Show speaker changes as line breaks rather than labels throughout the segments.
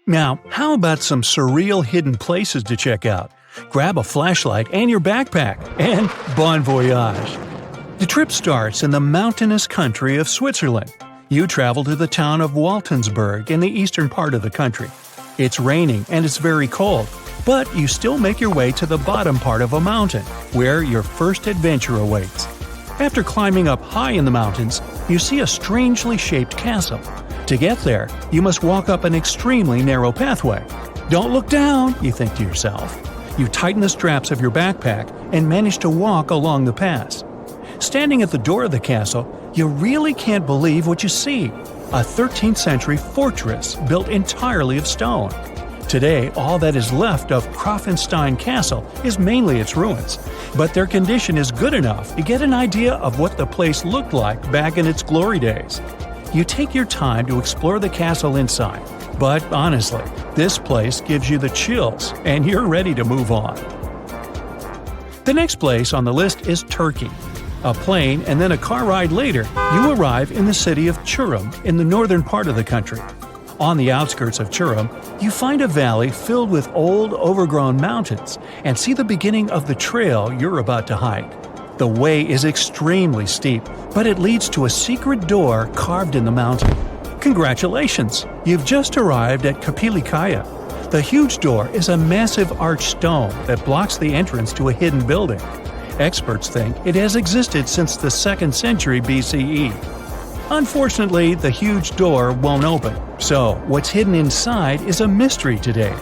Now, how about some surreal hidden places to check out? Grab a flashlight and your backpack, and bon voyage! The trip starts in the mountainous country of Switzerland. You travel to the town of Waltensburg in the eastern part of the country. It's raining and it's very cold, but you still make your way to the bottom part of a mountain, where your first adventure awaits. After climbing up high in the mountains, you see a strangely shaped castle. To get there, you must walk up an extremely narrow pathway. Don't look down, you think to yourself. You tighten the straps of your backpack and manage to walk along the pass. Standing at the door of the castle, you really can't believe what you see. A 13th century fortress built entirely of stone. Today, all that is left of Krafenstein Castle is mainly its ruins, but their condition is good enough to get an idea of what the place looked like back in its glory days. You take your time to explore the castle inside, but honestly, this place gives you the chills and you're ready to move on. The next place on the list is Turkey. A plane and then a car ride later, you arrive in the city of Çorum in the northern part of the country. On the outskirts of Çorum, you find a valley filled with old, overgrown mountains and see the beginning of the trail you're about to hike. The way is extremely steep, but it leads to a secret door carved in the mountain. Congratulations! You've just arrived at Kapilikaya. The huge door is a massive arched stone that blocks the entrance to a hidden building. Experts think it has existed since the 2nd century BCE. Unfortunately, the huge door won't open, so what's hidden inside is a mystery today.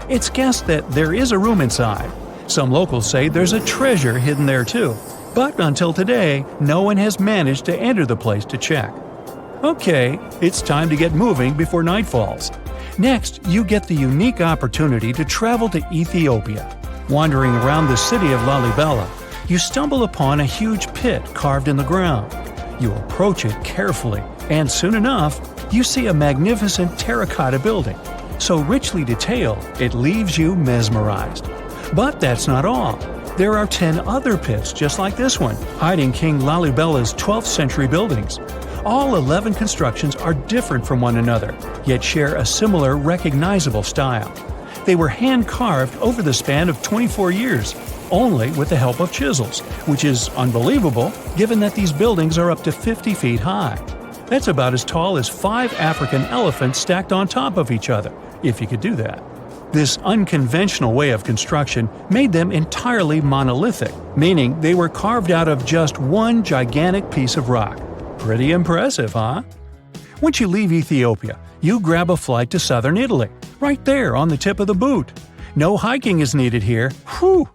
It's guessed that there is a room inside. Some locals say there's a treasure hidden there too, but until today, no one has managed to enter the place to check. Okay, it's time to get moving before night falls. Next, you get the unique opportunity to travel to Ethiopia. Wandering around the city of Lalibela, you stumble upon a huge pit carved in the ground. You approach it carefully, and soon enough, you see a magnificent terracotta building, so richly detailed it leaves you mesmerized. But that's not all. There are 10 other pits just like this one, hiding King Lalibela's 12th century buildings. All 11 constructions are different from one another, yet share a similar recognizable style. They were hand-carved over the span of 24 years, only with the help of chisels, which is unbelievable given that these buildings are up to 50 feet high. That's about as tall as 5 African elephants stacked on top of each other, if you could do that. This unconventional way of construction made them entirely monolithic, meaning they were carved out of just one gigantic piece of rock. Pretty impressive, huh? Once you leave Ethiopia, you grab a flight to southern Italy, right there on the tip of the boot. No hiking is needed here. Whew!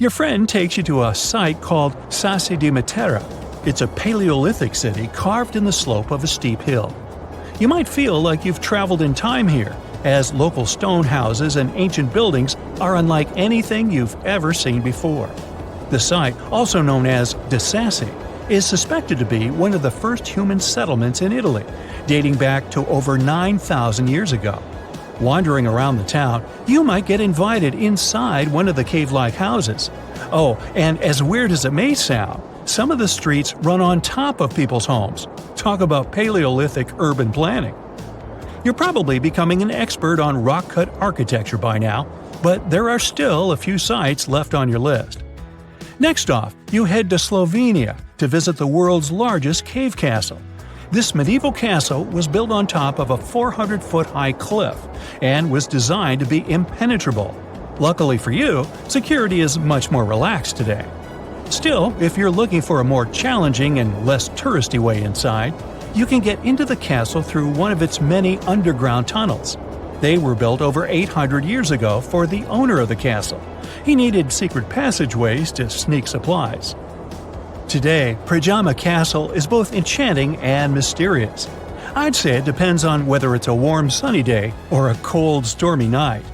Your friend takes you to a site called Sassi di Matera. It's a Paleolithic city carved in the slope of a steep hill. You might feel like you've traveled in time here, as local stone houses and ancient buildings are unlike anything you've ever seen before. The site, also known as De Sassi, is suspected to be one of the first human settlements in Italy, dating back to over 9,000 years ago. Wandering around the town, you might get invited inside one of the cave-like houses. Oh, and as weird as it may sound, some of the streets run on top of people's homes. Talk about Paleolithic urban planning. You're probably becoming an expert on rock-cut architecture by now, but there are still a few sites left on your list. Next off, you head to Slovenia to visit the world's largest cave castle. This medieval castle was built on top of a 400-foot-high cliff and was designed to be impenetrable. Luckily for you, security is much more relaxed today. Still, if you're looking for a more challenging and less touristy way inside, you can get into the castle through one of its many underground tunnels. They were built over 800 years ago for the owner of the castle. He needed secret passageways to sneak supplies. Today, Pajama Castle is both enchanting and mysterious. I'd say it depends on whether it's a warm sunny day or a cold stormy night.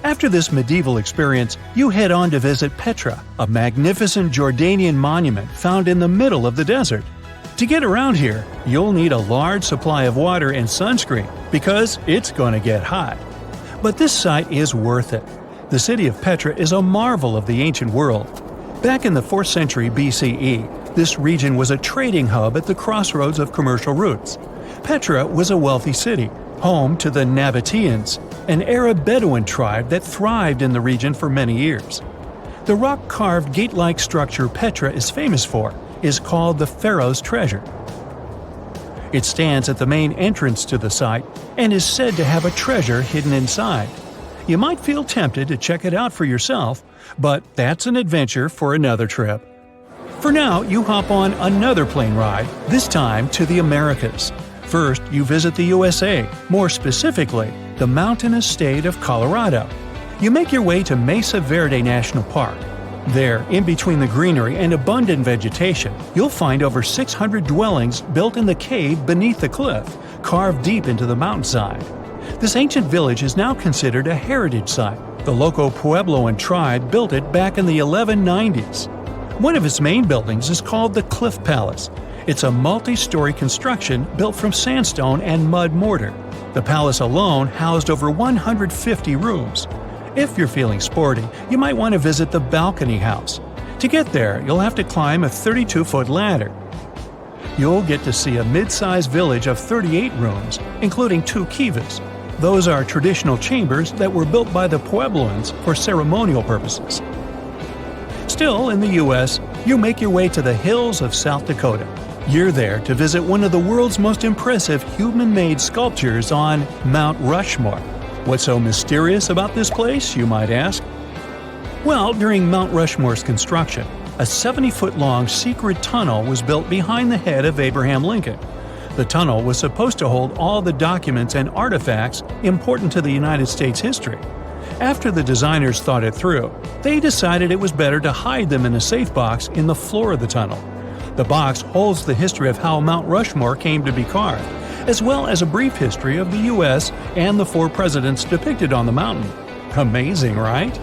After this medieval experience, you head on to visit Petra, a magnificent Jordanian monument found in the middle of the desert. To get around here, you'll need a large supply of water and sunscreen because it's going to get hot. But this site is worth it. The city of Petra is a marvel of the ancient world. Back in the 4th century BCE, this region was a trading hub at the crossroads of commercial routes. Petra was a wealthy city, home to the Nabateans. an Arab Bedouin tribe that thrived in the region for many years. The rock-carved gate-like structure Petra is famous for is called the Pharaoh's Treasure. It stands at the main entrance to the site and is said to have a treasure hidden inside. You might feel tempted to check it out for yourself, but that's an adventure for another trip. For now, you hop on another plane ride, this time to the Americas. First, you visit the USA, more specifically, the mountainous state of Colorado. You make your way to Mesa Verde National Park. There, in between the greenery and abundant vegetation, you'll find over 600 dwellings built in the cave beneath the cliff, carved deep into the mountainside. This ancient village is now considered a heritage site. The local Puebloan tribe built it back in the 1190s. One of its main buildings is called the Cliff Palace. It's a multi-story construction built from sandstone and mud mortar. The palace alone housed over 150 rooms. If you're feeling sporty, you might want to visit the Balcony House. To get there, you'll have to climb a 32-foot ladder. You'll get to see a mid-sized village of 38 rooms, including 2 kivas. Those are traditional chambers that were built by the Puebloans for ceremonial purposes. Still, in the U.S., you make your way to the hills of South Dakota. You're there to visit one of the world's most impressive human-made sculptures on Mount Rushmore. What's so mysterious about this place, you might ask? Well, during Mount Rushmore's construction, a 70-foot-long secret tunnel was built behind the head of Abraham Lincoln. The tunnel was supposed to hold all the documents and artifacts important to the United States history. After the designers thought it through, they decided it was better to hide them in a safe box in the floor of the tunnel. The box holds the history of how Mount Rushmore came to be carved, as well as a brief history of the U.S. and the 4 presidents depicted on the mountain. Amazing, right?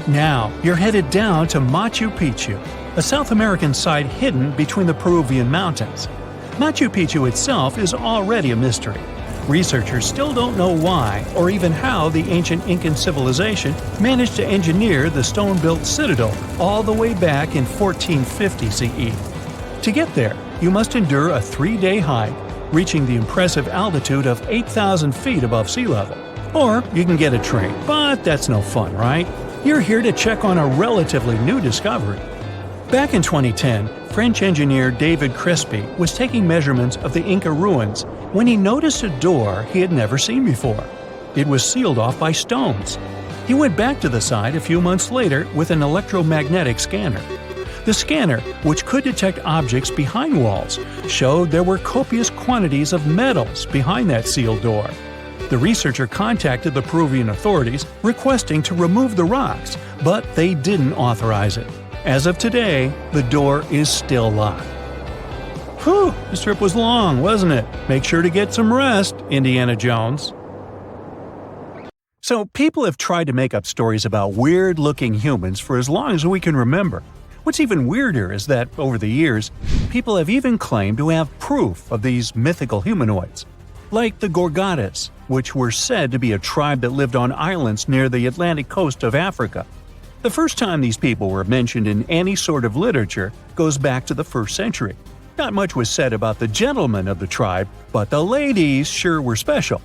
Now, you're headed down to Machu Picchu, a South American site hidden between the Peruvian mountains. Machu Picchu itself is already a mystery. Researchers still don't know why or even how the ancient Incan civilization managed to engineer the stone-built citadel all the way back in 1450 CE. To get there, you must endure a 3-day hike, reaching the impressive altitude of 8,000 feet above sea level. Or you can get a train, but that's no fun, right? You're here to check on a relatively new discovery. Back in 2010, French engineer David Crespi was taking measurements of the Inca ruins when he noticed a door he had never seen before. It was sealed off by stones. He went back to the site a few months later with an electromagnetic scanner. The scanner, which could detect objects behind walls, showed there were copious quantities of metals behind that sealed door. The researcher contacted the Peruvian authorities requesting to remove the rocks, but they didn't authorize it. As of today, the door is still locked. Whew, this trip was long, wasn't it? Make sure to get some rest, Indiana Jones. So, people have tried to make up stories about weird-looking humans for as long as we can remember. What's even weirder is that, over the years, people have even claimed to have proof of these mythical humanoids. Like the Gorgadas, which were said to be a tribe that lived on islands near the Atlantic coast of Africa. The first time these people were mentioned in any sort of literature goes back to the 1st century. Not much was said about the gentlemen of the tribe, but the ladies sure were special.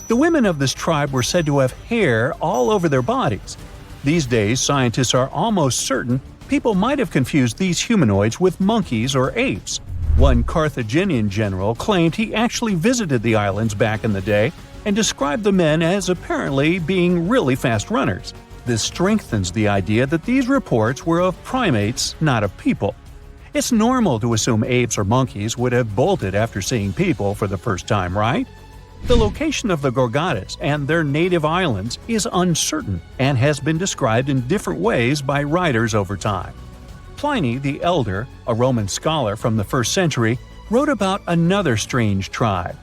The women of this tribe were said to have hair all over their bodies. These days, scientists are almost certain people might have confused these humanoids with monkeys or apes. One Carthaginian general claimed he actually visited the islands back in the day and described the men as apparently being really fast runners. This strengthens the idea that these reports were of primates, not of people. It's normal to assume apes or monkeys would have bolted after seeing people for the first time, right? The location of the Gorgadas and their native islands is uncertain and has been described in different ways by writers over time. Pliny the Elder, a Roman scholar from the 1st century, wrote about another strange tribe.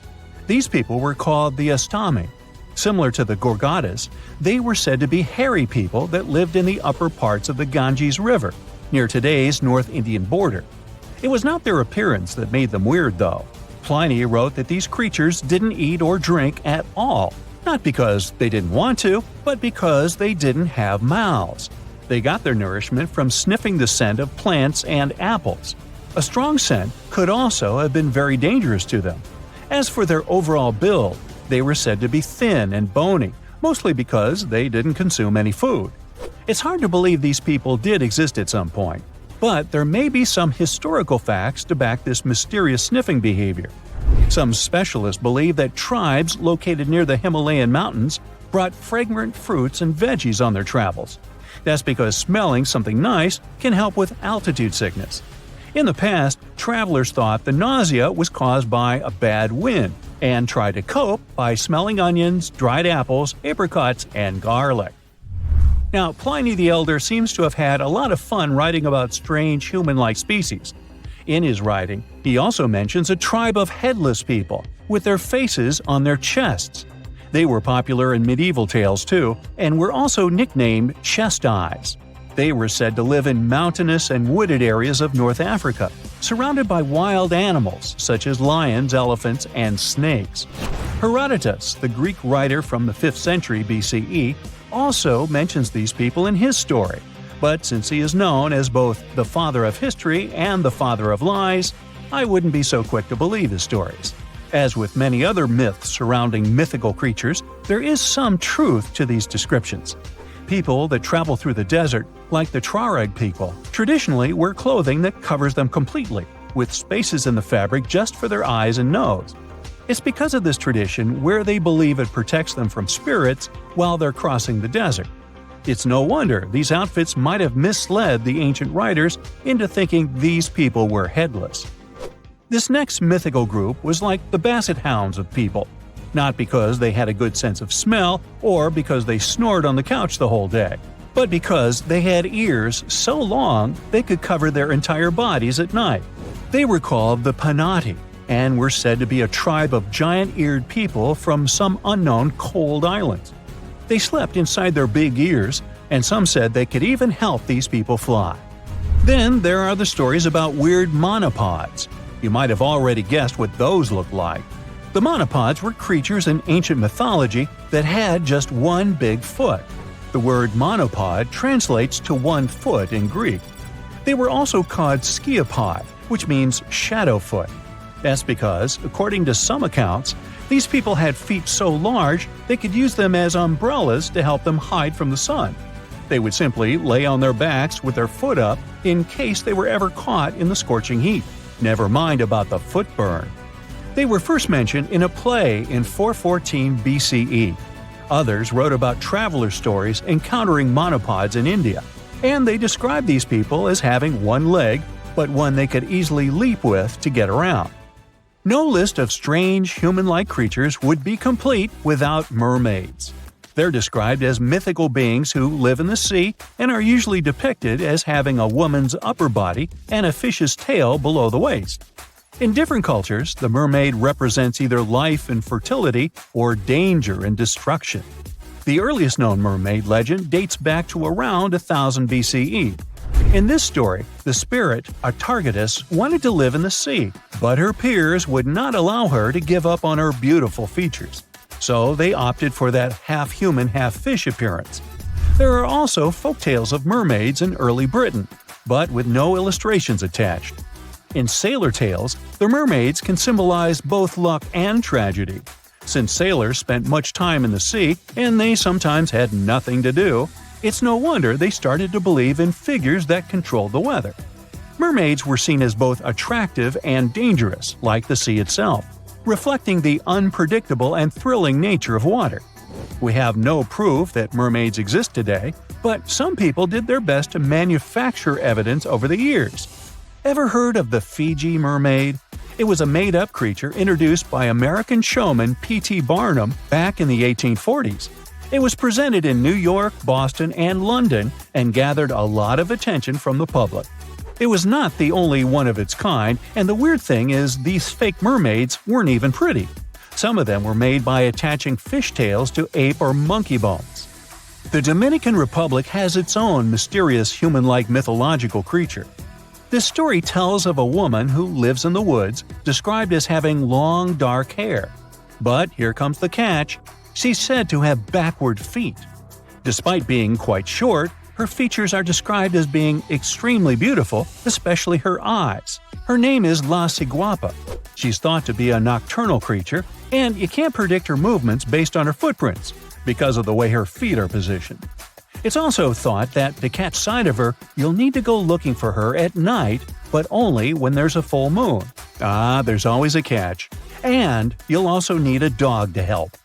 These people were called the Astami. Similar to the Gorgadas, they were said to be hairy people that lived in the upper parts of the Ganges River, near today's North Indian border. It was not their appearance that made them weird, though. Pliny wrote that these creatures didn't eat or drink at all, not because they didn't want to, but because they didn't have mouths. They got their nourishment from sniffing the scent of plants and apples. A strong scent could also have been very dangerous to them. As for their overall build, they were said to be thin and bony, mostly because they didn't consume any food. It's hard to believe these people did exist at some point, but there may be some historical facts to back this mysterious sniffing behavior. Some specialists believe that tribes located near the Himalayan mountains brought fragrant fruits and veggies on their travels. That's because smelling something nice can help with altitude sickness. In the past, travelers thought the nausea was caused by a bad wind and tried to cope by smelling onions, dried apples, apricots, and garlic. Now, Pliny the Elder seems to have had a lot of fun writing about strange human-like species. In his writing, he also mentions a tribe of headless people, with their faces on their chests. They were popular in medieval tales too, and were also nicknamed chest eyes. They were said to live in mountainous and wooded areas of North Africa, surrounded by wild animals such as lions, elephants, and snakes. Herodotus, the Greek writer from the 5th century BCE, also mentions these people in his story, but since he is known as both the father of history and the father of lies, I wouldn't be so quick to believe his stories. As with many other myths surrounding mythical creatures, there is some truth to these descriptions. People that travel through the desert, like the Tuareg people, traditionally wear clothing that covers them completely, with spaces in the fabric just for their eyes and nose. It's because of this tradition where they believe it protects them from spirits while they're crossing the desert. It's no wonder these outfits might have misled the ancient writers into thinking these people were headless. This next mythical group was like the basset hounds of people, not because they had a good sense of smell or because they snored on the couch the whole day, but because they had ears so long they could cover their entire bodies at night. They were called the Panati and were said to be a tribe of giant-eared people from some unknown cold islands. They slept inside their big ears, and some said they could even help these people fly. Then there are the stories about weird monopods. You might have already guessed what those looked like. The monopods were creatures in ancient mythology that had just one big foot. The word monopod translates to 1 foot in Greek. They were also called sciopod, which means shadow foot. That's because, according to some accounts, these people had feet so large they could use them as umbrellas to help them hide from the sun. They would simply lay on their backs with their foot up in case they were ever caught in the scorching heat. Never mind about the foot burn. They were first mentioned in a play in 414 BCE. Others wrote about traveler stories encountering monopods in India, and they described these people as having one leg, but one they could easily leap with to get around. No list of strange human-like creatures would be complete without mermaids. They're described as mythical beings who live in the sea and are usually depicted as having a woman's upper body and a fish's tail below the waist. In different cultures, the mermaid represents either life and fertility or danger and destruction. The earliest known mermaid legend dates back to around 1000 BCE. In this story, the spirit, Archaeologists, wanted to live in the sea, but her peers would not allow her to give up on her beautiful features. So they opted for that half-human, half-fish appearance. There are also folktales of mermaids in early Britain, but with no illustrations attached. In sailor tales, the mermaids can symbolize both luck and tragedy. Since sailors spent much time in the sea and they sometimes had nothing to do, it's no wonder they started to believe in figures that controlled the weather. Mermaids were seen as both attractive and dangerous, like the sea itself, reflecting the unpredictable and thrilling nature of water. We have no proof that mermaids exist today, but some people did their best to manufacture evidence over the years. Ever heard of the Fiji mermaid? It was a made-up creature introduced by American showman P.T. Barnum back in the 1840s. It was presented in New York, Boston, and London and gathered a lot of attention from the public. It was not the only one of its kind, and the weird thing is these fake mermaids weren't even pretty. Some of them were made by attaching fishtails to ape or monkey bones. The Dominican Republic has its own mysterious human-like mythological creature. This story tells of a woman who lives in the woods, described as having long dark hair. But here comes the catch. She's said to have backward feet. Despite being quite short, her features are described as being extremely beautiful, especially her eyes. Her name is La Ciguapa. She's thought to be a nocturnal creature, and you can't predict her movements based on her footprints. because of the way her feet are positioned. It's also thought that to catch sight of her, you'll need to go looking for her at night, but only when there's a full moon. There's always a catch. And you'll also need a dog to help.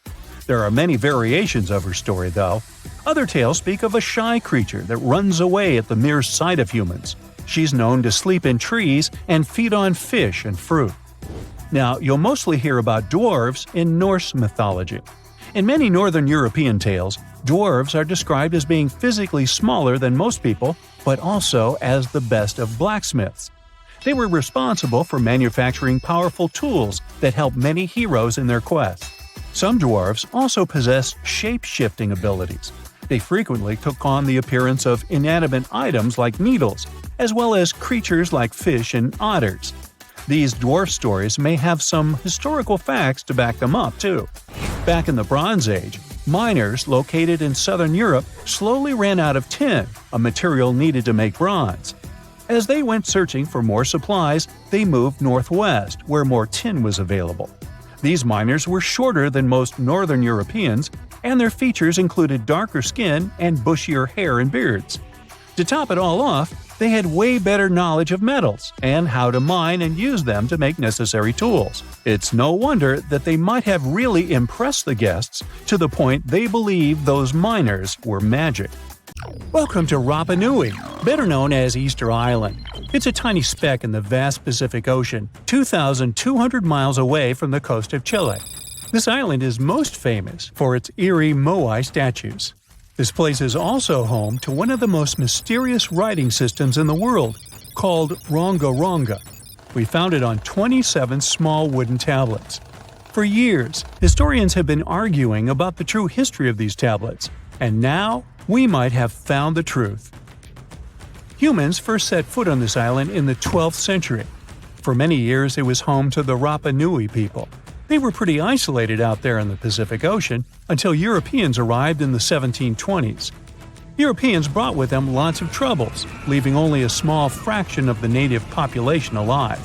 There are many variations of her story, though. Other tales speak of a shy creature that runs away at the mere sight of humans. She's known to sleep in trees and feed on fish and fruit. Now, you'll mostly hear about dwarves in Norse mythology. In many Northern European tales, dwarves are described as being physically smaller than most people, but also as the best of blacksmiths. They were responsible for manufacturing powerful tools that helped many heroes in their quest. Some dwarves also possessed shape-shifting abilities. They frequently took on the appearance of inanimate items like needles, as well as creatures like fish and otters. These dwarf stories may have some historical facts to back them up, too. Back in the Bronze Age, miners located in southern Europe slowly ran out of tin, a material needed to make bronze. As they went searching for more supplies, they moved northwest, where more tin was available. These miners were shorter than most Northern Europeans, and their features included darker skin and bushier hair and beards. To top it all off, they had way better knowledge of metals and how to mine and use them to make necessary tools. It's no wonder that they might have really impressed the guests to the point they believed those miners were magic. Welcome to Rapanui, better known as Easter Island. It's a tiny speck in the vast Pacific Ocean, 2,200 miles away from the coast of Chile. This island is most famous for its eerie moai statues. This place is also home to one of the most mysterious writing systems in the world, called Ronga Ronga. We found it on 27 small wooden tablets. For years, historians have been arguing about the true history of these tablets, and now we might have found the truth. Humans first set foot on this island in the 12th century. For many years it was home to the Rapa Nui people. They were pretty isolated out there in the Pacific Ocean until Europeans arrived in the 1720s. Europeans brought with them lots of troubles, leaving only a small fraction of the native population alive.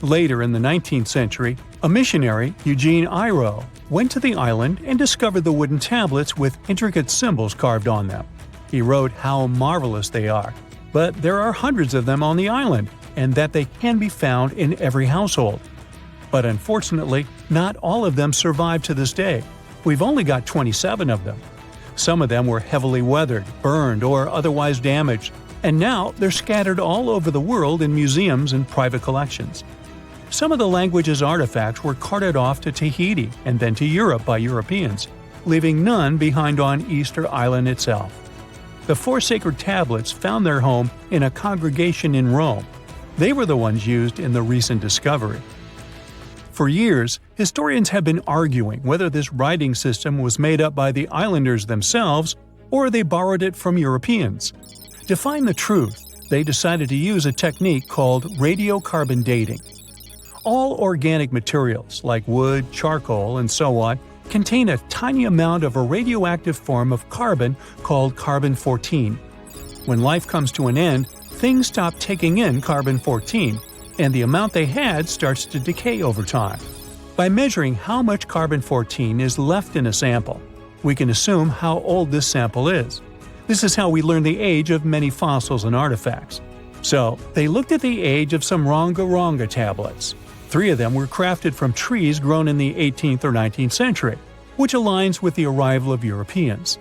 Later in the 19th century, a missionary, Eugene Iro, went to the island and discovered the wooden tablets with intricate symbols carved on them. He wrote how marvelous they are, but there are hundreds of them on the island, and that they can be found in every household. But unfortunately, not all of them survive to this day. We've only got 27 of them. Some of them were heavily weathered, burned, or otherwise damaged, and now they're scattered all over the world in museums and private collections. Some of the language's artifacts were carted off to Tahiti and then to Europe by Europeans, leaving none behind on Easter Island itself. The 4 sacred tablets found their home in a congregation in Rome. They were the ones used in the recent discovery. For years, historians have been arguing whether this writing system was made up by the islanders themselves or they borrowed it from Europeans. To find the truth, they decided to use a technique called radiocarbon dating. All organic materials, like wood, charcoal, and so on, contain a tiny amount of a radioactive form of carbon called carbon-14. When life comes to an end, things stop taking in carbon-14, and the amount they had starts to decay over time. By measuring how much carbon-14 is left in a sample, we can assume how old this sample is. This is how we learn the age of many fossils and artifacts. So, they looked at the age of some Ronga Ronga tablets. 3 of them were crafted from trees grown in the 18th or 19th century, which aligns with the arrival of Europeans.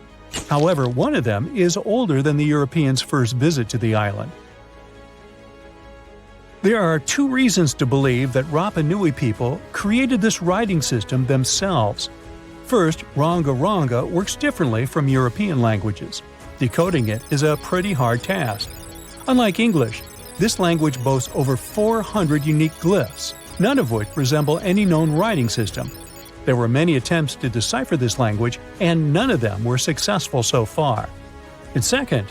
However, one of them is older than the Europeans' first visit to the island. There are 2 reasons to believe that Rapa Nui people created this writing system themselves. First, Ronga Ronga works differently from European languages. Decoding it is a pretty hard task. Unlike English, this language boasts over 400 unique glyphs, none of which resemble any known writing system. There were many attempts to decipher this language, and none of them were successful so far. And second,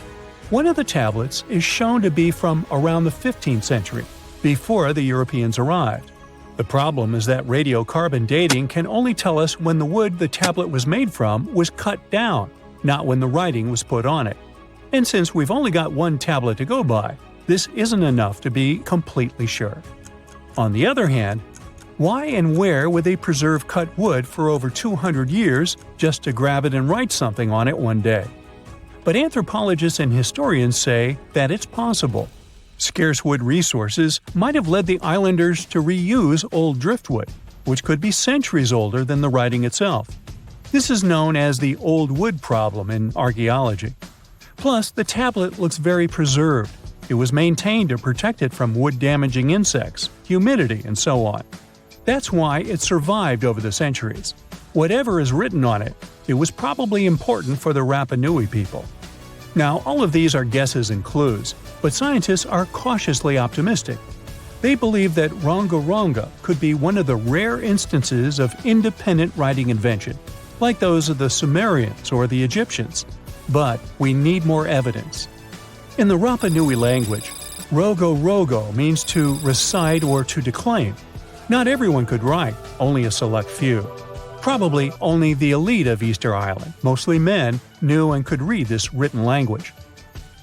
one of the tablets is shown to be from around the 15th century, before the Europeans arrived. The problem is that radiocarbon dating can only tell us when the wood the tablet was made from was cut down, not when the writing was put on it. And since we've only got one tablet to go by, this isn't enough to be completely sure. On the other hand, Why and where would they preserve cut wood for over 200 years just to grab it and write something on it one day? But anthropologists and historians say that it's possible. Scarce wood resources might have led the islanders to reuse old driftwood, which could be centuries older than the writing itself. This is known as the old wood problem in archaeology. Plus, the tablet looks very preserved. It was maintained to protect it from wood-damaging insects, humidity, and so on. That's why it survived over the centuries. Whatever is written on it, it was probably important for the Rapanui people. Now, all of these are guesses and clues, but scientists are cautiously optimistic. They believe that ronga-ronga could be one of the rare instances of independent writing invention, like those of the Sumerians or the Egyptians. But we need more evidence. In the Rapanui language, rogo-rogo means to recite or to declaim. Not everyone could write, only a select few. Probably only the elite of Easter Island, mostly men, knew and could read this written language.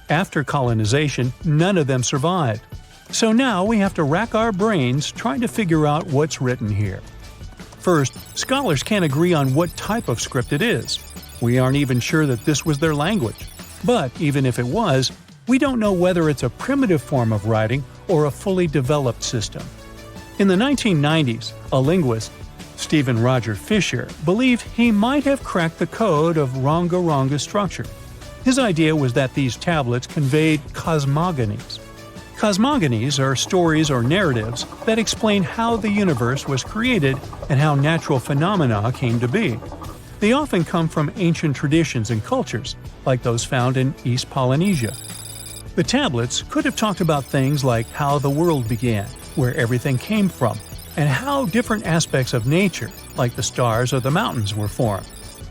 After colonization, none of them survived. So now we have to rack our brains trying to figure out what's written here. First, scholars can't agree on what type of script it is. We aren't even sure that this was their language. But even if it was, we don't know whether it's a primitive form of writing or a fully developed system. In the 1990s, a linguist, Stephen Roger Fisher, believed he might have cracked the code of ronga-ronga structure. His idea was that these tablets conveyed cosmogonies. Cosmogonies are stories or narratives that explain how the universe was created and how natural phenomena came to be. They often come from ancient traditions and cultures, like those found in East Polynesia. The tablets could have talked about things like how the world began, where everything came from, and how different aspects of nature, like the stars or the mountains, were formed.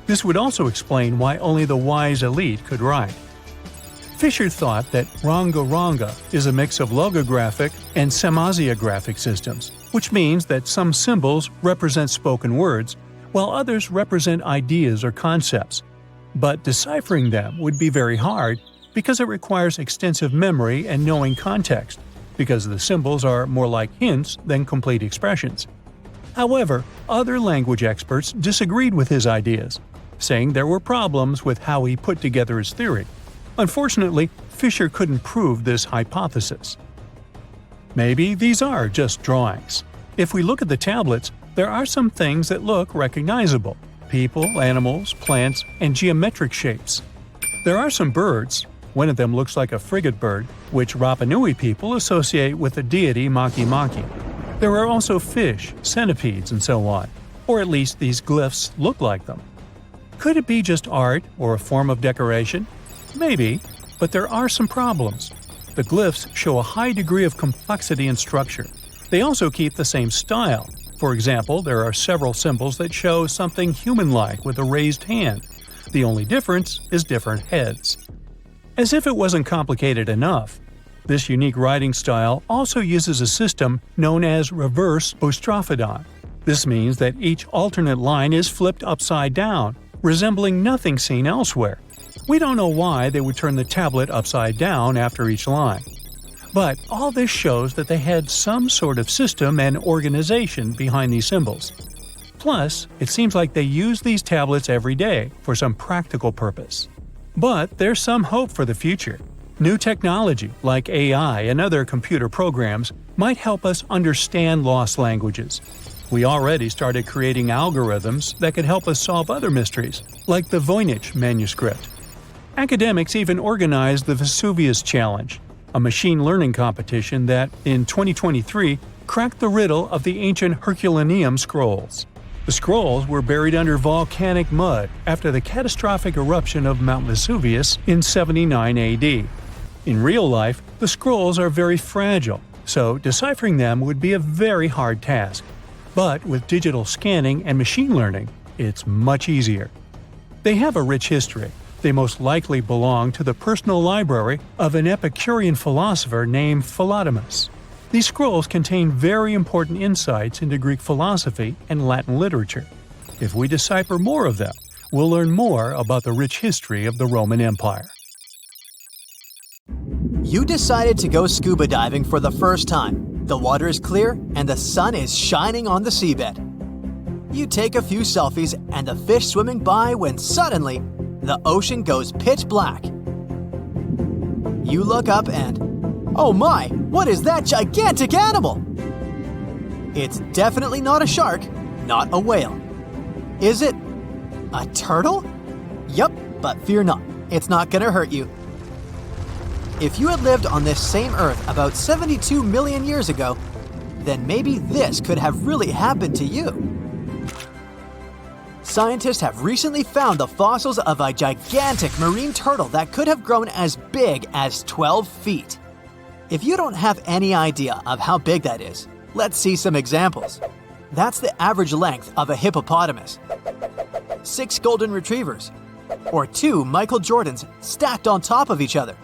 This would also explain why only the wise elite could write. Fisher thought that ronga-ronga is a mix of logographic and semasiographic systems, which means that some symbols represent spoken words, while others represent ideas or concepts. But deciphering them would be very hard because it requires extensive memory and knowing context, because the symbols are more like hints than complete expressions. However, other language experts disagreed with his ideas, saying there were problems with how he put together his theory. Unfortunately, Fisher couldn't prove this hypothesis. Maybe these are just drawings. If we look at the tablets, there are some things that look recognizable: people, animals, plants, and geometric shapes. There are some birds. One of them looks like a frigate bird, which Rapanui people associate with the deity Maki Maki. There are also fish, centipedes, and so on, or at least these glyphs look like them. Could it be just art or a form of decoration? Maybe, but there are some problems. The glyphs show a high degree of complexity and structure. They also keep the same style. For example, there are several symbols that show something human-like with a raised hand. The only difference is different heads. As if it wasn't complicated enough, this unique writing style also uses a system known as reverse boustrophodon. This means that each alternate line is flipped upside down, resembling nothing seen elsewhere. We don't know why they would turn the tablet upside down after each line. But all this shows that they had some sort of system and organization behind these symbols. Plus, it seems like they use these tablets every day for some practical purpose. But there's some hope for the future. New technology, like AI and other computer programs, might help us understand lost languages. We already started creating algorithms that could help us solve other mysteries, like the Voynich manuscript. Academics even organized the Vesuvius Challenge, a machine learning competition that, in 2023, cracked the riddle of the ancient Herculaneum scrolls. The scrolls were buried under volcanic mud after the catastrophic eruption of Mount Vesuvius in 79 AD. In real life, the scrolls are very fragile, so deciphering them would be a very hard task. But with digital scanning and machine learning, it's much easier. They have a rich history. They most likely belong to the personal library of an Epicurean philosopher named Philodemus. These scrolls contain very important insights into Greek philosophy and Latin literature. If we decipher more of them, we'll learn more about the rich history of the Roman Empire.
You decided to go scuba diving for the first time. The water is clear and the sun is shining on the seabed. You take a few selfies and the fish swimming by when suddenly the ocean goes pitch black. You look up and, oh my, what is that gigantic animal? It's definitely not a shark, not a whale. Is it a turtle? Yup, but fear not, it's not gonna hurt you. If you had lived on this same Earth about 72 million years ago, then maybe this could have really happened to you. Scientists have recently found the fossils of a gigantic marine turtle that could have grown as big as 12 feet. If you don't have any idea of how big that is, let's see some examples. That's the average length of a hippopotamus, 6 golden retrievers, or 2 Michael Jordans stacked on top of each other.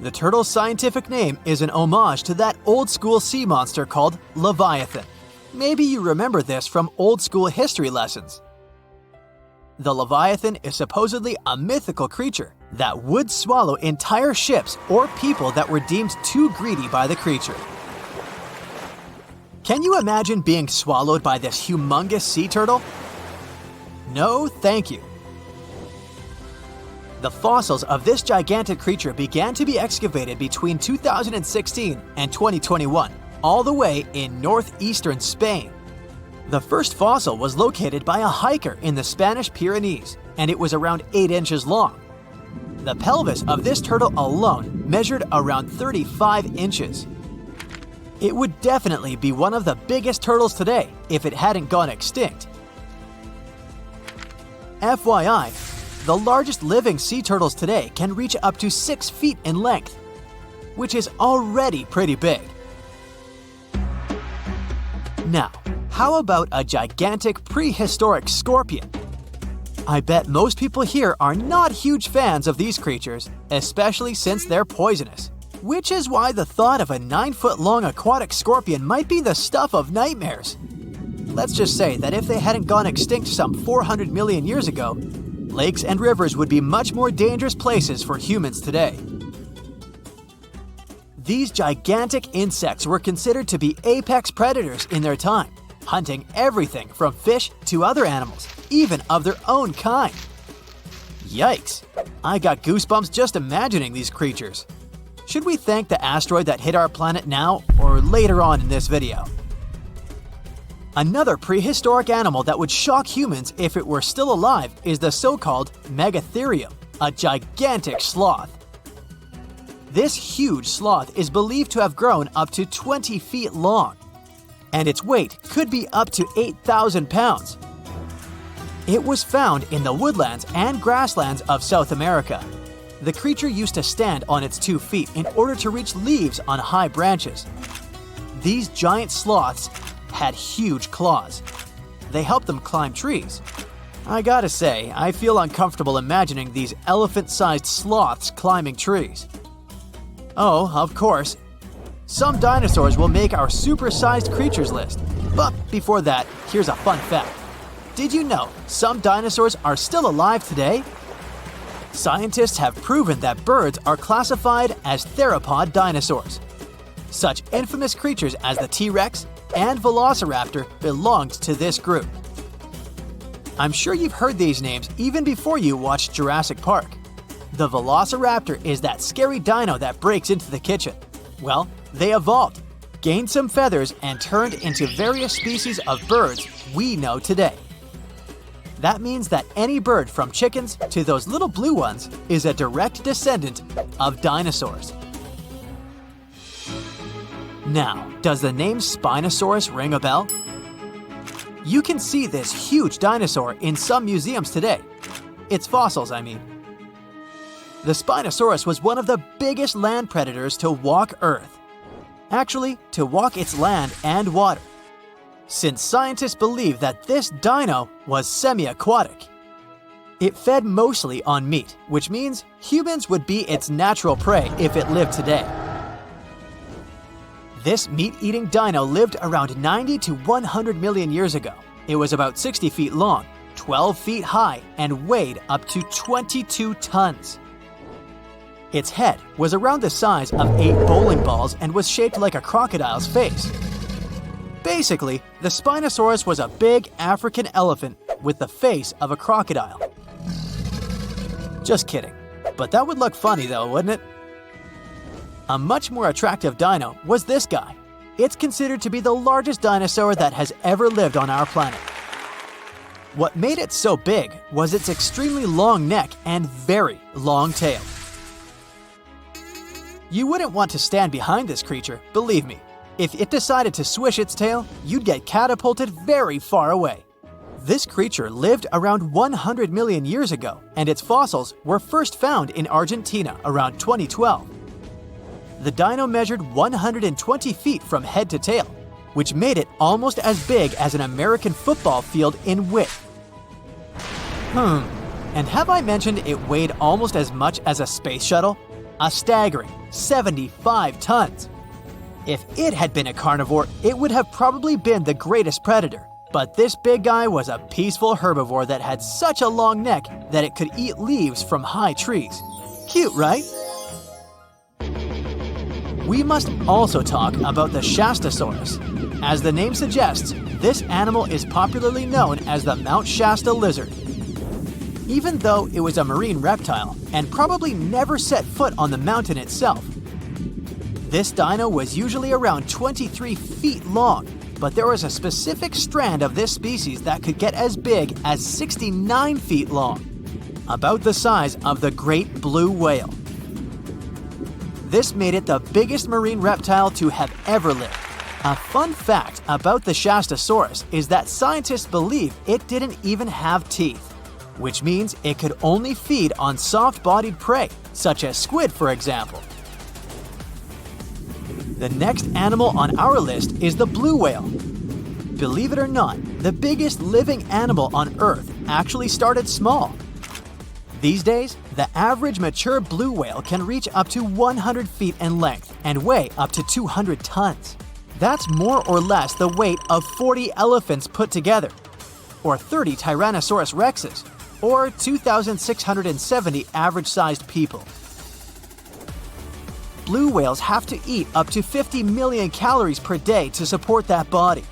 The turtle's scientific name is an homage to that old-school sea monster called Leviathan. Maybe you remember this from old-school history lessons. The Leviathan is supposedly a mythical creature that would swallow entire ships or people that were deemed too greedy by the creature. Can you imagine being swallowed by this humongous sea turtle? No, thank you. The fossils of this gigantic creature began to be excavated between 2016 and 2021, all the way in northeastern Spain. The first fossil was located by a hiker in the Spanish Pyrenees, and it was around 8 inches long. The pelvis of this turtle alone measured around 35 inches. It would definitely be one of the biggest turtles today if it hadn't gone extinct. FYI, the largest living sea turtles today can reach up to 6 feet in length, which is already pretty big. Now, how about a gigantic prehistoric scorpion? I bet most people here are not huge fans of these creatures, especially since they're poisonous, which is why the thought of a 9-foot-long aquatic scorpion might be the stuff of nightmares. Let's just say that if they hadn't gone extinct some 400 million years ago, lakes and rivers would be much more dangerous places for humans today. These gigantic insects were considered to be apex predators in their time, hunting everything from fish to other animals, even of their own kind. Yikes! I got goosebumps just imagining these creatures. Should we thank the asteroid that hit our planet now or later on in this video? Another prehistoric animal that would shock humans if it were still alive is the so-called Megatherium, a gigantic sloth. This huge sloth is believed to have grown up to 20 feet long, and its weight could be up to 8,000 pounds. It was found in the woodlands and grasslands of South America. The creature used to stand on its 2 feet in order to reach leaves on high branches. These giant sloths had huge claws. They helped them climb trees. I gotta say, I feel uncomfortable imagining these elephant-sized sloths climbing trees. Oh, of course, some dinosaurs will make our super-sized creatures list. But before that, here's a fun fact. Did you know some dinosaurs are still alive today? Scientists have proven that birds are classified as theropod dinosaurs. Such infamous creatures as the T-Rex and Velociraptor belonged to this group. I'm sure you've heard these names even before you watched Jurassic Park. The Velociraptor is that scary dino that breaks into the kitchen. Well, they evolved, gained some feathers, and turned into various species of birds we know today. That means that any bird from chickens to those little blue ones is a direct descendant of dinosaurs. Now, does the name Spinosaurus ring a bell? You can see this huge dinosaur in some museums today. Its fossils, I mean. The Spinosaurus was one of the biggest land predators to walk Earth. Actually, to walk its land and water, since scientists believe that this dino was semi-aquatic. It fed mostly on meat, which means humans would be its natural prey if it lived today. This meat-eating dino lived around 90 to 100 million years ago. It was about 60 feet long, 12 feet high, and weighed up to 22 tons. Its head was around the size of 8 bowling balls and was shaped like a crocodile's face. Basically, the Spinosaurus was a big African elephant with the face of a crocodile. Just kidding. But that would look funny though, wouldn't it? A much more attractive dino was this guy. It's considered to be the largest dinosaur that has ever lived on our planet. What made it so big was its extremely long neck and very long tail. You wouldn't want to stand behind this creature, believe me. If it decided to swish its tail, you'd get catapulted very far away. This creature lived around 100 million years ago, and its fossils were first found in Argentina around 2012. The dino measured 120 feet from head to tail, which made it almost as big as an American football field in width. And have I mentioned it weighed almost as much as a space shuttle? A staggering 75 tons. If it had been a carnivore, it would have probably been the greatest predator. But this big guy was a peaceful herbivore that had such a long neck that it could eat leaves from high trees. Cute, right? We must also talk about the Shastasaurus. As the name suggests, this animal is popularly known as the Mount Shasta lizard. Even though it was a marine reptile and probably never set foot on the mountain itself, this dino was usually around 23 feet long, but there was a specific strand of this species that could get as big as 69 feet long, about the size of the great blue whale. This made it the biggest marine reptile to have ever lived. A fun fact about the Shastasaurus is that scientists believe it didn't even have teeth, which means it could only feed on soft-bodied prey, such as squid, for example. The next animal on our list is the blue whale. Believe it or not, the biggest living animal on Earth actually started small. These days, the average mature blue whale can reach up to 100 feet in length and weigh up to 200 tons. That's more or less the weight of 40 elephants put together, or 30 Tyrannosaurus rexes, or 2,670 average-sized people. Blue whales have to eat up to 50 million calories per day to support that body.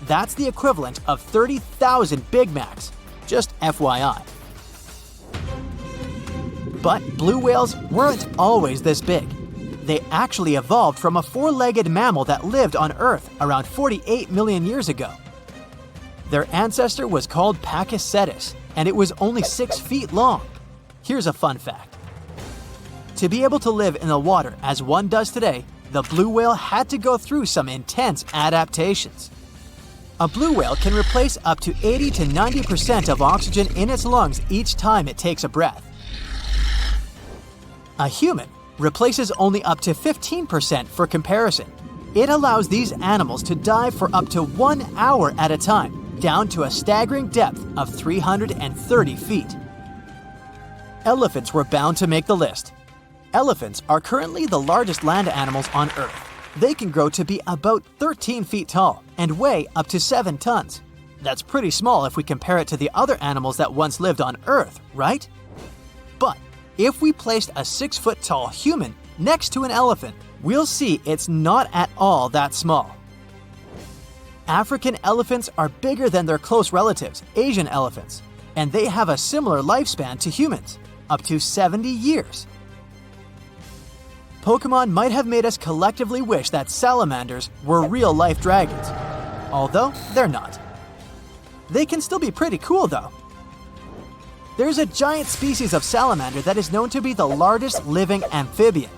That's the equivalent of 30,000 Big Macs, just FYI. But blue whales weren't always this big. They actually evolved from a four-legged mammal that lived on Earth around 48 million years ago. Their ancestor was called Pakicetus, and it was only 6 feet long. Here's a fun fact. To be able to live in the water as one does today, the blue whale had to go through some intense adaptations. A blue whale can replace up to 80 to 90% of oxygen in its lungs each time it takes a breath. A human replaces only up to 15% for comparison. It allows these animals to dive for up to 1 hour at a time, down to a staggering depth of 330 feet. Elephants were bound to make the list. Elephants are currently the largest land animals on Earth. They can grow to be about 13 feet tall and weigh up to 7 tons. That's pretty small if we compare it to the other animals that once lived on Earth, right? But if we placed a 6-foot-tall human next to an elephant, we'll see it's not at all that small. African elephants are bigger than their close relatives, Asian elephants, and they have a similar lifespan to humans, up to 70 years. Pokemon might have made us collectively wish that salamanders were real-life dragons, although they're not. They can still be pretty cool, though. There's a giant species of salamander that is known to be the largest living amphibian.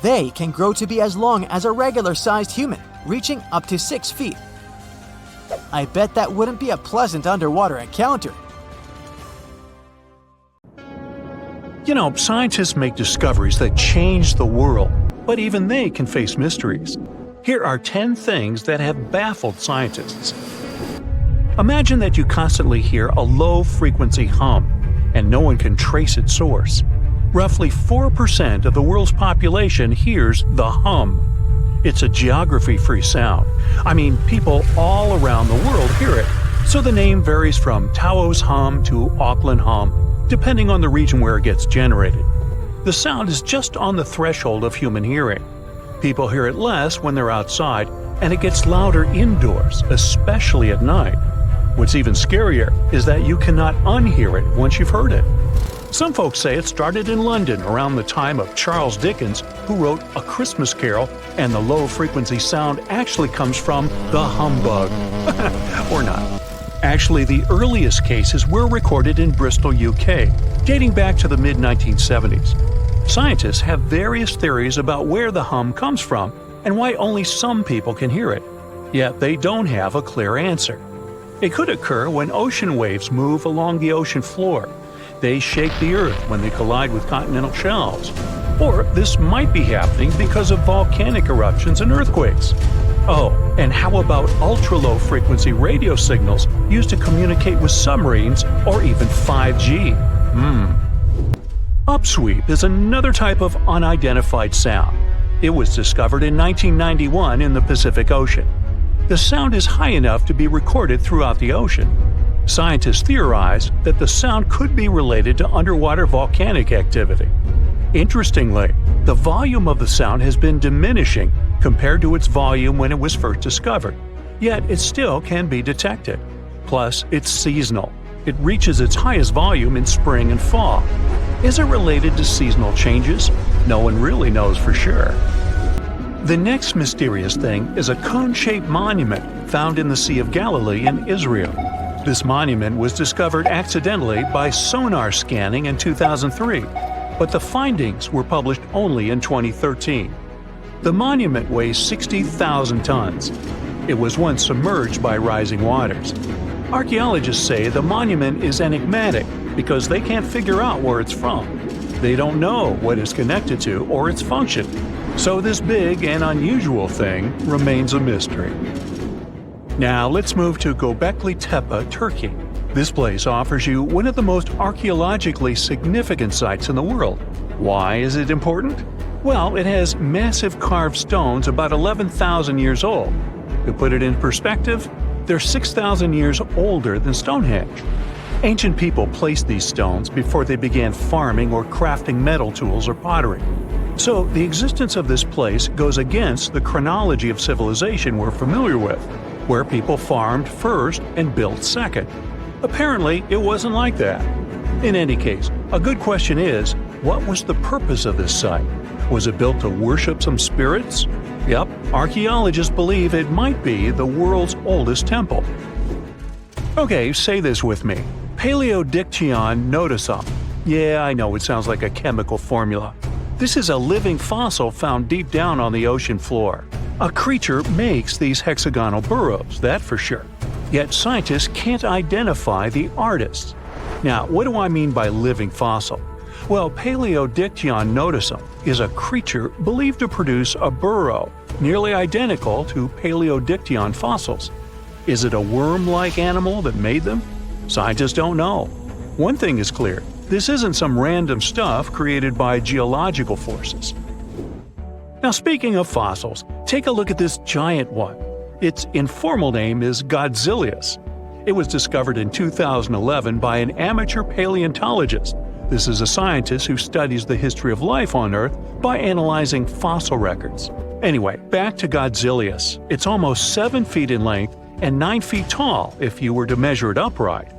They can grow to be as long as a regular-sized human, reaching up to 6 feet. I bet that wouldn't be a pleasant underwater encounter.
You know, scientists make discoveries that change the world, but even they can face mysteries. Here are 10 things that have baffled scientists. Imagine that you constantly hear a low-frequency hum, and no one can trace its source. Roughly 4% of the world's population hears the hum. It's a geography-free sound. I mean, people all around the world hear it, so the name varies from Tao's hum to Auckland hum, depending on the region where it gets generated. The sound is just on the threshold of human hearing. People hear it less when they're outside, and it gets louder indoors, especially at night. What's even scarier is that you cannot unhear it once you've heard it. Some folks say it started in London around the time of Charles Dickens, who wrote A Christmas Carol, and the low-frequency sound actually comes from the humbug. Or not. Actually, the earliest cases were recorded in Bristol, UK, dating back to the mid-1970s. Scientists have various theories about where the hum comes from and why only some people can hear it, yet they don't have a clear answer. It could occur when ocean waves move along the ocean floor. They shake the Earth when they collide with continental shelves. Or this might be happening because of volcanic eruptions and earthquakes. Oh, and how about ultra-low frequency radio signals used to communicate with submarines or even 5G? Upsweep is another type of unidentified sound. It was discovered in 1991 in the Pacific Ocean. The sound is high enough to be recorded throughout the ocean. Scientists theorize that the sound could be related to underwater volcanic activity. Interestingly, the volume of the sound has been diminishing compared to its volume when it was first discovered, yet it still can be detected. Plus, it's seasonal. It reaches its highest volume in spring and fall. Is it related to seasonal changes? No one really knows for sure. The next mysterious thing is a cone-shaped monument found in the Sea of Galilee in Israel. This monument was discovered accidentally by sonar scanning in 2003, but the findings were published only in 2013. The monument weighs 60,000 tons. It was once submerged by rising waters. Archaeologists say the monument is enigmatic because they can't figure out where it's from. They don't know what it's connected to or its function. So this big and unusual thing remains a mystery. Now let's move to Göbekli Tepe, Turkey. This place offers you one of the most archaeologically significant sites in the world. Why is it important? Well, it has massive carved stones about 11,000 years old. To put it in perspective, they're 6,000 years older than Stonehenge. Ancient people placed these stones before they began farming or crafting metal tools or pottery. So the existence of this place goes against the chronology of civilization we're familiar with, where people farmed first and built second. Apparently, it wasn't like that. In any case, a good question is, what was the purpose of this site? Was it built to worship some spirits? Yep, archaeologists believe it might be the world's oldest temple. Okay, say this with me. Paleodictyon nodosum. Yeah, I know it sounds like a chemical formula. This is a living fossil found deep down on the ocean floor. A creature makes these hexagonal burrows, that for sure. Yet scientists can't identify the artists. Now, what do I mean by living fossil? Well, Paleodictyon nodosum is a creature believed to produce a burrow nearly identical to Paleodictyon fossils. Is it a worm-like animal that made them? Scientists don't know. One thing is clear, this isn't some random stuff created by geological forces. Now, speaking of fossils, take a look at this giant one. Its informal name is Godzilius. It was discovered in 2011 by an amateur paleontologist. This is a scientist who studies the history of life on Earth by analyzing fossil records. Anyway, back to Godzilius. It's almost 7 feet in length and 9 feet tall if you were to measure it upright.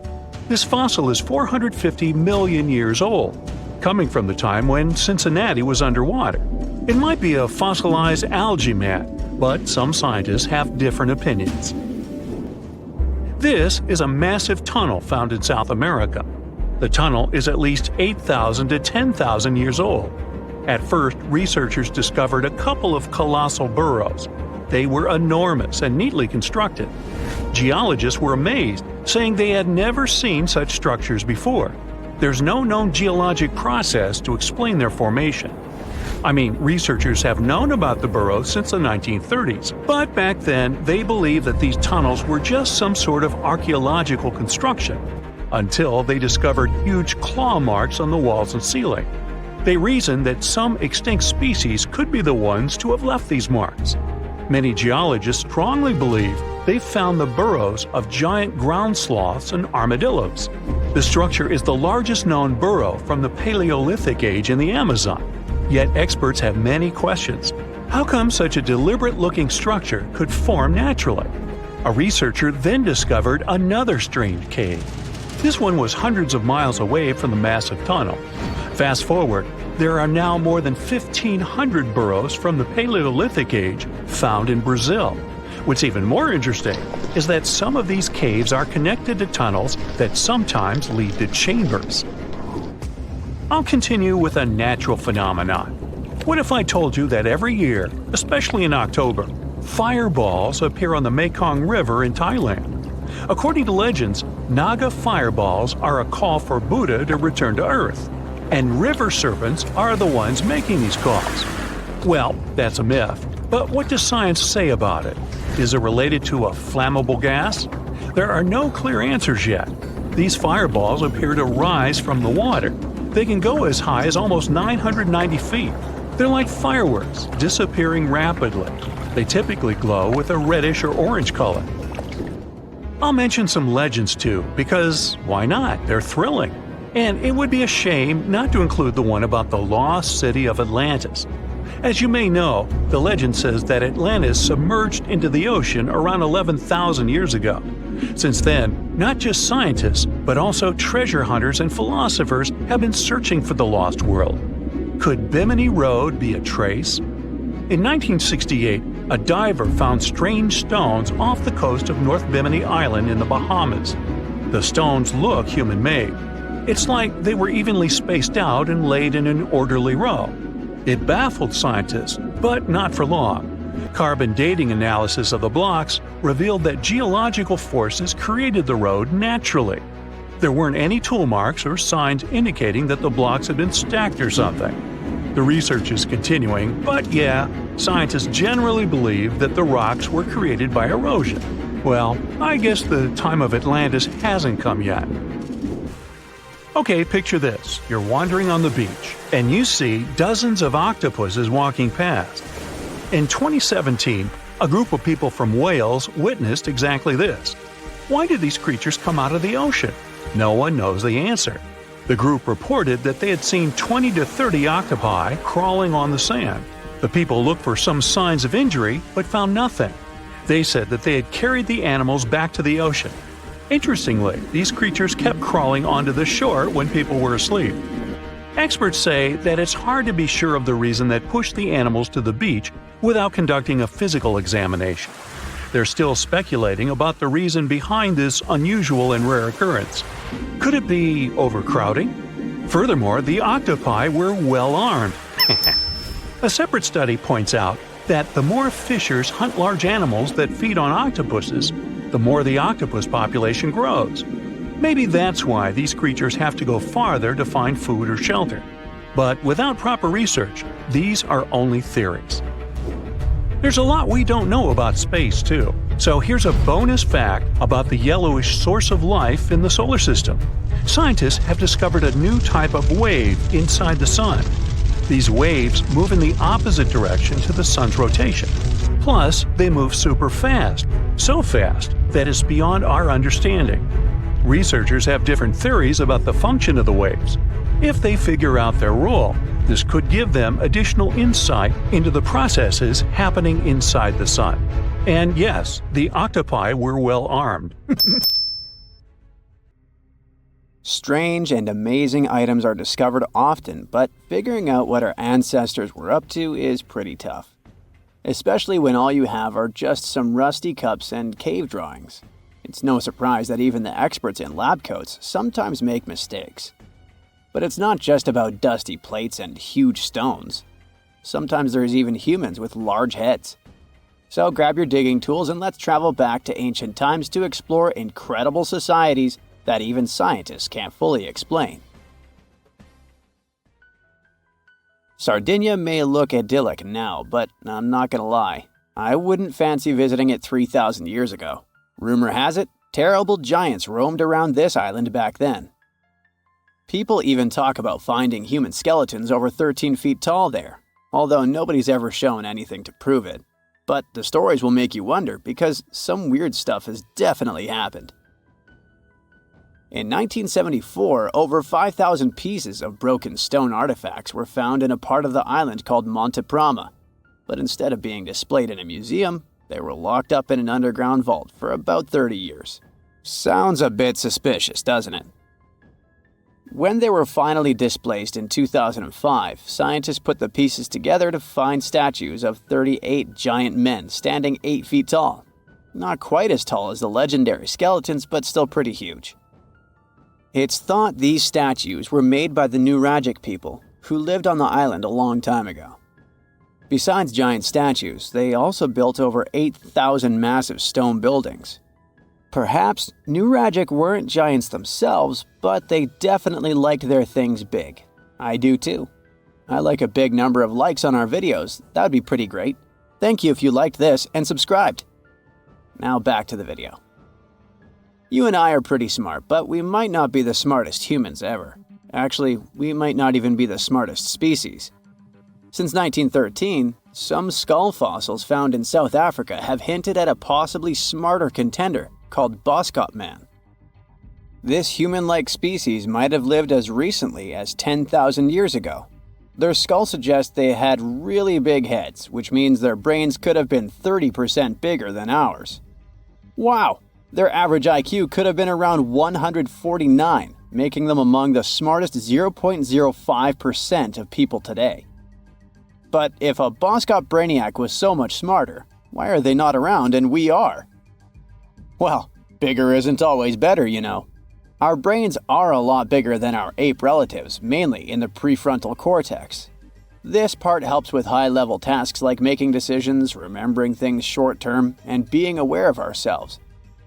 This fossil is 450 million years old, coming from the time when Cincinnati was underwater. It might be a fossilized algae mat, but some scientists have different opinions. This is a massive tunnel found in South America. The tunnel is at least 8,000 to 10,000 years old. At first, researchers discovered a couple of colossal burrows. They were enormous and neatly constructed. Geologists were amazed, saying they had never seen such structures before. There's no known geologic process to explain their formation. I mean, researchers have known about the burrows since the 1930s, but back then they believed that these tunnels were just some sort of archaeological construction, until they discovered huge claw marks on the walls and ceiling. They reasoned that some extinct species could be the ones to have left these marks. Many geologists strongly believe they found the burrows of giant ground sloths and armadillos. The structure is the largest known burrow from the Paleolithic age in the Amazon. Yet experts have many questions. How come such a deliberate-looking structure could form naturally? A researcher then discovered another strange cave. This one was hundreds of miles away from the massive tunnel. Fast forward, there are now more than 1,500 burrows from the Paleolithic age found in Brazil. What's even more interesting is that some of these caves are connected to tunnels that sometimes lead to chambers. I'll continue with a natural phenomenon. What if I told you that every year, especially in October, fireballs appear on the Mekong River in Thailand? According to legends, Naga fireballs are a call for Buddha to return to Earth, and river serpents are the ones making these calls. Well, that's a myth, but what does science say about it? Is it related to a flammable gas? There are no clear answers yet. These fireballs appear to rise from the water. They can go as high as almost 990 feet. They're like fireworks, disappearing rapidly. They typically glow with a reddish or orange color. I'll mention some legends too, because why not? They're thrilling. And it would be a shame not to include the one about the lost city of Atlantis. As you may know, the legend says that Atlantis submerged into the ocean around 11,000 years ago. Since then, not just scientists, but also treasure hunters and philosophers have been searching for the lost world. Could Bimini Road be a trace? In 1968, a diver found strange stones off the coast of North Bimini Island in the Bahamas. The stones look human-made. It's like they were evenly spaced out and laid in an orderly row. It baffled scientists, but not for long. Carbon dating analysis of the blocks revealed that geological forces created the road naturally. There weren't any tool marks or signs indicating that the blocks had been stacked or something. The research is continuing, but yeah, scientists generally believe that the rocks were created by erosion. Well, I guess the time of Atlantis hasn't come yet. Okay, picture this. You're wandering on the beach, and you see dozens of octopuses walking past. In 2017, a group of people from Wales witnessed exactly this. Why did these creatures come out of the ocean? No one knows the answer. The group reported that they had seen 20 to 30 octopi crawling on the sand. The people looked for some signs of injury, but found nothing. They said that they had carried the animals back to the ocean. Interestingly, these creatures kept crawling onto the shore when people were asleep. Experts say that it's hard to be sure of the reason that pushed the animals to the beach without conducting a physical examination. They're still speculating about the reason behind this unusual and rare occurrence. Could it be overcrowding? Furthermore, the octopi were well armed. A separate study points out that the more fishers hunt large animals that feed on octopuses, the more the octopus population grows. Maybe that's why these creatures have to go farther to find food or shelter. But without proper research, these are only theories. There's a lot we don't know about space, too. So here's a bonus fact about the yellowish source of life in the solar system. Scientists have discovered a new type of wave inside the sun. These waves move in the opposite direction to the sun's rotation. Plus, they move super fast, so fast that it's beyond our understanding. Researchers have different theories about the function of the waves. If they figure out their role, this could give them additional insight into the processes happening inside the sun. And yes, the octopi were well armed.
Strange and amazing items are discovered often, but figuring out what our ancestors were up to is pretty tough. Especially when all you have are just some rusty cups and cave drawings. It's no surprise that even the experts in lab coats sometimes make mistakes. But it's not just about dusty plates and huge stones. Sometimes there's even humans with large heads. So grab your digging tools and let's travel back to ancient times to explore incredible societies that even scientists can't fully explain. Sardinia may look idyllic now, but I'm not gonna lie, I wouldn't fancy visiting it 3,000 years ago. Rumor has it, terrible giants roamed around this island back then. People even talk about finding human skeletons over 13 feet tall there, although nobody's ever shown anything to prove it. But the stories will make you wonder because some weird stuff has definitely happened. In 1974, over 5,000 pieces of broken stone artifacts were found in a part of the island called Monte Prama, but instead of being displayed in a museum, they were locked up in an underground vault for about 30 years. Sounds a bit suspicious, doesn't it? When they were finally displaced in 2005, scientists put the pieces together to find statues of 38 giant men standing 8 feet tall. Not quite as tall as the legendary skeletons, but still pretty huge. It's thought these statues were made by the Nuragic people, who lived on the island a long time ago. Besides giant statues, they also built over 8,000 massive stone buildings. Perhaps Nuragic weren't giants themselves, but they definitely liked their things big. I do too. I like a big number of likes on our videos. That would be pretty great. Thank you if you liked this and subscribed. Now back to the video. You and I are pretty smart, but we might not be the smartest humans ever. Actually, we might not even be the smartest species. Since 1913, some skull fossils found in South Africa have hinted at a possibly smarter contender called Boskop Man. This human-like species might have lived as recently as 10,000 years ago. Their skull suggests they had really big heads, which means their brains could have been 30% bigger than ours. Wow! Their average IQ could have been around 149, making them among the smartest 0.05% of people today. But if a Boskop Brainiac was so much smarter, why are they not around and we are? Well, bigger isn't always better, you know. Our brains are a lot bigger than our ape relatives, mainly in the prefrontal cortex. This part helps with high-level tasks like making decisions, remembering things short-term, and being aware of ourselves.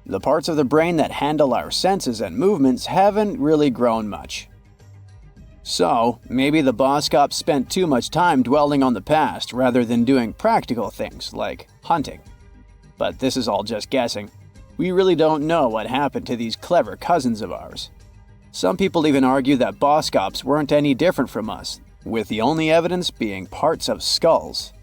The parts of the brain that handle our senses and movements haven't really grown much. So, maybe the Boskops spent too much time dwelling on the past rather than doing practical things like hunting. But this is all just guessing. We really don't know what happened to these clever cousins of ours. Some people even argue that Boskops weren't any different from us, with the only evidence being parts of skulls.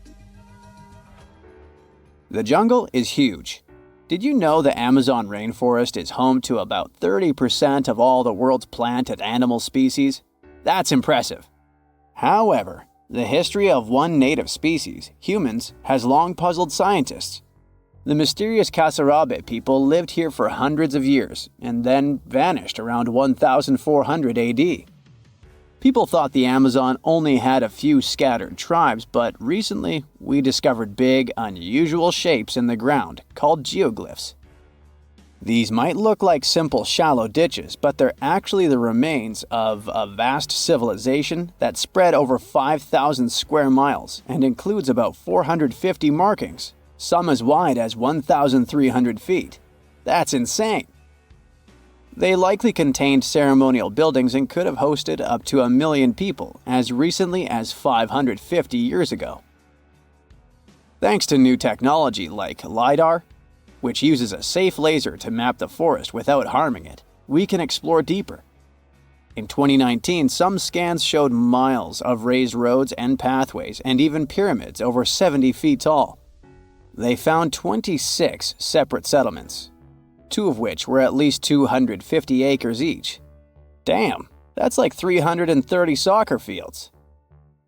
The jungle is huge. Did you know the Amazon rainforest is home to about 30% of all the world's plant and animal species? That's impressive. However, the history of one native species, humans, has long puzzled scientists. The mysterious Kasarabe people lived here for hundreds of years and then vanished around 1400 AD. People thought the Amazon only had a few scattered tribes, but recently we discovered big, unusual shapes in the ground called geoglyphs. These might look like simple shallow ditches, but they're actually the remains of a vast civilization that spread over 5,000 square miles and includes about 450 markings, some as wide as 1,300 feet. That's insane! They likely contained ceremonial buildings and could have hosted up to 1 million people as recently as 550 years ago. Thanks to new technology like LiDAR, which uses a safe laser to map the forest without harming it, we can explore deeper. In 2019, some scans showed miles of raised roads and pathways and even pyramids over 70 feet tall. They found 26 separate settlements, 2 of which were at least 250 acres each. Damn, that's like 330 soccer fields.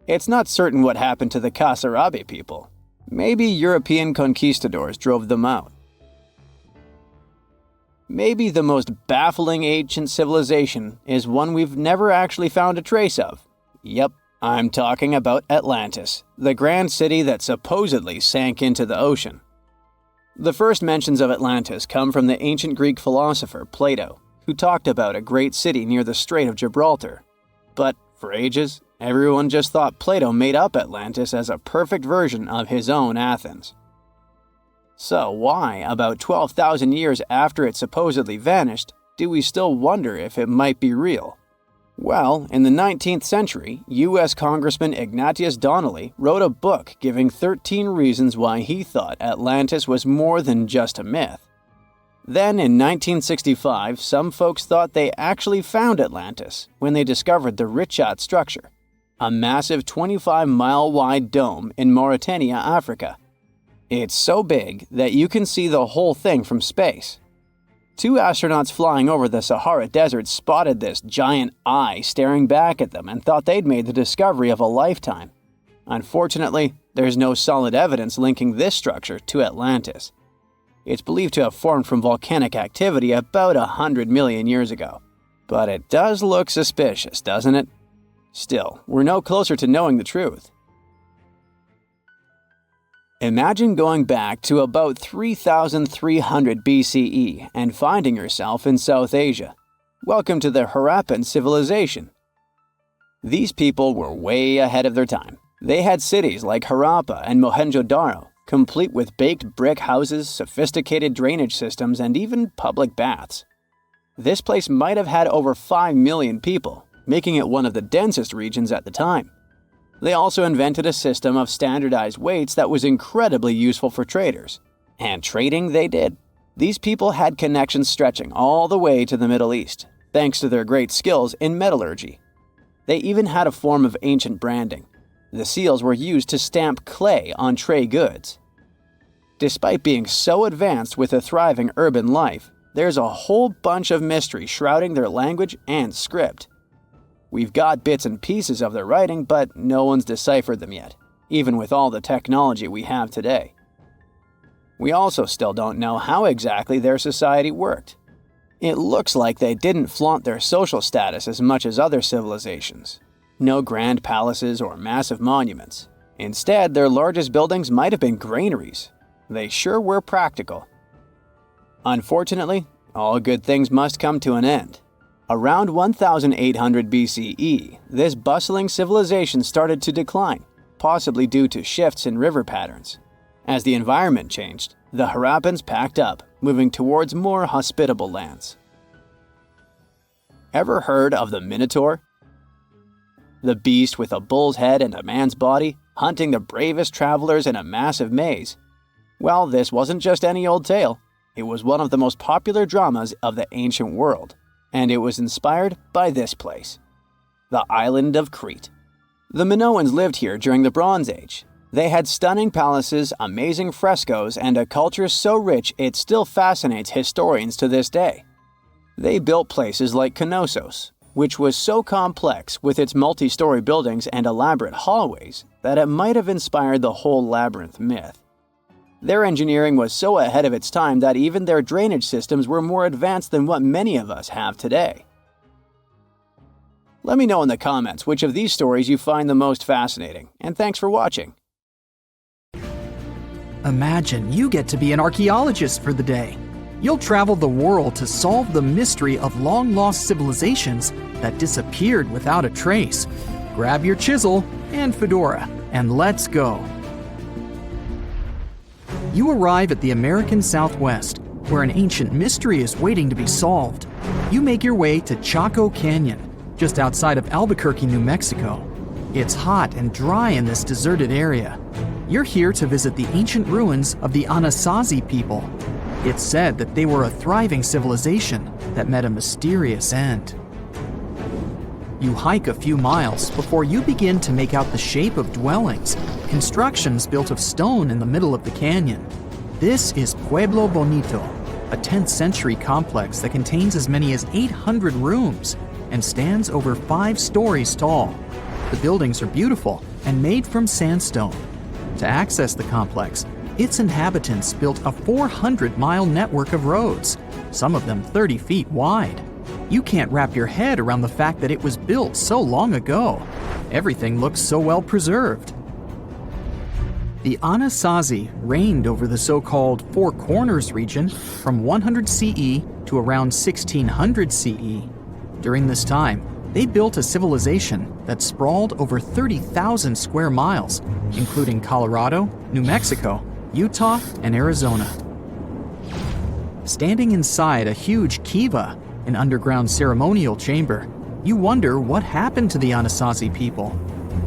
It's not certain what happened to the Kasarabe people. Maybe European conquistadors drove them out. Maybe the most baffling ancient civilization is one we've never actually found a trace of. Yep, I'm talking about Atlantis, the grand city that supposedly sank into the ocean. The first mentions of Atlantis come from the ancient Greek philosopher Plato, who talked about a great city near the Strait of Gibraltar. But for ages, everyone just thought Plato made up Atlantis as a perfect version of his own Athens. So why, about 12,000 years after it supposedly vanished, do we still wonder if it might be real? Well, in the 19th century, U.S. Congressman Ignatius Donnelly wrote a book giving 13 reasons why he thought Atlantis was more than just a myth. Then, in 1965, some folks thought they actually found Atlantis when they discovered the Richat structure, a massive 25-mile-wide dome in Mauritania, Africa. It's so big that you can see the whole thing from space. Two astronauts flying over the Sahara Desert spotted this giant eye staring back at them and thought they'd made the discovery of a lifetime. Unfortunately, there's no solid evidence linking this structure to Atlantis. It's believed to have formed from volcanic activity about 100 million years ago. But it does look suspicious, doesn't it? Still, we're no closer to knowing the truth. Imagine going back to about 3300 BCE and finding yourself in South Asia. Welcome to the Harappan civilization. These people were way ahead of their time. They had cities like Harappa and Mohenjo-Daro, complete with baked brick houses, sophisticated drainage systems, and even public baths. This place might have had over 5 million people, making it one of the densest regions at the time. They also invented a system of standardized weights that was incredibly useful for traders. And trading they did. These people had connections stretching all the way to the Middle East, thanks to their great skills in metallurgy. They even had a form of ancient branding. The seals were used to stamp clay on trade goods. Despite being so advanced with a thriving urban life, there's a whole bunch of mystery shrouding their language and script. We've got bits and pieces of their writing, but no one's deciphered them yet, even with all the technology we have today. We also still don't know how exactly their society worked. It looks like they didn't flaunt their social status as much as other civilizations. No grand palaces or massive monuments. Instead, their largest buildings might have been granaries. They sure were practical. Unfortunately, all good things must come to an end. Around 1800 BCE, this bustling civilization started to decline, possibly due to shifts in river patterns. As the environment changed, the Harappans packed up, moving towards more hospitable lands. Ever heard of the Minotaur? The beast with a bull's head and a man's body, hunting the bravest travelers in a massive maze. Well, this wasn't just any old tale. It was one of the most popular dramas of the ancient world. And it was inspired by this place, the island of Crete. The Minoans lived here during the Bronze Age. They had stunning palaces, amazing frescoes, and a culture so rich it still fascinates historians to this day. They built places like Knossos, which was so complex with its multi-story buildings and elaborate hallways that it might have inspired the whole labyrinth myth. Their engineering was so ahead of its time that even their drainage systems were more advanced than what many of us have today. Let me know in the comments which of these stories you find the most fascinating, and thanks for watching.
Imagine you get to be an archaeologist for the day. You'll travel the world to solve the mystery of long-lost civilizations that disappeared without a trace. Grab your chisel and fedora, and let's go. You arrive at the American Southwest, where an ancient mystery is waiting to be solved. You make your way to Chaco Canyon, just outside of Albuquerque, New Mexico. It's hot and dry in this deserted area. You're here to visit the ancient ruins of the Anasazi people. It's said that they were a thriving civilization that met a mysterious end. You hike a few miles before you begin to make out the shape of dwellings, constructions built of stone in the middle of the canyon. This is Pueblo Bonito, a 10th century complex that contains as many as 800 rooms and stands over 5 stories tall. The buildings are beautiful and made from sandstone. To access the complex, its inhabitants built a 400-mile network of roads, some of them 30 feet wide. You can't wrap your head around the fact that it was built so long ago. Everything looks so well preserved. The Anasazi reigned over the so-called Four Corners region from 100 CE to around 1600 CE. During this time, they built a civilization that sprawled over 30,000 square miles, including Colorado, New Mexico, Utah, and Arizona. Standing inside a huge kiva, an underground ceremonial chamber, you wonder what happened to the Anasazi people.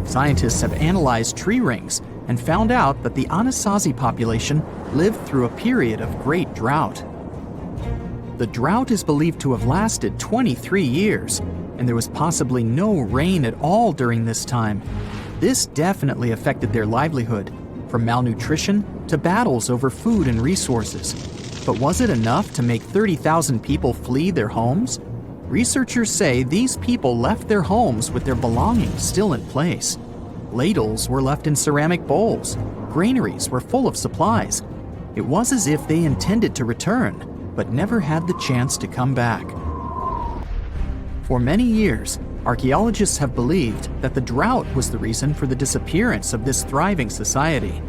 Scientists have analyzed tree rings and found out that the Anasazi population lived through a period of great drought. The drought is believed to have lasted 23 years, and there was possibly no rain at all during this time. This definitely affected their livelihood, from malnutrition to battles over food and resources. But was it enough to make 30,000 people flee their homes? Researchers say these people left their homes with their belongings still in place. Ladles were left in ceramic bowls. Granaries were full of supplies. It was as if they intended to return, but never had the chance to come back. For many years, archaeologists have believed that the drought was the reason for the disappearance of this thriving society.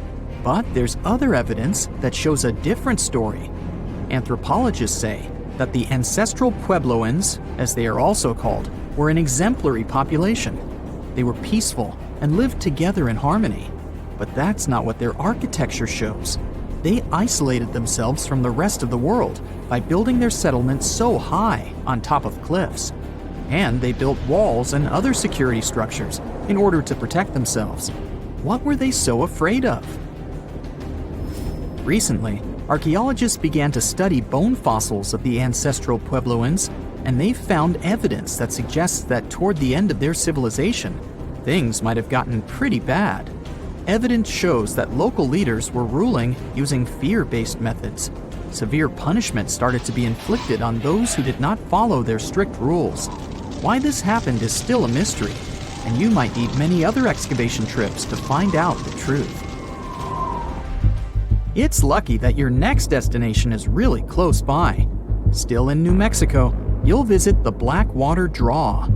But there's other evidence that shows a different story. Anthropologists say that the ancestral Puebloans, as they are also called, were an exemplary population. They were peaceful and lived together in harmony. But that's not what their architecture shows. They isolated themselves from the rest of the world by building their settlements so high on top of cliffs. And they built walls and other security structures in order to protect themselves. What were they so afraid of? Recently, archaeologists began to study bone fossils of the ancestral Puebloans, and they found evidence that suggests that toward the end of their civilization, things might have gotten pretty bad. Evidence shows that local leaders were ruling using fear-based methods. Severe punishment started to be inflicted on those who did not follow their strict rules. Why this happened is still a mystery, and you might need many other excavation trips to find out the truth. It's lucky that your next destination is really close by. Still in New Mexico, you'll visit the Blackwater Draw.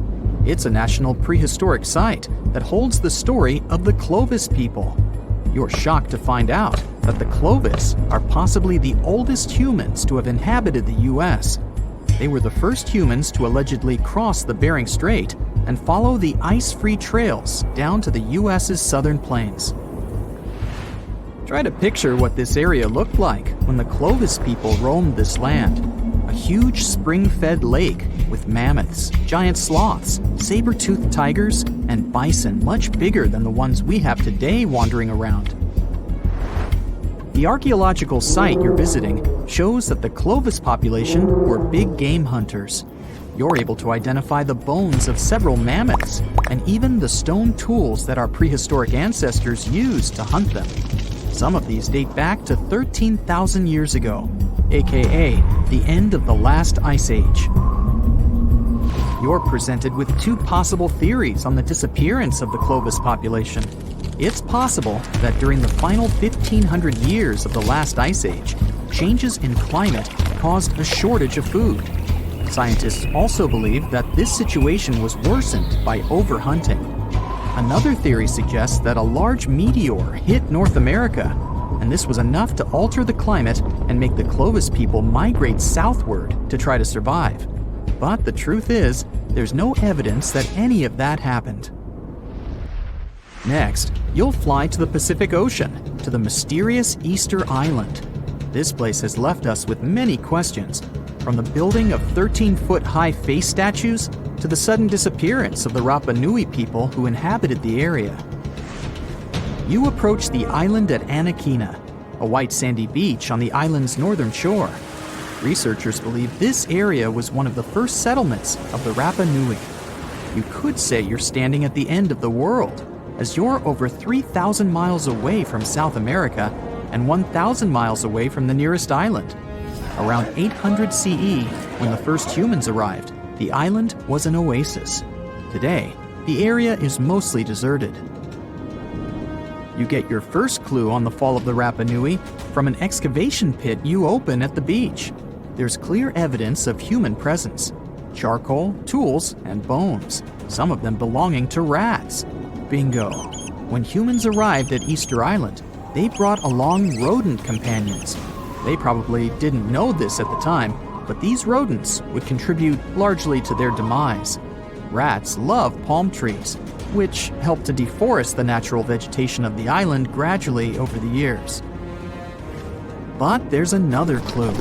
It's a national prehistoric site that holds the story of the Clovis people. You're shocked to find out that the Clovis are possibly the oldest humans to have inhabited the U.S. They were the first humans to allegedly cross the Bering Strait and follow the ice-free trails down to the U.S.'s southern plains. Try to picture what this area looked like when the Clovis people roamed this land. A huge spring-fed lake with mammoths, giant sloths, saber-toothed tigers, and bison much bigger than the ones we have today wandering around. The archaeological site you're visiting shows that the Clovis population were big game hunters. You're able to identify the bones of several mammoths and even the stone tools that our prehistoric ancestors used to hunt them. Some of these date back to 13,000 years ago, aka the end of the last ice age. You're presented with two possible theories on the disappearance of the Clovis population. It's possible that during the final 1,500 years of the last ice age, changes in climate caused a shortage of food. Scientists also believe that this situation was worsened by overhunting. Another theory suggests that a large meteor hit North America, and this was enough to alter the climate and make the Clovis people migrate southward to try to survive. But the truth is, there's no evidence that any of that happened. Next, you'll fly to the Pacific Ocean, to the mysterious Easter Island. This place has left us with many questions, from the building of 13-foot-high face statues to the sudden disappearance of the Rapanui people who inhabited the area. You approach the island at Anakina, a white sandy beach on the island's northern shore. Researchers believe this area was one of the first settlements of the Rapanui. You could say you're standing at the end of the world, as you're over 3,000 miles away from South America and 1,000 miles away from the nearest island. Around 800 CE, when the first humans arrived, the island was an oasis. Today, the area is mostly deserted. You get your first clue on the fall of the Rapanui from an excavation pit you open at the beach. There's clear evidence of human presence: charcoal, tools, and bones, some of them belonging to rats. Bingo! When humans arrived at Easter Island, they brought along rodent companions. They probably didn't know this at the time, but these rodents would contribute largely to their demise. Rats love palm trees, which helped to deforest the natural vegetation of the island gradually over the years. But there's another clue.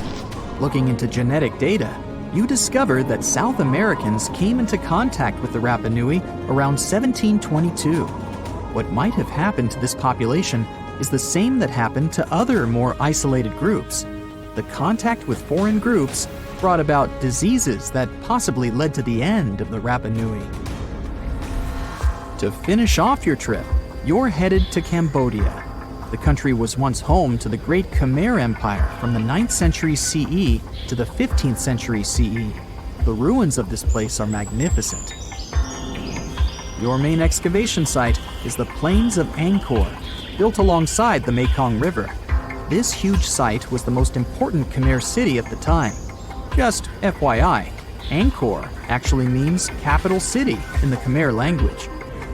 Looking into genetic data, you discover that South Americans came into contact with the Rapanui around 1722. What might have happened to this population is the same that happened to other more isolated groups. The contact with foreign groups brought about diseases that possibly led to the end of the Rapanui. To finish off your trip, you're headed to Cambodia. The country was once home to the Great Khmer Empire from the 9th century CE to the 15th century CE. The ruins of this place are magnificent. Your main excavation site is the Plains of Angkor, built alongside the Mekong River. This huge site was the most important Khmer city at the time. Just FYI, Angkor actually means capital city in the Khmer language.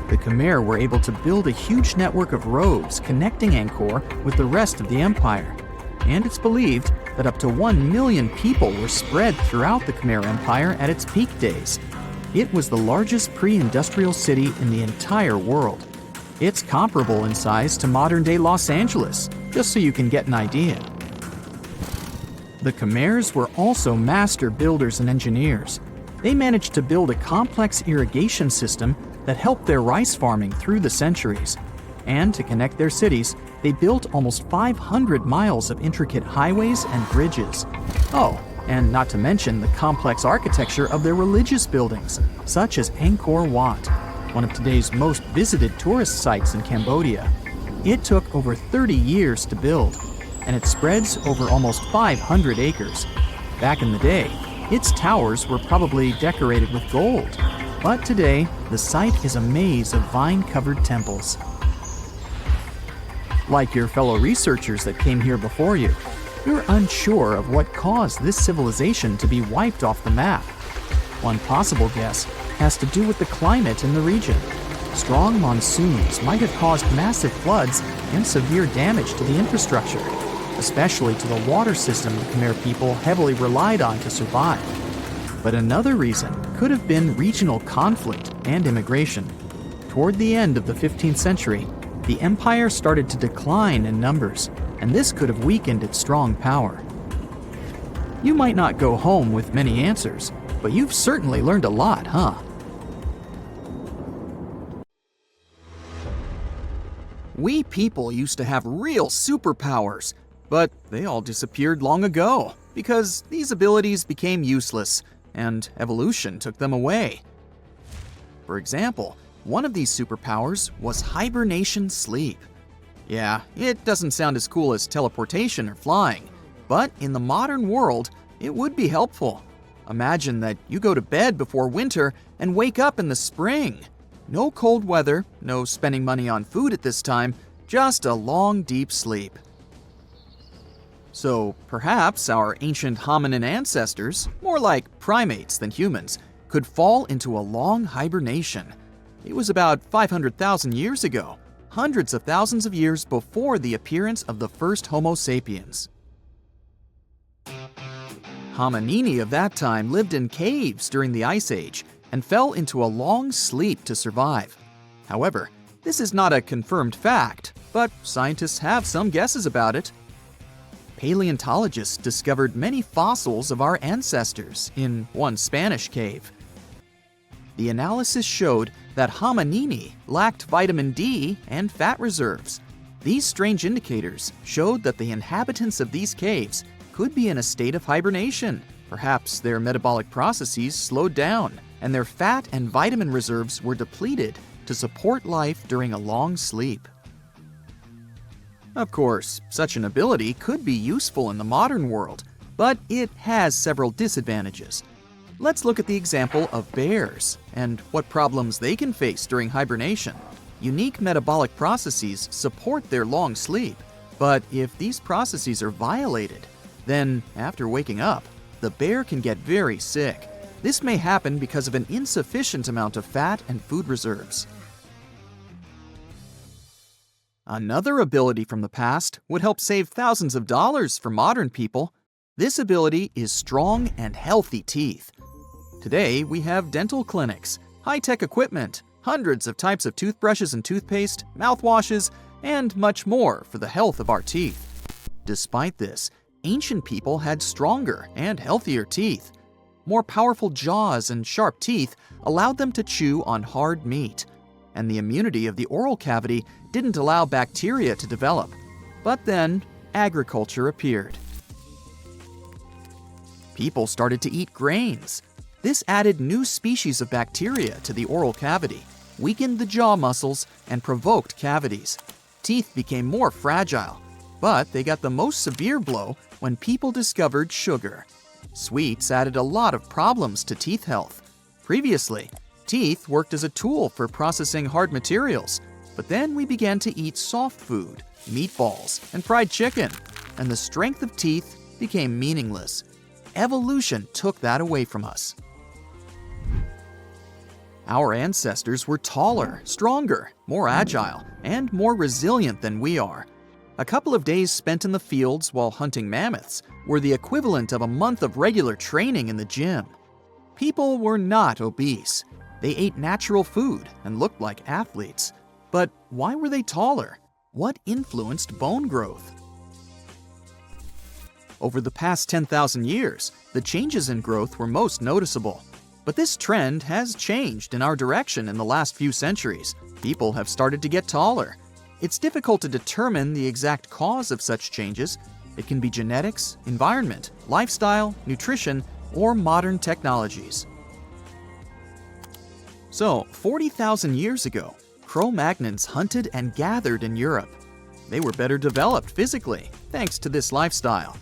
The Khmer were able to build a huge network of roads connecting Angkor with the rest of the empire. And it's believed that up to 1 million people were spread throughout the Khmer Empire at its peak days. It was the largest pre-industrial city in the entire world. It's comparable in size to modern-day Los Angeles, just so you can get an idea. The Khmers were also master builders and engineers. They managed to build a complex irrigation system that helped their rice farming through the centuries. And to connect their cities, they built almost 500 miles of intricate highways and bridges. Oh, and not to mention the complex architecture of their religious buildings, such as Angkor Wat, one of today's most visited tourist sites in Cambodia. It took over 30 years to build, and it spreads over almost 500 acres. Back in the day, its towers were probably decorated with gold, but today, the site is a maze of vine-covered temples. Like your fellow researchers that came here before you, you're unsure of what caused this civilization to be wiped off the map. One possible guess has to do with the climate in the region. Strong monsoons might have caused massive floods and severe damage to the infrastructure, especially to the water system the Khmer people heavily relied on to survive. But another reason could have been regional conflict and immigration. Toward the end of the 15th century, the empire started to decline in numbers, and this could have weakened its strong power. You might not go home with many answers, but you've certainly learned a lot, huh? We people used to have real superpowers, but they all disappeared long ago because these abilities became useless and evolution took them away. For example, one of these superpowers was hibernation sleep. Yeah, it doesn't sound as cool as teleportation or flying, but in the modern world, it would be helpful. Imagine that you go to bed before winter and wake up in the spring. No cold weather, no spending money on food at this time, just a long, deep sleep. So perhaps our ancient hominin ancestors, more like primates than humans, could fall into a long hibernation. It was about 500,000 years ago, hundreds of thousands of years before the appearance of the first Homo sapiens. Hominini of that time lived in caves during the Ice Age and fell into a long sleep to survive. However, this is not a confirmed fact, but scientists have some guesses about it. Paleontologists discovered many fossils of our ancestors in one Spanish cave. The analysis showed that hominini lacked vitamin D and fat reserves. These strange indicators showed that the inhabitants of these caves could be in a state of hibernation. Perhaps their metabolic processes slowed down and their fat and vitamin reserves were depleted to support life during a long sleep. Of course, such an ability could be useful in the modern world, but it has several disadvantages. Let's look at the example of bears and what problems they can face during hibernation. Unique metabolic processes support their long sleep, but if these processes are violated, then after waking up, the bear can get very sick. This may happen because of an insufficient amount of fat and food reserves. Another ability from the past would help save thousands of dollars for modern people. This ability is strong and healthy teeth. Today, we have dental clinics, high-tech equipment, hundreds of types of toothbrushes and toothpaste, mouthwashes, and much more for the health of our teeth. Despite this, ancient people had stronger and healthier teeth. More powerful jaws and sharp teeth allowed them to chew on hard meat, and the immunity of the oral cavity didn't allow bacteria to develop. But then, agriculture appeared. People started to eat grains. This added new species of bacteria to the oral cavity, weakened the jaw muscles, and provoked cavities. Teeth became more fragile, but they got the most severe blow when people discovered sugar. Sweets added a lot of problems to teeth health. Previously, teeth worked as a tool for processing hard materials, but then we began to eat soft food, meatballs, and fried chicken, and the strength of teeth became meaningless. Evolution took that away from us. Our ancestors were taller, stronger, more agile, and more resilient than we are. A couple of days spent in the fields while hunting mammoths were the equivalent of a month of regular training in the gym. People were not obese. They ate natural food and looked like athletes. But why were they taller? What influenced bone growth? Over the past 10,000 years, the changes in growth were most noticeable. But this trend has changed in our direction in the last few centuries. People have started to get taller. It's difficult to determine the exact cause of such changes. It can be genetics, environment, lifestyle, nutrition, or modern technologies. So, 40,000 years ago, Cro-Magnons hunted and gathered in Europe. They were better developed physically, thanks to this lifestyle.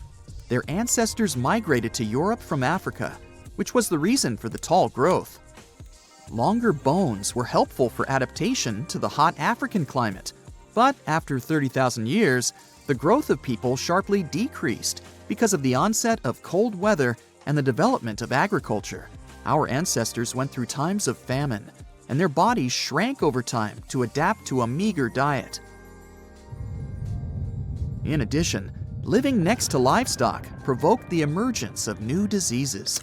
Their ancestors migrated to Europe from Africa, which was the reason for the tall growth. Longer bones were helpful for adaptation to the hot African climate, but after 30,000 years, the growth of people sharply decreased because of the onset of cold weather and the development of agriculture. Our ancestors went through times of famine, and their bodies shrank over time to adapt to a meager diet. In addition, living next to livestock provoked the emergence of new diseases.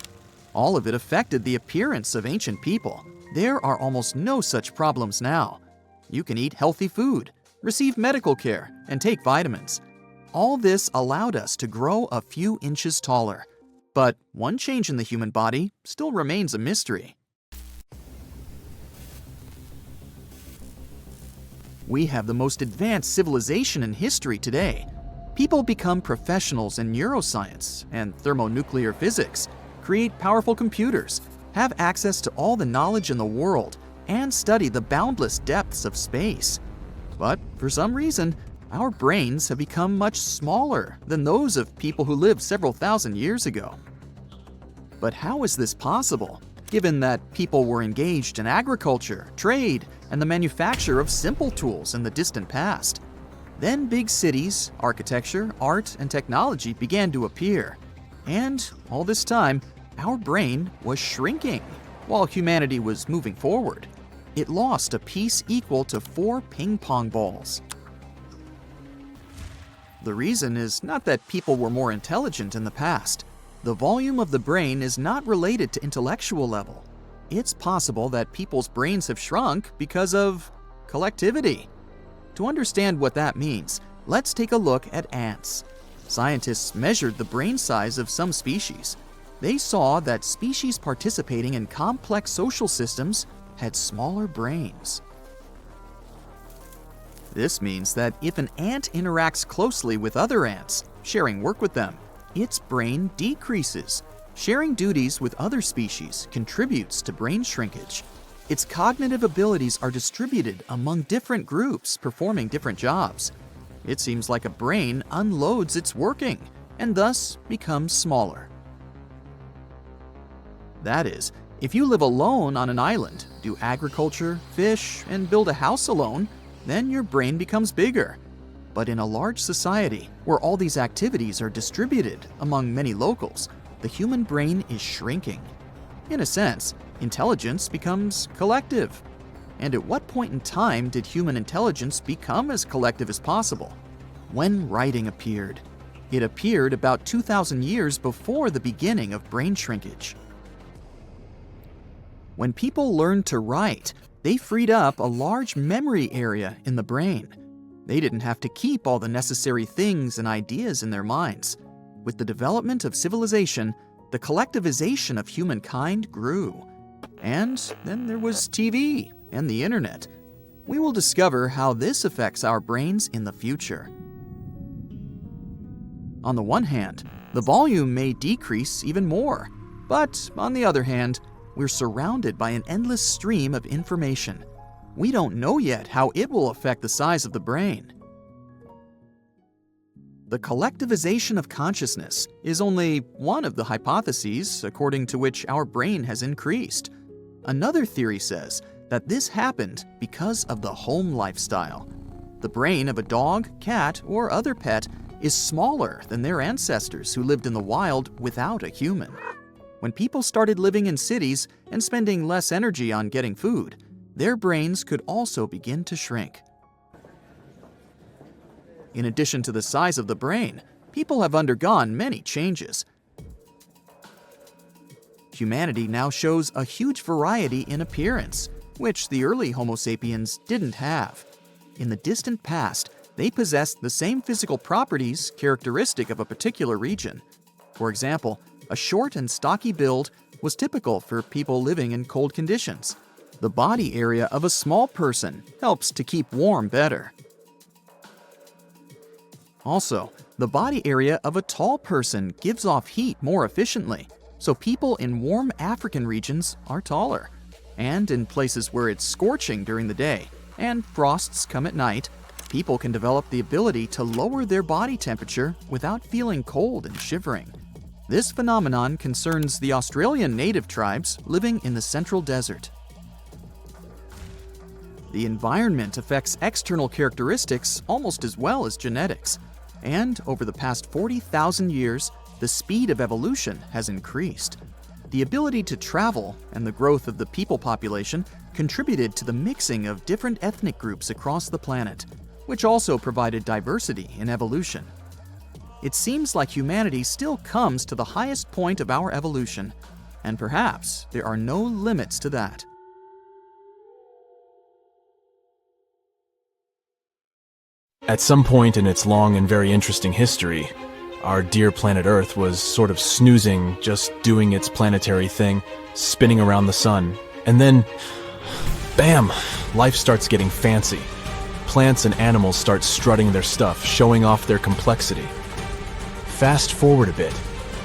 All of it affected the appearance of ancient people. There are almost no such problems now. You can eat healthy food, receive medical care, and take vitamins. All this allowed us to grow a few inches taller. But one change in the human body still remains a mystery. We have the most advanced civilization in history today. People become professionals in neuroscience and thermonuclear physics, create powerful computers, have access to all the knowledge in the world, and study the boundless depths of space. But for some reason, our brains have become much smaller than those of people who lived several thousand years ago. But how is this possible, given that people were engaged in agriculture, trade, and the manufacture of simple tools in the distant past? Then big cities, architecture, art, and technology began to appear. And all this time, our brain was shrinking, while humanity was moving forward. It lost a piece equal to 4 ping pong balls. The reason is not that people were more intelligent in the past. The volume of the brain is not related to intellectual level. It's possible that people's brains have shrunk because of collectivity. To understand what that means, let's take a look at ants. Scientists measured the brain size of some species. They saw that species participating in complex social systems had smaller brains. This means that if an ant interacts closely with other ants, sharing work with them, its brain decreases. Sharing duties with other species contributes to brain shrinkage. Its cognitive abilities are distributed among different groups performing different jobs. It seems like a brain unloads its working and thus becomes smaller. That is, if you live alone on an island, do agriculture, fish, and build a house alone, then your brain becomes bigger. But in a large society, where all these activities are distributed among many locals, the human brain is shrinking. In a sense, intelligence becomes collective. And at what point in time did human intelligence become as collective as possible? When writing appeared. It appeared about 2,000 years before the beginning of brain shrinkage. When people learned to write, they freed up a large memory area in the brain. They didn't have to keep all the necessary things and ideas in their minds. With the development of civilization, the collectivization of humankind grew. And then there was TV and the internet. We will discover how this affects our brains in the future. On the one hand, the volume may decrease even more, but on the other hand, we're surrounded by an endless stream of information. We don't know yet how it will affect the size of the brain. the collectivization of consciousness is only one of the hypotheses according to which our brain has increased. Another theory says that this happened because of the home lifestyle. The brain of a dog, cat, or other pet is smaller than their ancestors who lived in the wild without a human. When people started living in cities and spending less energy on getting food, their brains could also begin to shrink. In addition to the size of the brain, people have undergone many changes. Humanity now shows a huge variety in appearance, which the early Homo sapiens didn't have. In the distant past, they possessed the same physical properties characteristic of a particular region. For example, a short and stocky build was typical for people living in cold conditions. The body area of a small person helps to keep warm better. Also, the body area of a tall person gives off heat more efficiently, so people in warm African regions are taller. And in places where it's scorching during the day and frosts come at night, people can develop the ability to lower their body temperature without feeling cold and shivering. This phenomenon concerns the Australian native tribes living in the central desert. The environment affects external characteristics almost as well as genetics, and over the past 40,000 years, the speed of evolution has increased. The ability to travel and the growth of the people population contributed to the mixing of different ethnic groups across the planet, which also provided diversity in evolution. It seems like humanity still comes to the highest point of our evolution, and perhaps there are no limits to that.
At some point in its long and very interesting history, our dear planet Earth was sort of snoozing, just doing its planetary thing, spinning around the sun. And then, bam, life starts getting fancy. Plants and animals start strutting their stuff, showing off their complexity. Fast forward a bit,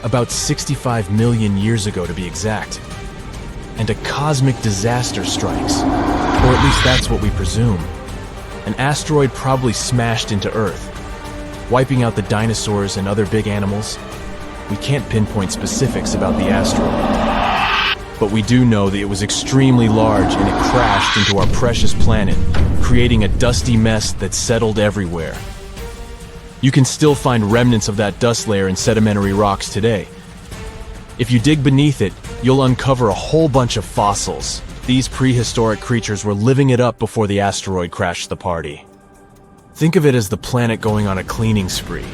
about 65 million years ago to be exact, and a cosmic disaster strikes, or at least that's what we presume. An asteroid probably smashed into Earth, wiping out the dinosaurs and other big animals. We can't pinpoint specifics about the asteroid, but we do know that it was extremely large and it crashed into our precious planet, creating a dusty mess that settled everywhere. You can still find remnants of that dust layer in sedimentary rocks today. If you dig beneath it, you'll uncover a whole bunch of fossils. These prehistoric creatures were living it up before the asteroid crashed the party. Think of it as the planet going on a cleaning spree,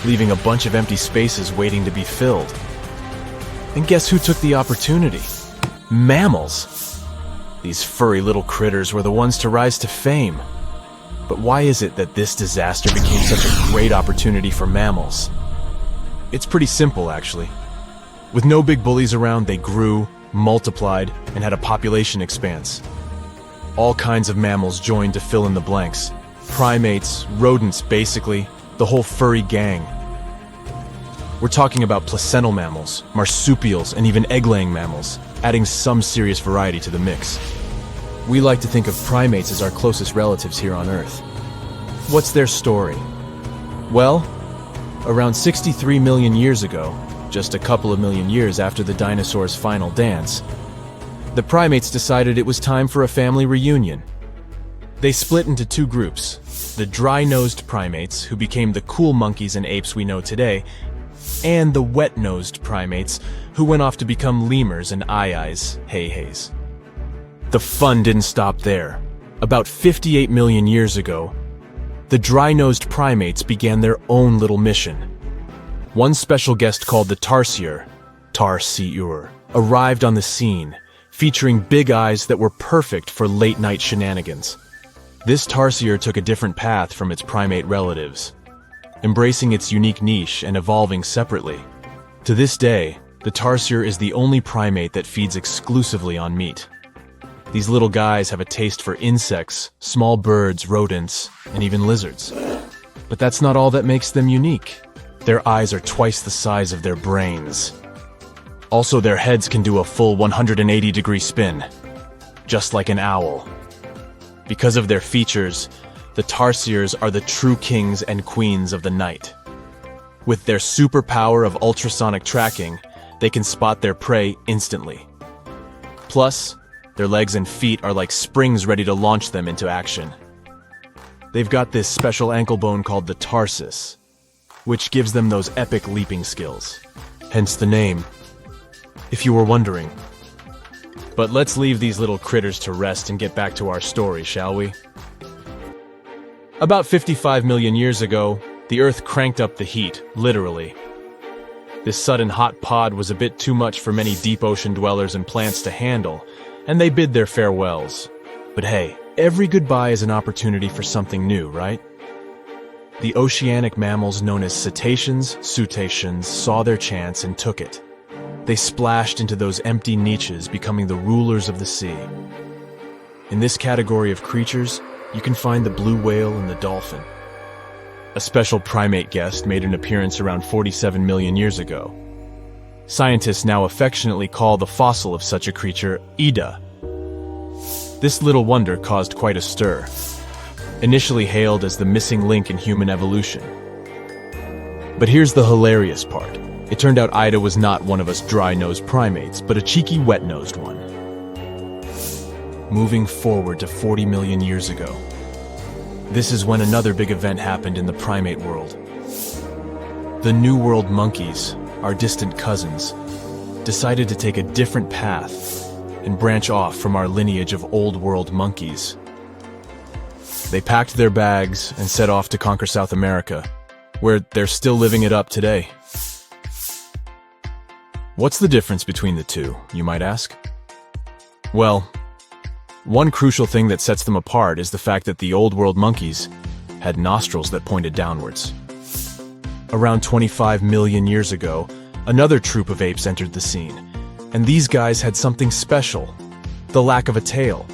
leaving a bunch of empty spaces waiting to be filled. And guess who took the opportunity? Mammals! These furry little critters were the ones to rise to fame. But why is it that this disaster became such a great opportunity for mammals? It's pretty simple, actually. With no big bullies around, they grew, multiplied, and had a population expanse. All kinds of mammals joined to fill in the blanks. Primates, rodents, basically, the whole furry gang. We're talking about placental mammals, marsupials, and even egg-laying mammals, adding some serious variety to the mix. We like to think of primates as our closest relatives here on Earth. What's their story? Well, around 63 million years ago, just a couple of million years after the dinosaurs' final dance, the primates decided it was time for a family reunion. They split into two groups, the dry-nosed primates, who became the cool monkeys and apes we know today, and the wet-nosed primates, who went off to become lemurs and aye-ayes, hey-hays. The fun didn't stop there. About 58 million years ago, the dry-nosed primates began their own little mission. One special guest called the tarsier, arrived on the scene, featuring big eyes that were perfect for late-night shenanigans. This tarsier took a different path from its primate relatives, embracing its unique niche and evolving separately. To this day, the tarsier is the only primate that feeds exclusively on meat. These little guys have a taste for insects, small birds, rodents, and even lizards. But that's not all that makes them unique. Their eyes are twice the size of their brains. Also, their heads can do a full 180-degree spin, just like an owl. Because of their features, the tarsiers are the true kings and queens of the night. With their superpower of ultrasonic tracking, they can spot their prey instantly. Plus, their legs and feet are like springs ready to launch them into action. They've got this special ankle bone called the tarsus, which gives them those epic leaping skills. Hence the name, if you were wondering. But let's leave these little critters to rest and get back to our story, shall we? About 55 million years ago, the Earth cranked up the heat, literally. This sudden hot pod was a bit too much for many deep ocean dwellers and plants to handle, and they bid their farewells. But hey, every goodbye is an opportunity for something new, right? The oceanic mammals known as cetaceans, saw their chance and took it. They splashed into those empty niches, becoming the rulers of the sea. In this category of creatures, you can find the blue whale and the dolphin. A special primate guest made an appearance around 47 million years ago. Scientists now affectionately call the fossil of such a creature Ida. This little wonder caused quite a stir. Initially hailed as the missing link in human evolution. But here's the hilarious part. It turned out Ida was not one of us dry-nosed primates, but a cheeky wet-nosed one. Moving forward to 40 million years ago. This is when another big event happened in the primate world. The New World monkeys, our distant cousins, decided to take a different path and branch off from our lineage of Old World monkeys. They packed their bags and set off to conquer South America, where they're still living it up today. What's the difference between the two, you might ask? Well, one crucial thing that sets them apart is the fact that the Old World monkeys had nostrils that pointed downwards. Around 25 million years ago, another troop of apes entered the scene, and these guys had something special, the lack of a tail.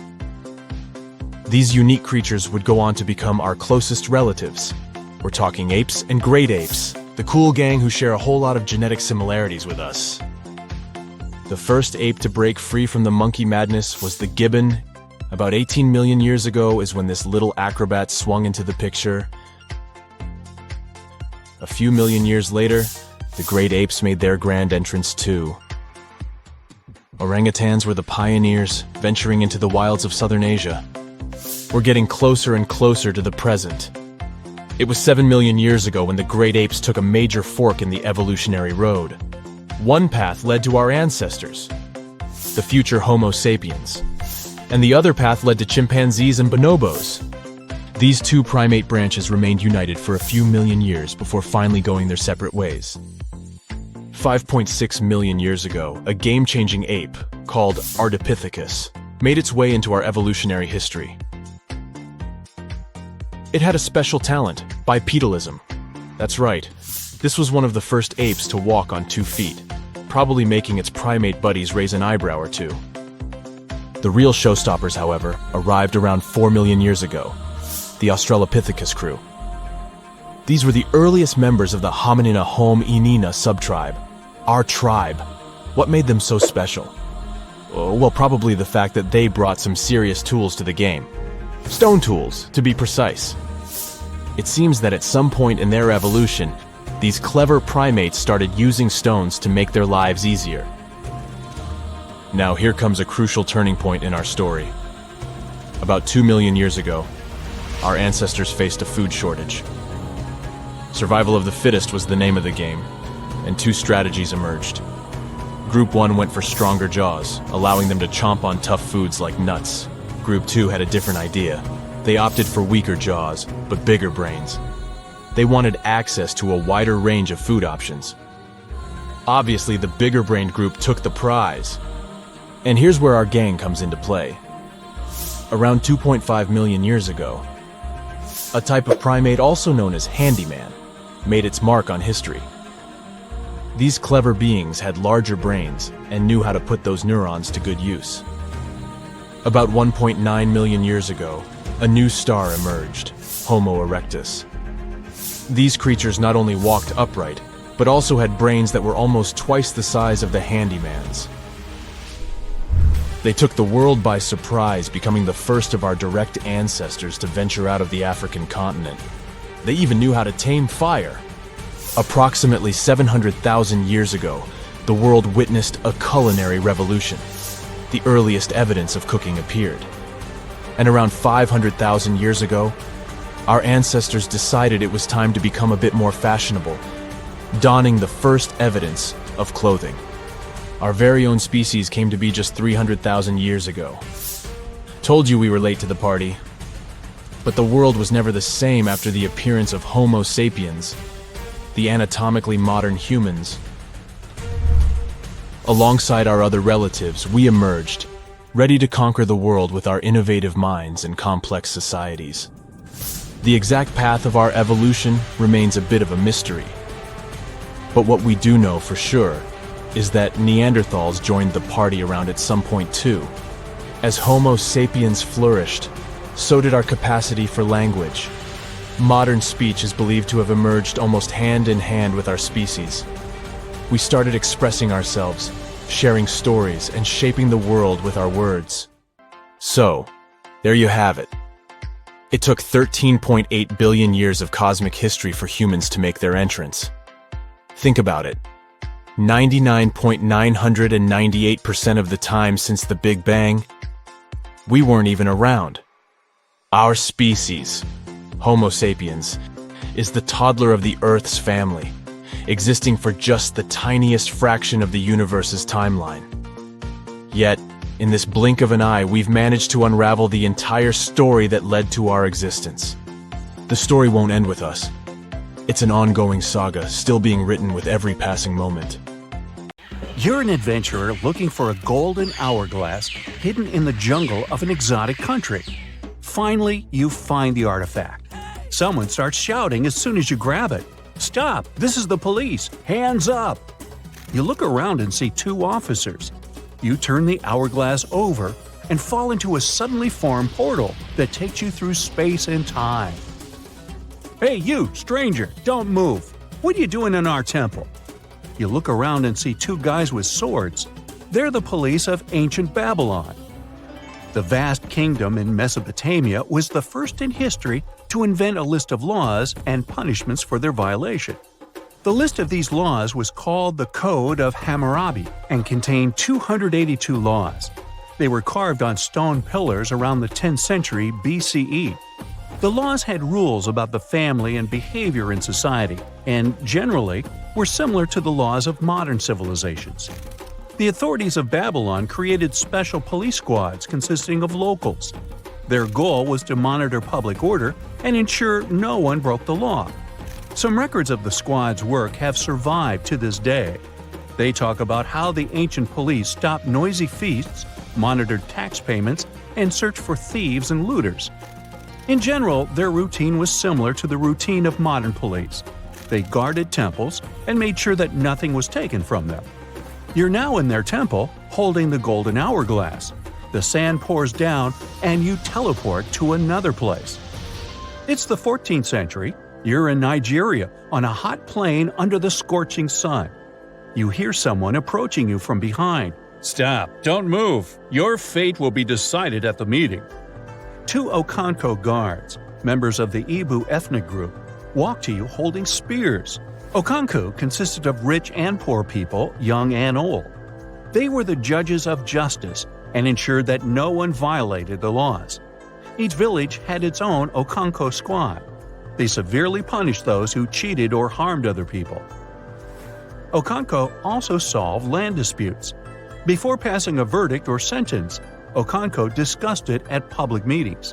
These unique creatures would go on to become our closest relatives. We're talking apes and great apes, the cool gang who share a whole lot of genetic similarities with us. The first ape to break free from the monkey madness was the gibbon. About 18 million years ago is when this little acrobat swung into the picture. A few million years later, the great apes made their grand entrance too. Orangutans were the pioneers, venturing into the wilds of southern Asia. We're getting closer and closer to the present. It was 7 million years ago when the great apes took a major fork in the evolutionary road. One path led to our ancestors, the future Homo sapiens, and the other path led to chimpanzees and bonobos. These two primate branches remained united for a few million years before finally going their separate ways. 5.6 million years ago, a game-changing ape called Ardipithecus made its way into our evolutionary history. It had a special talent, bipedalism. That's right, this was one of the first apes to walk on 2 feet, probably making its primate buddies raise an eyebrow or two. The real showstoppers, however, arrived around 4 million years ago, the Australopithecus crew. These were the earliest members of the Hominina hominina subtribe, our tribe. What made them so special? Well, probably the fact that they brought some serious tools to the game. Stone tools, to be precise. It seems that at some point in their evolution, these clever primates started using stones to make their lives easier. Now here comes a crucial turning point in our story. About 2 million years ago, our ancestors faced a food shortage. Survival of the fittest was the name of the game, and 2 strategies emerged. Group 1 went for stronger jaws, allowing them to chomp on tough foods like nuts. Group 2 had a different idea. They opted for weaker jaws, but bigger brains. They wanted access to a wider range of food options. Obviously, the bigger-brained group took the prize. And here's where our gang comes into play. Around 2.5 million years ago, a type of primate also known as handyman made its mark on history. These clever beings had larger brains and knew how to put those neurons to good use. About 1.9 million years ago, a new star emerged, Homo erectus. These creatures not only walked upright, but also had brains that were almost twice the size of the handyman's. They took the world by surprise, becoming the first of our direct ancestors to venture out of the African continent. They even knew how to tame fire. Approximately 700,000 years ago, the world witnessed a culinary revolution. The earliest evidence of cooking appeared. And around 500,000 years ago, our ancestors decided it was time to become a bit more fashionable, donning the first evidence of clothing. Our very own species came to be just 300,000 years ago. Told you we were late to the party. But the world was never the same after the appearance of Homo sapiens, the anatomically modern humans. Alongside our other relatives, we emerged, ready to conquer the world with our innovative minds and complex societies. The exact path of our evolution remains a bit of a mystery. But what we do know for sure is that Neanderthals joined the party around at some point too. As Homo sapiens flourished, so did our capacity for language. Modern speech is believed to have emerged almost hand in hand with our species. We started expressing ourselves, sharing stories, and shaping the world with our words. So, there you have it. It took 13.8 billion years of cosmic history for humans to make their entrance. Think about it. 99.998% of the time since the Big Bang, we weren't even around. Our species, Homo sapiens, is the toddler of the Earth's family, existing for just the tiniest fraction of the universe's timeline. Yet, in this blink of an eye, we've managed to unravel the entire story that led to our existence. The story won't end with us. It's an ongoing saga, still being written with every passing moment.
You're an adventurer looking for a golden hourglass hidden in the jungle of an exotic country. Finally, you find the artifact. Someone starts shouting as soon as you grab it. "Stop! This is the police! Hands up!" You look around and see two officers. You turn the hourglass over and fall into a suddenly formed portal that takes you through space and time. "Hey you, stranger, don't move! What are you doing in our temple?" You look around and see two guys with swords. They're the police of ancient Babylon. The vast kingdom in Mesopotamia was the first in history to invent a list of laws and punishments for their violation. The list of these laws was called the Code of Hammurabi and contained 282 laws. They were carved on stone pillars around the 10th century BCE. The laws had rules about the family and behavior in society, and generally were similar to the laws of modern civilizations. The authorities of Babylon created special police squads consisting of locals. Their goal was to monitor public order and ensure no one broke the law. Some records of the squad's work have survived to this day. They talk about how the ancient police stopped noisy feasts, monitored tax payments, and searched for thieves and looters. In general, their routine was similar to the routine of modern police. They guarded temples and made sure that nothing was taken from them. You're now in their temple, holding the golden hourglass. The sand pours down, and you teleport to another place. It's the 14th century. You're in Nigeria, on a hot plain under the scorching sun. You hear someone approaching you from behind. "Stop! Don't move! Your fate will be decided at the meeting." Two Okanko guards, members of the Ibu ethnic group, walk to you holding spears. Okanko consisted of rich and poor people, young and old. They were the judges of justice and ensured that no one violated the laws. Each village had its own Okanko squad. They severely punished those who cheated or harmed other people. Okanko also solved land disputes. Before passing a verdict or sentence, Okanko discussed it at public meetings.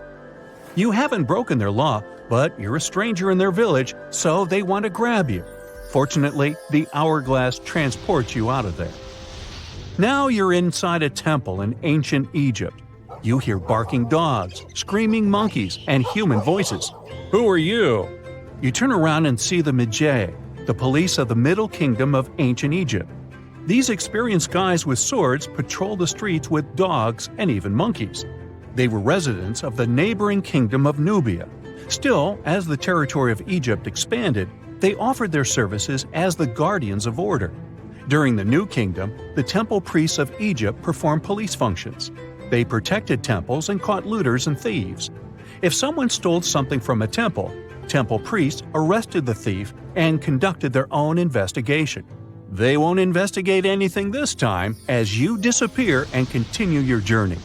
You haven't broken their law, but you're a stranger in their village, so they want to grab you. Fortunately, the hourglass transports you out of there. Now you're inside a temple in ancient Egypt. You hear barking dogs, screaming monkeys, and human voices. "Who are you?" You turn around and see the Magi, the police of the Middle Kingdom of ancient Egypt. These experienced guys with swords patrol the streets with dogs and even monkeys. They were residents of the neighboring kingdom of Nubia. Still, as the territory of Egypt expanded, they offered their services as the guardians of order. During the New Kingdom, the temple priests of Egypt performed police functions. They protected temples and caught looters and thieves. If someone stole something from a temple, temple priests arrested the thief and conducted their own investigation. They won't investigate anything this time as you disappear and continue your journey.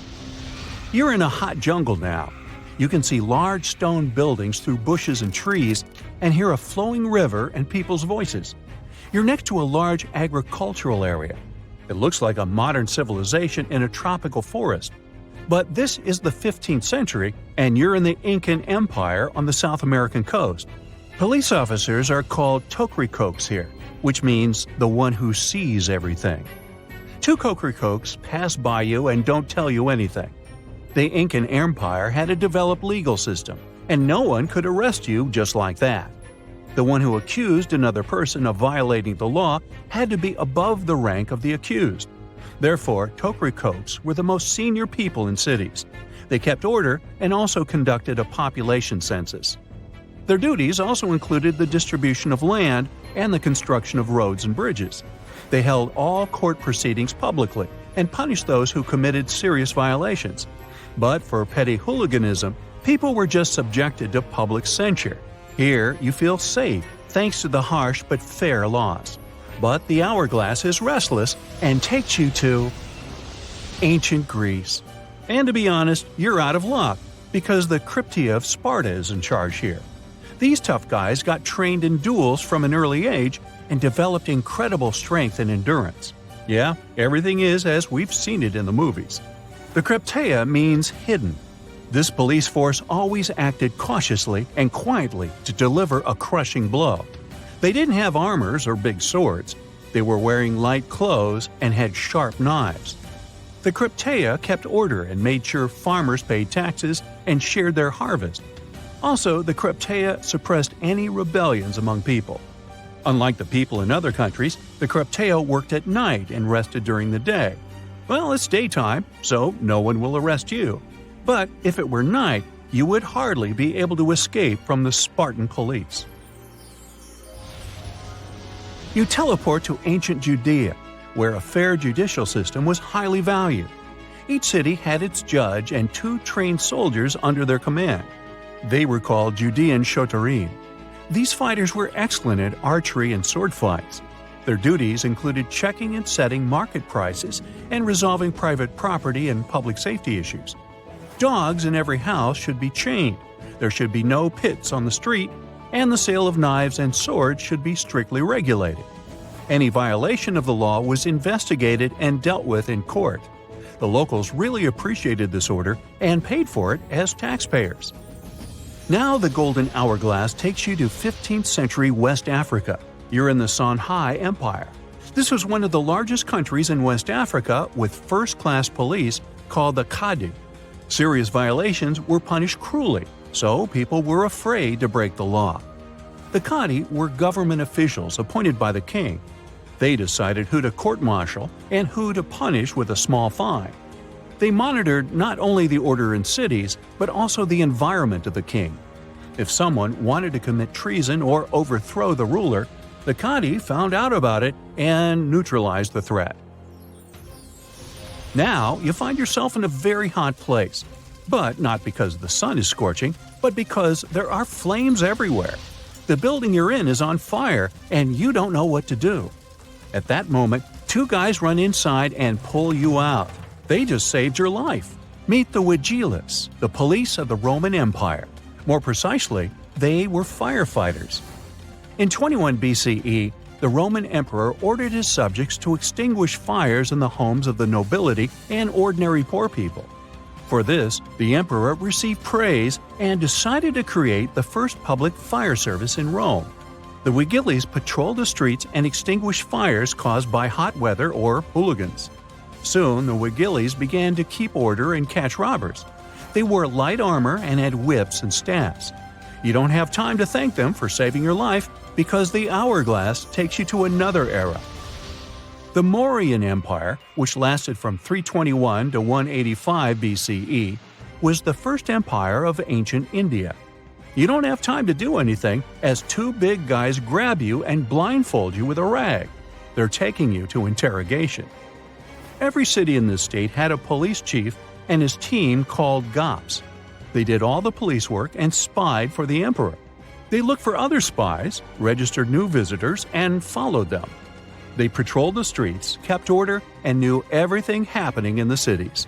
You're in a hot jungle now. You can see large stone buildings through bushes and trees and hear a flowing river and people's voices. You're next to a large agricultural area. It looks like a modern civilization in a tropical forest. But this is the 15th century, and you're in the Incan Empire on the South American coast. Police officers are called tocricoques here, which means the one who sees everything. Two tocricoques pass by you and don't tell you anything. The Incan Empire had a developed legal system, and no one could arrest you just like that. The one who accused another person of violating the law had to be above the rank of the accused. Therefore, tocricoques were the most senior people in cities. They kept order and also conducted a population census. Their duties also included the distribution of land and the construction of roads and bridges. They held all court proceedings publicly and punished those who committed serious violations. But for petty hooliganism, people were just subjected to public censure. Here, you feel safe thanks to the harsh but fair laws. But the hourglass is restless and takes you to ancient Greece. And to be honest, you're out of luck because the Cryptia of Sparta is in charge here. These tough guys got trained in duels from an early age and developed incredible strength and endurance. Yeah, everything is as we've seen it in the movies. The Cryptia means hidden. This police force always acted cautiously and quietly to deliver a crushing blow. They didn't have armors or big swords. They were wearing light clothes and had sharp knives. The Cryptia kept order and made sure farmers paid taxes and shared their harvest. Also, the Cryptia suppressed any rebellions among people. Unlike the people in other countries, the Cryptia worked at night and rested during the day. Well, it's daytime, so no one will arrest you. But if it were night, you would hardly be able to escape from the Spartan police. You teleport to ancient Judea, where a fair judicial system was highly valued. Each city had its judge and 2 trained soldiers under their command. They were called Judean shotarim. These fighters were excellent at archery and sword fights. Their duties included checking and setting market prices and resolving private property and public safety issues. Dogs in every house should be chained, there should be no pits on the street, and the sale of knives and swords should be strictly regulated. Any violation of the law was investigated and dealt with in court. The locals really appreciated this order and paid for it as taxpayers. Now the Golden Hourglass takes you to 15th century West Africa. You're in the Songhai Empire. This was one of the largest countries in West Africa with first-class police called the Kadi. Serious violations were punished cruelly, so people were afraid to break the law. The Kadi were government officials appointed by the king. They decided who to court-martial and who to punish with a small fine. They monitored not only the order in cities, but also the environment of the king. If someone wanted to commit treason or overthrow the ruler, the Kadi found out about it and neutralized the threat. Now you find yourself in a very hot place, but not because the sun is scorching, but because there are flames everywhere. The building you're in is on fire and you don't know what to do. At that moment, 2 guys run inside and pull you out. They just saved your life. Meet the Vigiles, the police of the Roman Empire. More precisely, they were firefighters. In 21 BCE, the Roman emperor ordered his subjects to extinguish fires in the homes of the nobility and ordinary poor people. For this, the emperor received praise and decided to create the first public fire service in Rome. The Vigiles patrolled the streets and extinguished fires caused by hot weather or hooligans. Soon, the Vigiles began to keep order and catch robbers. They wore light armor and had whips and staffs. You don't have time to thank them for saving your life because the hourglass takes you to another era. The Mauryan Empire, which lasted from 321 to 185 BCE, was the first empire of ancient India. You don't have time to do anything as 2 big guys grab you and blindfold you with a rag. They're taking you to interrogation. Every city in this state had a police chief and his team called Gops. They did all the police work and spied for the emperor. They looked for other spies, registered new visitors, and followed them. They patrolled the streets, kept order, and knew everything happening in the cities.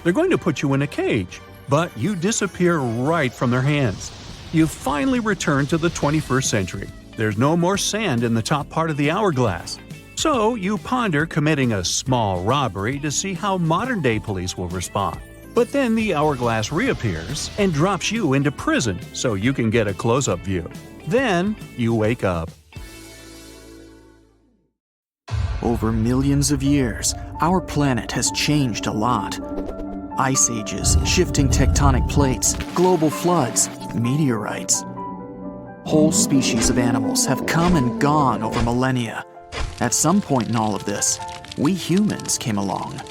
They're going to put you in a cage, but you disappear right from their hands. You finally return to the 21st century. There's no more sand in the top part of the hourglass. So you ponder committing a small robbery to see how modern-day police will respond. But then the hourglass reappears and drops you into prison so you can get a close-up view. Then you wake up.
Over millions of years, our planet has changed a lot. Ice ages, shifting tectonic plates, global floods, meteorites. Whole species of animals have come and gone over millennia. At some point in all of this, we humans came along.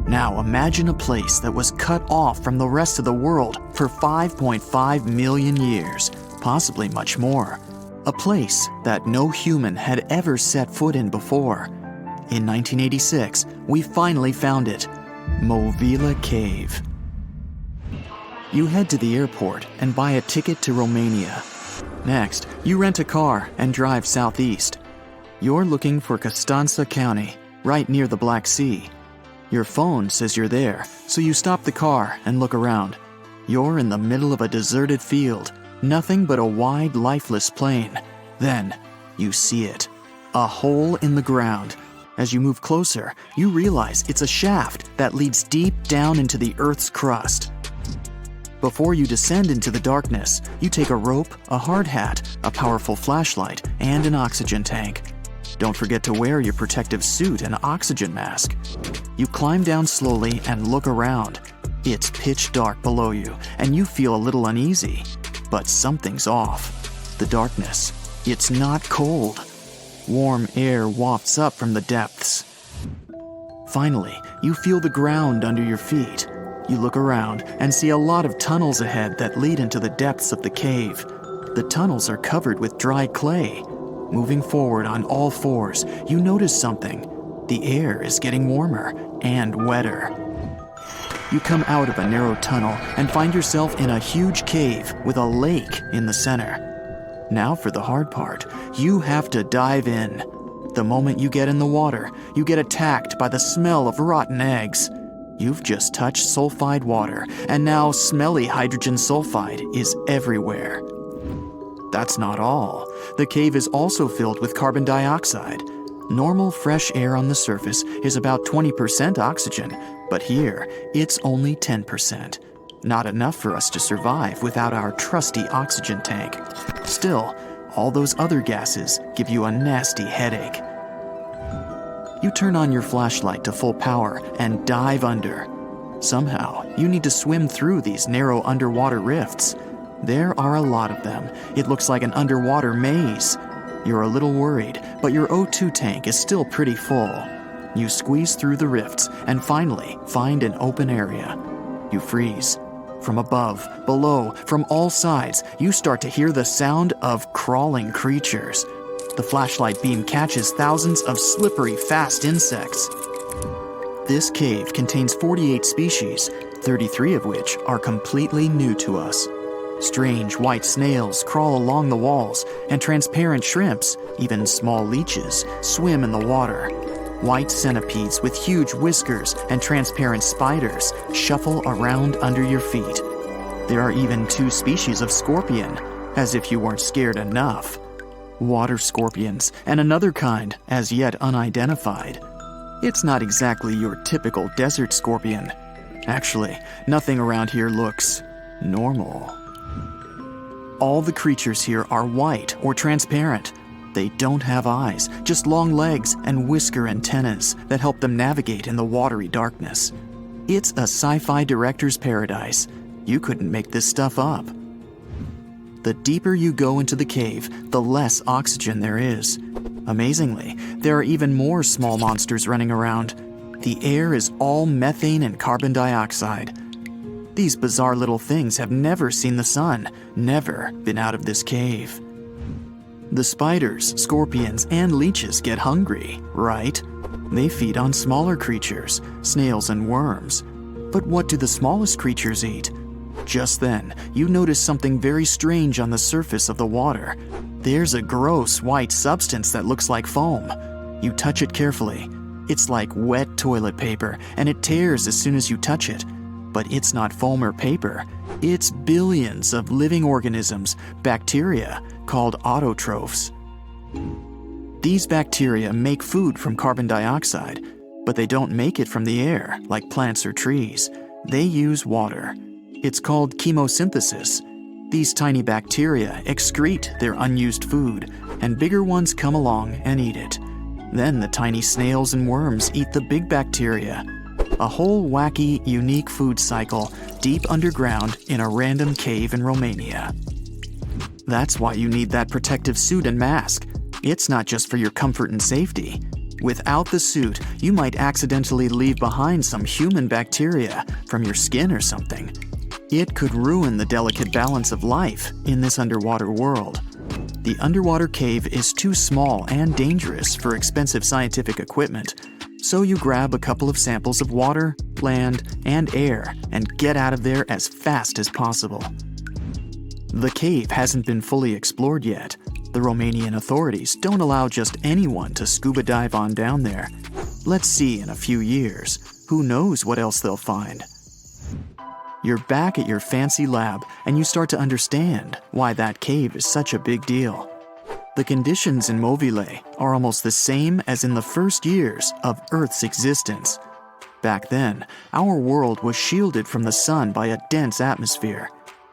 Now imagine a place that was cut off from the rest of the world for 5.5 million years, possibly much more. A place that no human had ever set foot in before. In 1986, we finally found it, Movila Cave. You head to the airport and buy a ticket to Romania. Next, you rent a car and drive southeast. You're looking for Constanța County, right near the Black Sea. Your phone says you're there, so you stop the car and look around. You're in the middle of a deserted field, nothing but a wide, lifeless plain. Then, you see it. A hole in the ground. As you move closer, you realize it's a shaft that leads deep down into the Earth's crust. Before you descend into the darkness, you take a rope, a hard hat, a powerful flashlight, and an oxygen tank. Don't forget to wear your protective suit and oxygen mask. You climb down slowly and look around. It's pitch dark below you, and you feel a little uneasy. But something's off. The darkness. It's not cold. Warm air wafts up from the depths. Finally, you feel the ground under your feet. You look around and see a lot of tunnels ahead that lead into the depths of the cave. The tunnels are covered with dry clay. Moving forward on all fours, you notice something. The air is getting warmer and wetter. You come out of a narrow tunnel and find yourself in a huge cave with a lake in the center. Now for the hard part, you have to dive in. The moment you get in the water, you get attacked by the smell of rotten eggs. You've just touched sulfide water, and now smelly hydrogen sulfide is everywhere. That's not all. The cave is also filled with carbon dioxide. Normal fresh air on the surface is about 20% oxygen, but here it's only 10%. Not enough for us to survive without our trusty oxygen tank. Still, all those other gases give you a nasty headache. You turn on your flashlight to full power and dive under. Somehow, you need to swim through these narrow underwater rifts. There are a lot of them. It looks like an underwater maze. You're a little worried, but your O2 tank is still pretty full. You squeeze through the rifts and finally find an open area. You freeze. From above, below, from all sides, you start to hear the sound of crawling creatures. The flashlight beam catches thousands of slippery, fast insects. This cave contains 48 species, 33 of which are completely new to us. Strange white snails crawl along the walls, and transparent shrimps, even small leeches, swim in the water. White centipedes with huge whiskers and transparent spiders shuffle around under your feet. There are even 2 species of scorpion, as if you weren't scared enough. Water scorpions, and another kind, as yet unidentified. It's not exactly your typical desert scorpion. Actually, nothing around here looks normal. All the creatures here are white or transparent. They don't have eyes, just long legs and whisker antennas that help them navigate in the watery darkness. It's a sci-fi director's paradise. You couldn't make this stuff up. The deeper you go into the cave, the less oxygen there is. Amazingly, there are even more small monsters running around. The air is all methane and carbon dioxide. These bizarre little things have never seen the sun, never been out of this cave. The spiders, scorpions, and leeches get hungry, right? They feed on smaller creatures, snails and worms. But what do the smallest creatures eat? Just then, you notice something very strange on the surface of the water. There's a gross white substance that looks like foam. You touch it carefully. It's like wet toilet paper, and it tears as soon as you touch it. But it's not foam or paper. It's billions of living organisms, bacteria, called autotrophs. These bacteria make food from carbon dioxide, but they don't make it from the air like plants or trees. They use water. It's called chemosynthesis. These tiny bacteria excrete their unused food, and bigger ones come along and eat it. Then the tiny snails and worms eat the big bacteria. A whole wacky, unique food cycle deep underground in a random cave in Romania. That's why you need that protective suit and mask. It's not just for your comfort and safety. Without the suit, you might accidentally leave behind some human bacteria from your skin or something. It could ruin the delicate balance of life in this underwater world. The underwater cave is too small and dangerous for expensive scientific equipment, so you grab a couple of samples of water, land, and air and get out of there as fast as possible. The cave hasn't been fully explored yet. The Romanian authorities don't allow just anyone to scuba dive on down there. Let's see in a few years. Who knows what else they'll find? You're back at your fancy lab, and you start to understand why that cave is such a big deal. The conditions in Mobile are almost the same as in the first years of Earth's existence. Back then, our world was shielded from the sun by a dense atmosphere.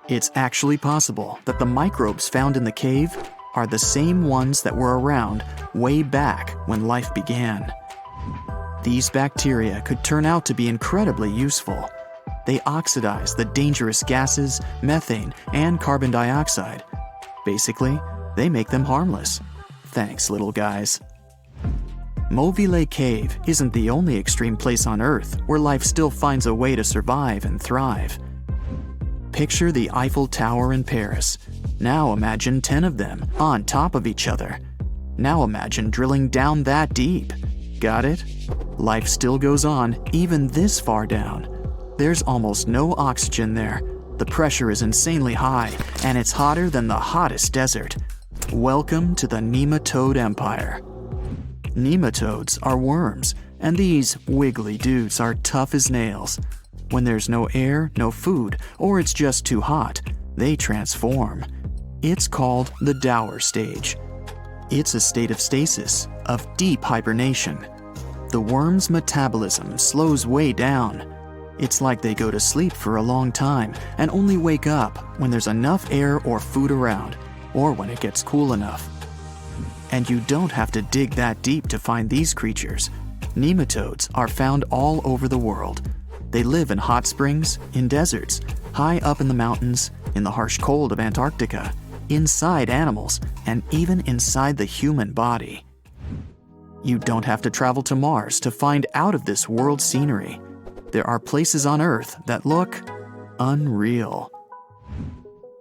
It's actually possible that the microbes found in the cave are the same ones that were around way back when life began. These bacteria could turn out to be incredibly useful. They oxidize the dangerous gases, methane, and carbon dioxide. Basically, they make them harmless. Thanks, little guys. Mobile Cave isn't the only extreme place on Earth where life still finds a way to survive and thrive. Picture the Eiffel Tower in Paris. Now imagine 10 of them on top of each other. Now imagine drilling down that deep. Got it? Life still goes on even this far down. There's almost no oxygen there. The pressure is insanely high, and it's hotter than the hottest desert. Welcome to the nematode empire. Nematodes are worms, and these wiggly dudes are tough as nails. When there's no air, no food, or it's just too hot, they transform. It's called the Dower stage. It's a state of stasis, of deep hibernation. The worm's metabolism slows way down. It's like they go to sleep for a long time and only wake up when there's enough air or food around, or when it gets cool enough. And you don't have to dig that deep to find these creatures. Nematodes are found all over the world. They live in hot springs, in deserts, high up in the mountains, in the harsh cold of Antarctica, inside animals, and even inside the human body. You don't have to travel to Mars to find out of this world scenery. There are places on Earth that look unreal.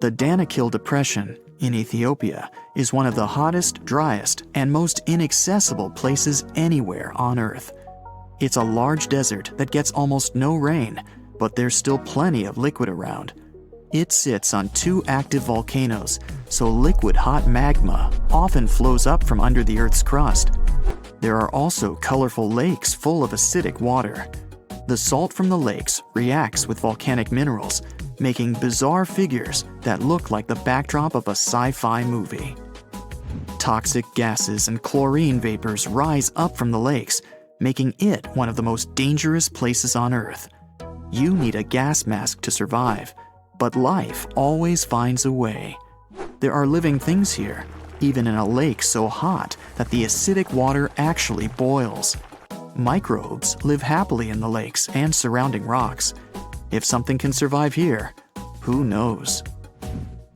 The Danakil Depression in Ethiopia is one of the hottest, driest, and most inaccessible places anywhere on Earth. It's a large desert that gets almost no rain, but there's still plenty of liquid around. It sits on 2 active volcanoes, so liquid hot magma often flows up from under the Earth's crust. There are also colorful lakes full of acidic water. The salt from the lakes reacts with volcanic minerals, making bizarre figures that look like the backdrop of a sci-fi movie. Toxic gases and chlorine vapors rise up from the lakes, making it one of the most dangerous places on Earth. You need a gas mask to survive, but life always finds a way. There are living things here, even in a lake so hot that the acidic water actually boils. Microbes live happily in the lakes and surrounding rocks. If something can survive here, who knows?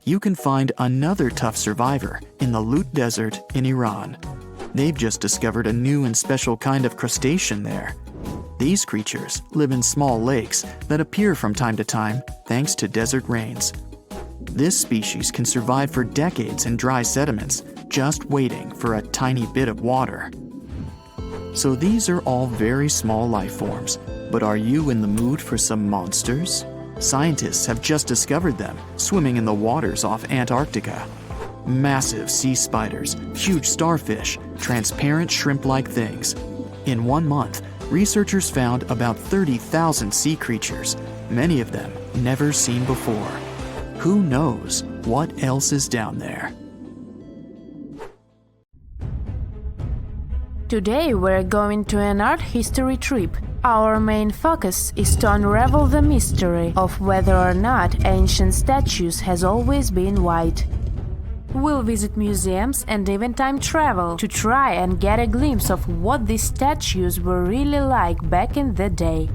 You can find another tough survivor in the Lut Desert in Iran. They've just discovered a new and special kind of crustacean there. These creatures live in small lakes that appear from time to time thanks to desert rains. This species can survive for decades in dry sediments, just waiting for a tiny bit of water. So these are all very small life forms, but are you in the mood for some monsters? Scientists have just discovered them, swimming in the waters off Antarctica. Massive sea spiders, huge starfish, transparent shrimp-like things. In 1 month, researchers found about 30,000 sea creatures, many of them never seen before. Who knows what else is down there?
Today we're going to an art history trip. Our main focus is to unravel the mystery of whether or not ancient statues has always been white. We'll visit museums and even time travel to try and get a glimpse of what these statues were really like back in the day.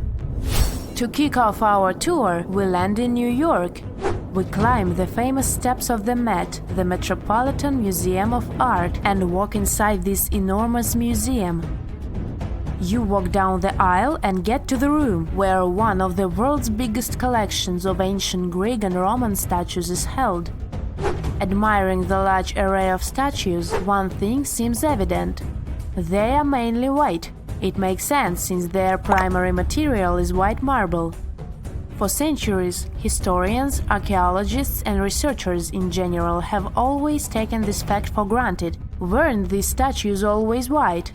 To kick off our tour, we land in New York. We climb the famous steps of the Met, the Metropolitan Museum of Art, and walk inside this enormous museum. You walk down the aisle and get to the room where one of the world's biggest collections of ancient Greek and Roman statues is held. Admiring the large array of statues, one thing seems evident. They are mainly white. It makes sense since their primary material is white marble. For centuries, historians, archaeologists, and researchers in general have always taken this fact for granted. Weren't these statues always white?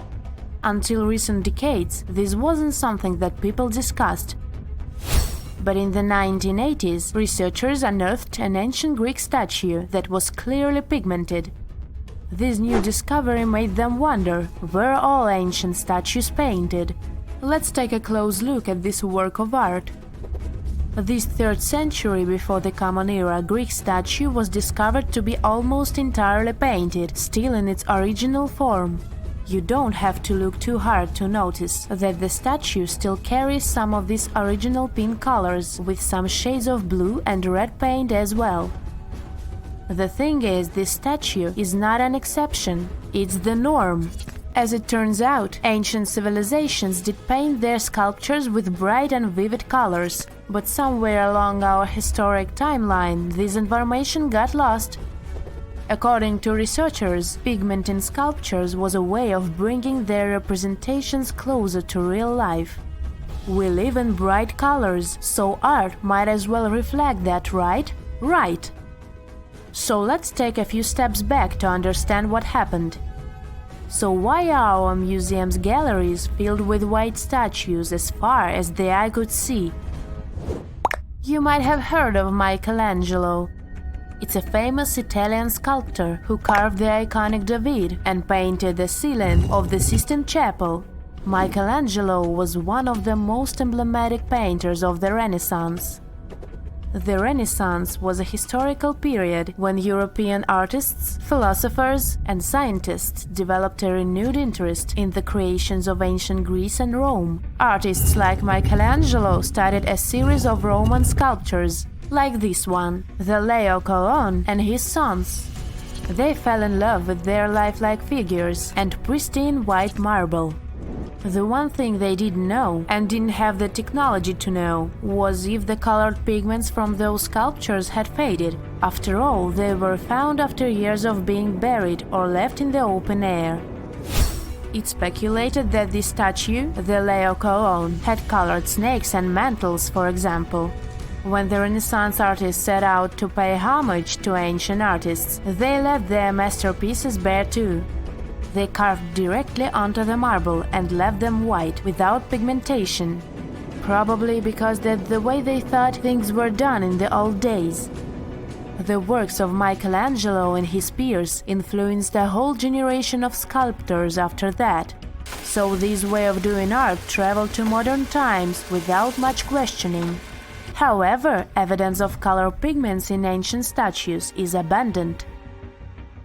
Until recent decades, this wasn't something that people discussed. But in the 1980s, researchers unearthed an ancient Greek statue that was clearly pigmented. This new discovery made them wonder, were all ancient statues painted? Let's take a close look at this work of art. This 3rd century before the Common Era Greek statue was discovered to be almost entirely painted, still in its original form. You don't have to look too hard to notice that the statue still carries some of these original pink colors, with some shades of blue and red paint as well. The thing is, this statue is not an exception, it's the norm. As it turns out, ancient civilizations did paint their sculptures with bright and vivid colors, but somewhere along our historic timeline, this information got lost. According to researchers, pigment in sculptures was a way of bringing their representations closer to real life. We live in bright colors, so art might as well reflect that, right? Right! So let's take a few steps back to understand what happened. So why are our museum's galleries filled with white statues as far as the eye could see? You might have heard of Michelangelo. It's a famous Italian sculptor who carved the iconic David and painted the ceiling of the Sistine Chapel. Michelangelo was one of the most emblematic painters of the Renaissance. The Renaissance was a historical period when European artists, philosophers, and scientists developed a renewed interest in the creations of ancient Greece and Rome. Artists like Michelangelo started a series of Roman sculptures, like this one, the Leo Colon and his sons. They fell in love with their lifelike figures and pristine white marble. The one thing they didn't know, and didn't have the technology to know, was if the colored pigments from those sculptures had faded. After all, they were found after years of being buried or left in the open air. It's speculated that this statue, the Leo Colon, had colored snakes and mantles, for example. When the Renaissance artists set out to pay homage to ancient artists, they left their masterpieces bare too. They carved directly onto the marble and left them white, without pigmentation. Probably because that's the way they thought things were done in the old days. The works of Michelangelo and his peers influenced a whole generation of sculptors after that. So this way of doing art traveled to modern times without much questioning. However, evidence of color pigments in ancient statues is abundant.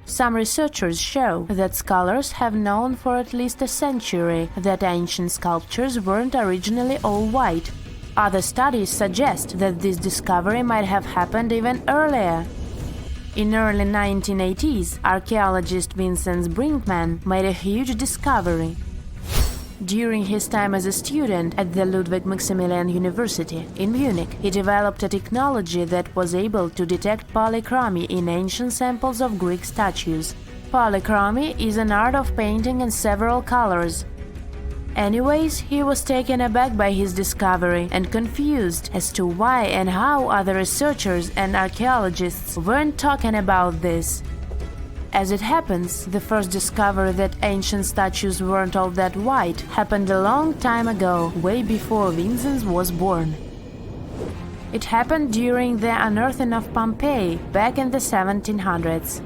Some researchers show that scholars have known for at least a century that ancient sculptures weren't originally all white. Other studies suggest that this discovery might have happened even earlier. In early 1980s, archaeologist Vincent Brinkmann made a huge discovery. During his time as a student at the Ludwig Maximilian University in Munich, he developed a technology that was able to detect polychromy in ancient samples of Greek statues. Polychromy is an art of painting in several colors. Anyways, he was taken aback by his discovery and confused as to why and how other researchers and archaeologists weren't talking about this. As it happens, the first discovery that ancient statues weren't all that white happened a long time ago, way before Vincent was born. It happened during the unearthing of Pompeii back in the 1700s.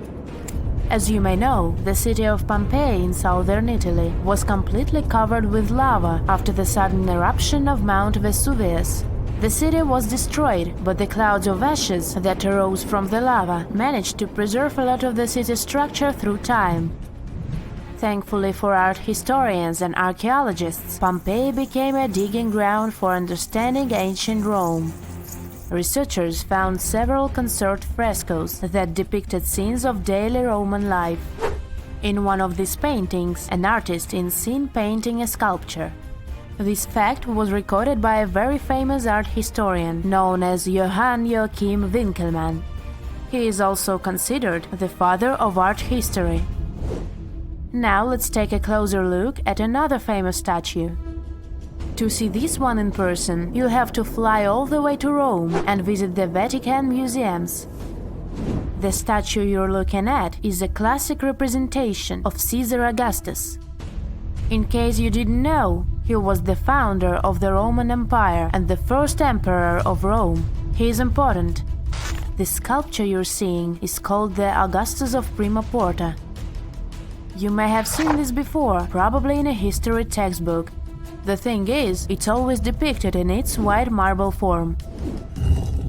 As you may know, the city of Pompeii in southern Italy was completely covered with lava after the sudden eruption of Mount Vesuvius. The city was destroyed, but the clouds of ashes that arose from the lava managed to preserve a lot of the city structure through time. Thankfully for art historians and archaeologists, Pompeii became a digging ground for understanding ancient Rome. Researchers found several conserved frescoes that depicted scenes of daily Roman life. In one of these paintings, an artist is seen painting a sculpture. This fact was recorded by a very famous art historian known as Johann Joachim Winckelmann. He is also considered the father of art history. Now let's take a closer look at another famous statue. To see this one in person, you'll have to fly all the way to Rome and visit the Vatican museums. The statue you're looking at is a classic representation of Caesar Augustus. In case you didn't know, he was the founder of the Roman Empire and the first emperor of Rome. He is important. The sculpture you're seeing is called the Augustus of Prima Porta. You may have seen this before, probably in a history textbook. The thing is, it's always depicted in its white marble form.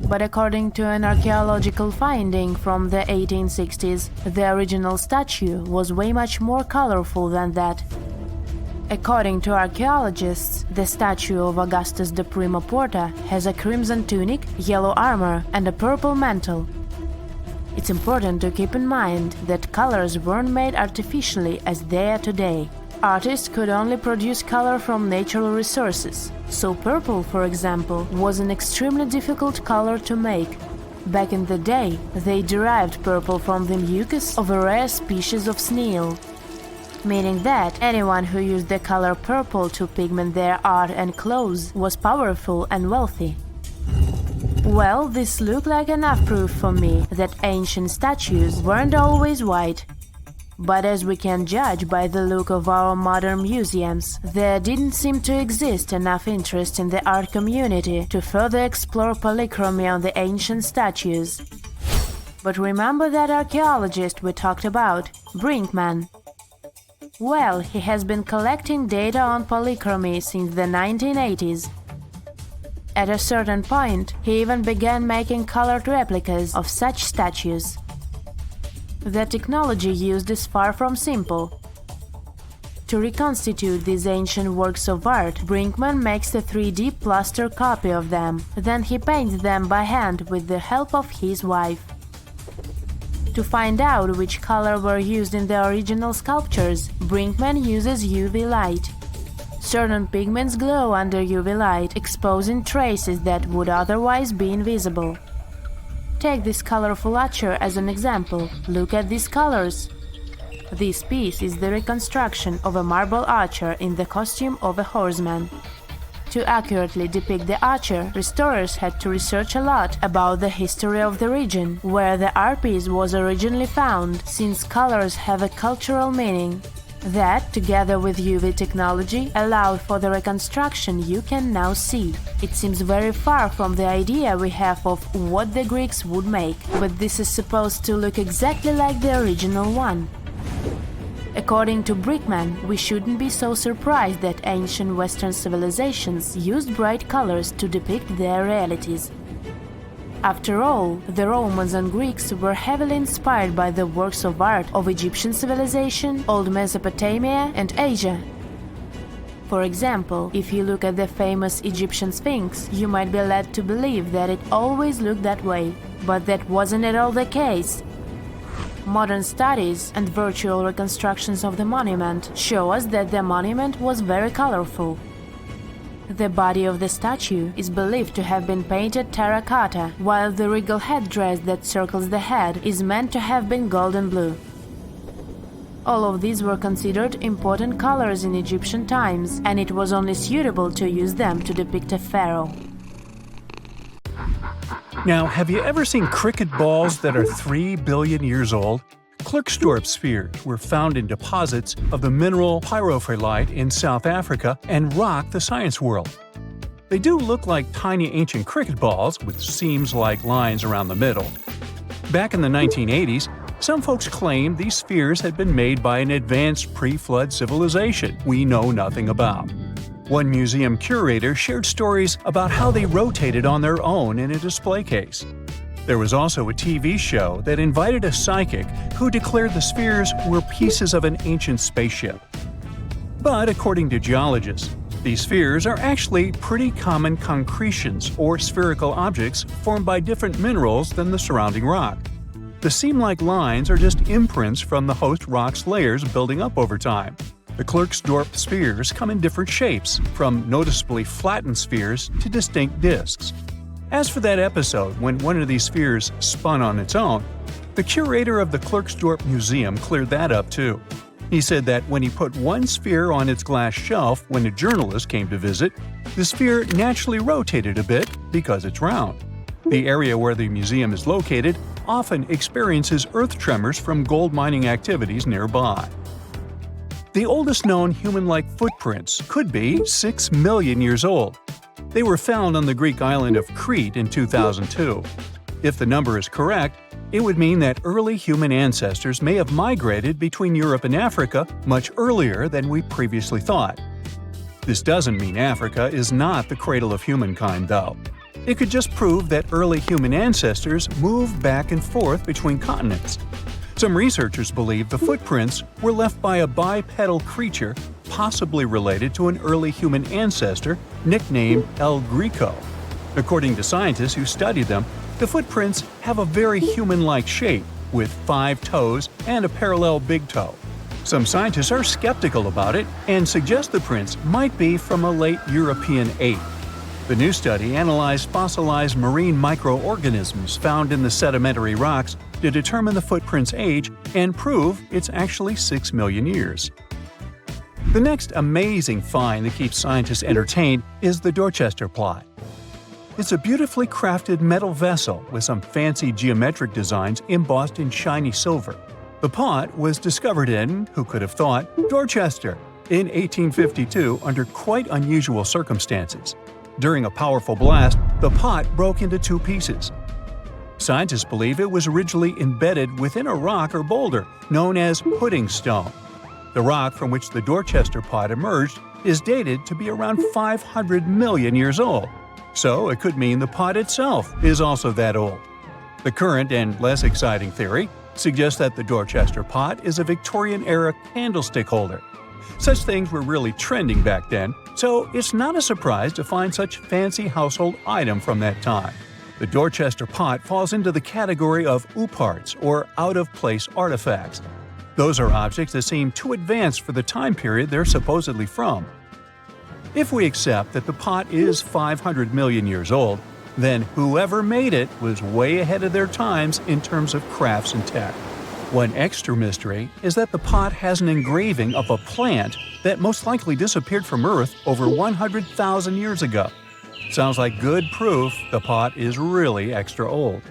But according to an archaeological finding from the 1860s, the original statue was way much more colorful than that. According to archaeologists, the statue of Augustus de Prima Porta has a crimson tunic, yellow armor, and a purple mantle. It's important to keep in mind that colors weren't made artificially as they are today. Artists could only produce color from natural resources, so purple, for example, was an extremely difficult color to make. Back in the day, they derived purple from the mucus of a rare species of snail, meaning that anyone who used the color purple to pigment their art and clothes was powerful and wealthy. Well, this looked like enough proof for me that ancient statues weren't always white. But as we can judge by the look of our modern museums, there didn't seem to exist enough interest in the art community to further explore polychromy on the ancient statues. But remember that archaeologist we talked about, Brinkman? Well, he has been collecting data on polychromy since the 1980s. At a certain point, he even began making colored replicas of such statues. The technology used is far from simple. To reconstitute these ancient works of art, Brinkman makes a 3D plaster copy of them. Then he paints them by hand with the help of his wife. To find out which color were used in the original sculptures, Brinkman uses UV light. Certain pigments glow under UV light, exposing traces that would otherwise be invisible. Take this colorful archer as an example. Look at these colors. This piece is the reconstruction of a marble archer in the costume of a horseman. To accurately depict the archer, restorers had to research a lot about the history of the region where the art piece was originally found, since colors have a cultural meaning. That, together with UV technology, allowed for the reconstruction you can now see. It seems very far from the idea we have of what the Greeks would make, but this is supposed to look exactly like the original one. According to Brinkman, we shouldn't be so surprised that ancient Western civilizations used bright colors to depict their realities. After all, the Romans and Greeks were heavily inspired by the works of art of Egyptian civilization, Old Mesopotamia, and Asia. For example, if you look at the famous Egyptian Sphinx, you might be led to believe that it always looked that way, but that wasn't at all the case. Modern studies and virtual reconstructions of the monument show us that the monument was very colorful. The body of the statue is believed to have been painted terracotta, while the regal headdress that circles the head is meant to have been golden blue. All of these were considered important colors in Egyptian times, and it was only suitable to use them to depict a pharaoh.
Now, have you ever seen cricket balls that are 3 billion years old? Klerksdorp spheres were found in deposits of the mineral pyrophyllite in South Africa and rock the science world. They do look like tiny ancient cricket balls with seams-like lines around the middle. Back in the 1980s, some folks claimed these spheres had been made by an advanced pre-flood civilization we know nothing about. One museum curator shared stories about how they rotated on their own in a display case. There was also a TV show that invited a psychic who declared the spheres were pieces of an ancient spaceship. But according to geologists, these spheres are actually pretty common concretions or spherical objects formed by different minerals than the surrounding rock. The seam-like lines are just imprints from the host rock's layers building up over time. The Klerksdorp spheres come in different shapes, from noticeably flattened spheres to distinct discs. As for that episode when one of these spheres spun on its own, the curator of the Klerksdorp Museum cleared that up too. He said that when he put one sphere on its glass shelf when a journalist came to visit, the sphere naturally rotated a bit because it's round. The area where the museum is located often experiences earth tremors from gold mining activities nearby. The oldest known human-like footprints could be 6 million years old. They were found on the Greek island of Crete in 2002. If the number is correct, it would mean that early human ancestors may have migrated between Europe and Africa much earlier than we previously thought. This doesn't mean Africa is not the cradle of humankind, though. It could just prove that early human ancestors moved back and forth between continents. Some researchers believe the footprints were left by a bipedal creature possibly related to an early human ancestor nicknamed El Greco. According to scientists who studied them, the footprints have a very human-like shape, with 5 toes and a parallel big toe. Some scientists are skeptical about it and suggest the prints might be from a late European ape. The new study analyzed fossilized marine microorganisms found in the sedimentary rocks to determine the footprint's age and prove it's actually 6 million years. The next amazing find that keeps scientists entertained is the Dorchester pot. It's a beautifully crafted metal vessel with some fancy geometric designs embossed in shiny silver. The pot was discovered in, who could have thought, Dorchester in 1852 under quite unusual circumstances. During a powerful blast, the pot broke into 2 pieces. Scientists believe it was originally embedded within a rock or boulder known as pudding stone. The rock from which the Dorchester pot emerged is dated to be around 500 million years old. So it could mean the pot itself is also that old. The current and less exciting theory suggests that the Dorchester pot is a Victorian-era candlestick holder. Such things were really trending back then, so it's not a surprise to find such fancy household item from that time. The Dorchester pot falls into the category of ooparts, or out-of-place artifacts. Those are objects that seem too advanced for the time period they're supposedly from. If we accept that the pot is 500 million years old, then whoever made it was way ahead of their times in terms of crafts and tech. One extra mystery is that the pot has an engraving of a plant that most likely disappeared from Earth over 100,000 years ago. Sounds like good proof the pot is really extra old.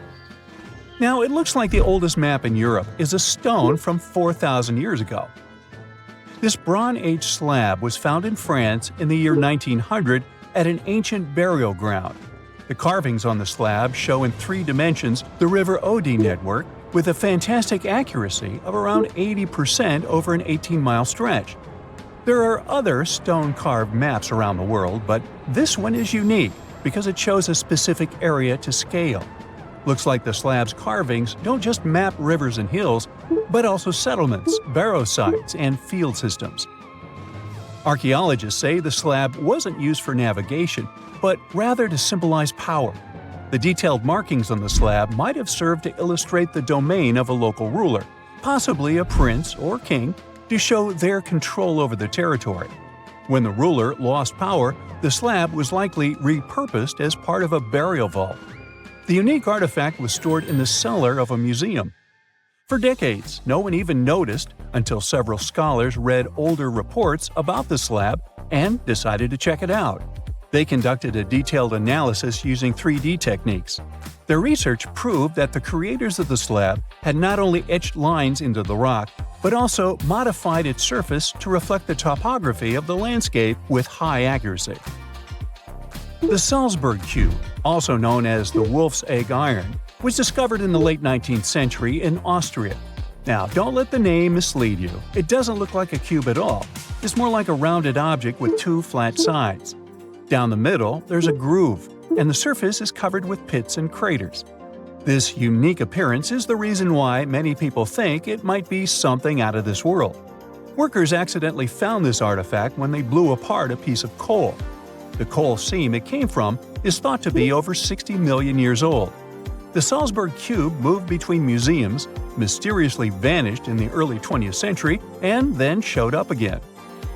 Now, it looks like the oldest map in Europe is a stone from 4,000 years ago. This Bronze Age slab was found in France in the year 1900 at an ancient burial ground. The carvings on the slab show in 3 dimensions the River Odie network with a fantastic accuracy of around 80% over an 18-mile stretch. There are other stone-carved maps around the world, but this one is unique because it shows a specific area to scale. Looks like the slab's carvings don't just map rivers and hills, but also settlements, barrow sites, and field systems. Archaeologists say the slab wasn't used for navigation, but rather to symbolize power. The detailed markings on the slab might have served to illustrate the domain of a local ruler, possibly a prince or king, to show their control over the territory. When the ruler lost power, the slab was likely repurposed as part of a burial vault. The unique artifact was stored in the cellar of a museum. For decades, no one even noticed until several scholars read older reports about the slab and decided to check it out. They conducted a detailed analysis using 3D techniques. Their research proved that the creators of the slab had not only etched lines into the rock, but also modified its surface to reflect the topography of the landscape with high accuracy. The Salzburg Cube, also known as the Wolf's Egg Iron, was discovered in the late 19th century in Austria. Now, don't let the name mislead you. It doesn't look like a cube at all. It's more like a rounded object with two flat sides. Down the middle, there's a groove, and the surface is covered with pits and craters. This unique appearance is the reason why many people think it might be something out of this world. Workers accidentally found this artifact when they blew apart a piece of coal. The coal seam it came from is thought to be over 60 million years old. The Salzburg Cube moved between museums, mysteriously vanished in the early 20th century, and then showed up again.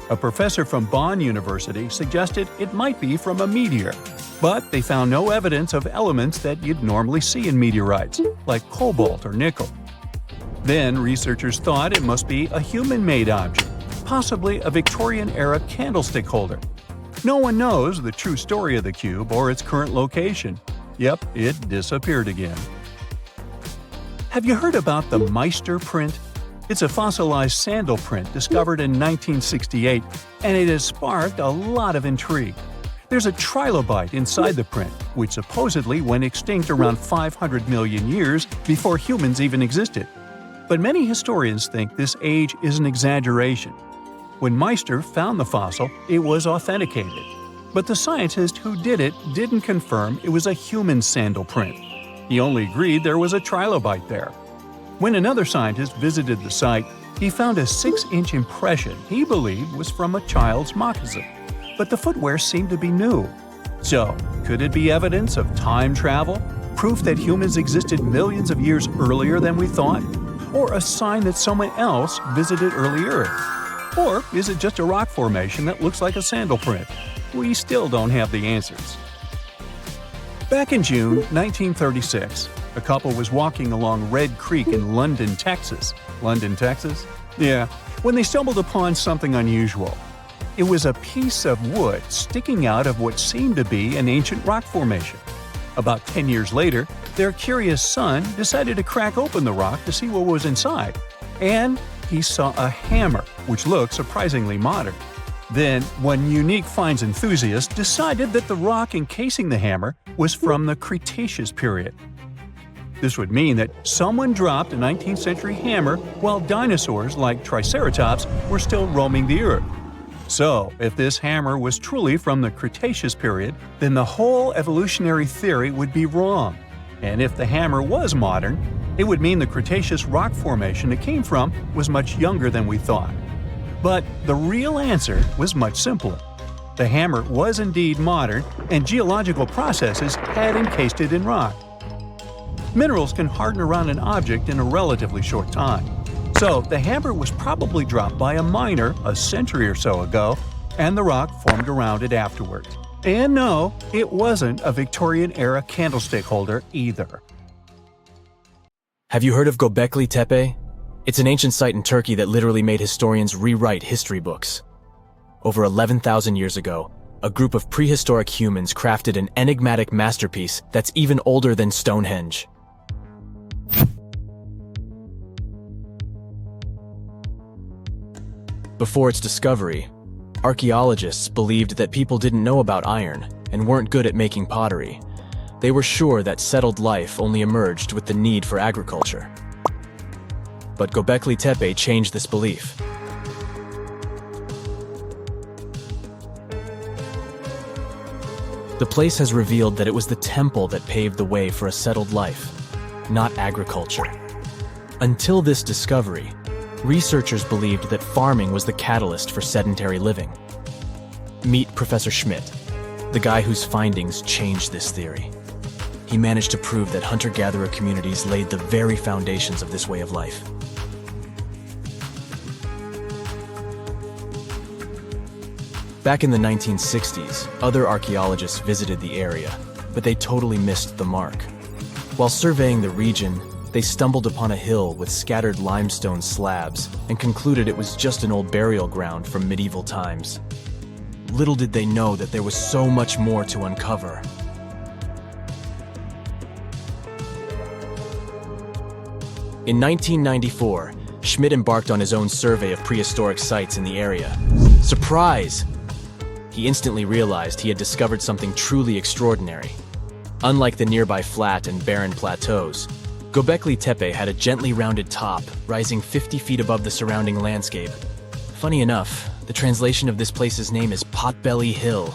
A professor from Bonn University suggested it might be from a meteor, but they found no evidence of elements that you'd normally see in meteorites, like cobalt or nickel. Then researchers thought it must be a human-made object, possibly a Victorian-era candlestick holder. No one knows the true story of the cube or its current location. Yep, it disappeared again. Have you heard about the Meister print? It's a fossilized sandal print discovered in 1968, and it has sparked a lot of intrigue. There's a trilobite inside the print, which supposedly went extinct around 500 million years before humans even existed. But many historians think this age is an exaggeration. When Meister found the fossil, it was authenticated. But the scientist who did it didn't confirm it was a human sandal print. He only agreed there was a trilobite there. When another scientist visited the site, he found a 6-inch impression he believed was from a child's moccasin. But the footwear seemed to be new. So, could it be evidence of time travel? Proof that humans existed millions of years earlier than we thought? Or a sign that someone else visited early Earth? Or is it just a rock formation that looks like a sandal print? We still don't have the answers. Back in June 1936, a couple was walking along Red Creek in London, Texas. London, Texas? Yeah, when they stumbled upon something unusual. It was a piece of wood sticking out of what seemed to be an ancient rock formation. About 10 years later, their curious son decided to crack open the rock to see what was inside. And he saw a hammer, which looked surprisingly modern. Then, one unique finds enthusiast decided that the rock encasing the hammer was from the Cretaceous period. This would mean that someone dropped a 19th century hammer while dinosaurs like Triceratops were still roaming the earth. So, if this hammer was truly from the Cretaceous period, then the whole evolutionary theory would be wrong. And if the hammer was modern, it would mean the Cretaceous rock formation it came from was much younger than we thought. But the real answer was much simpler. The hammer was indeed modern, and geological processes had encased it in rock. Minerals can harden around an object in a relatively short time. So the hammer was probably dropped by a miner a century or so ago, and the rock formed around it afterwards. And no, it wasn't a Victorian-era candlestick holder either.
Have you heard of Göbekli Tepe? It's an ancient site in Turkey that literally made historians rewrite history books. Over 11,000 years ago, a group of prehistoric humans crafted an enigmatic masterpiece that's even older than Stonehenge. Before its discovery, archaeologists believed that people didn't know about iron and weren't good at making pottery. They were sure that settled life only emerged with the need for agriculture. But Göbekli Tepe changed this belief. The place has revealed that it was the temple that paved the way for a settled life, not agriculture. Until this discovery, researchers believed that farming was the catalyst for sedentary living. Meet Professor Schmidt, the guy whose findings changed this theory. He managed to prove that hunter-gatherer communities laid the very foundations of this way of life. Back in the 1960s, other archaeologists visited the area, but they totally missed the mark. While surveying the region, they stumbled upon a hill with scattered limestone slabs and concluded it was just an old burial ground from medieval times. Little did they know that there was so much more to uncover. In 1994, Schmidt embarked on his own survey of prehistoric sites in the area. Surprise! He instantly realized he had discovered something truly extraordinary. Unlike the nearby flat and barren plateaus, Göbekli Tepe had a gently rounded top, rising 50 feet above the surrounding landscape. Funny enough, the translation of this place's name is Potbelly Hill.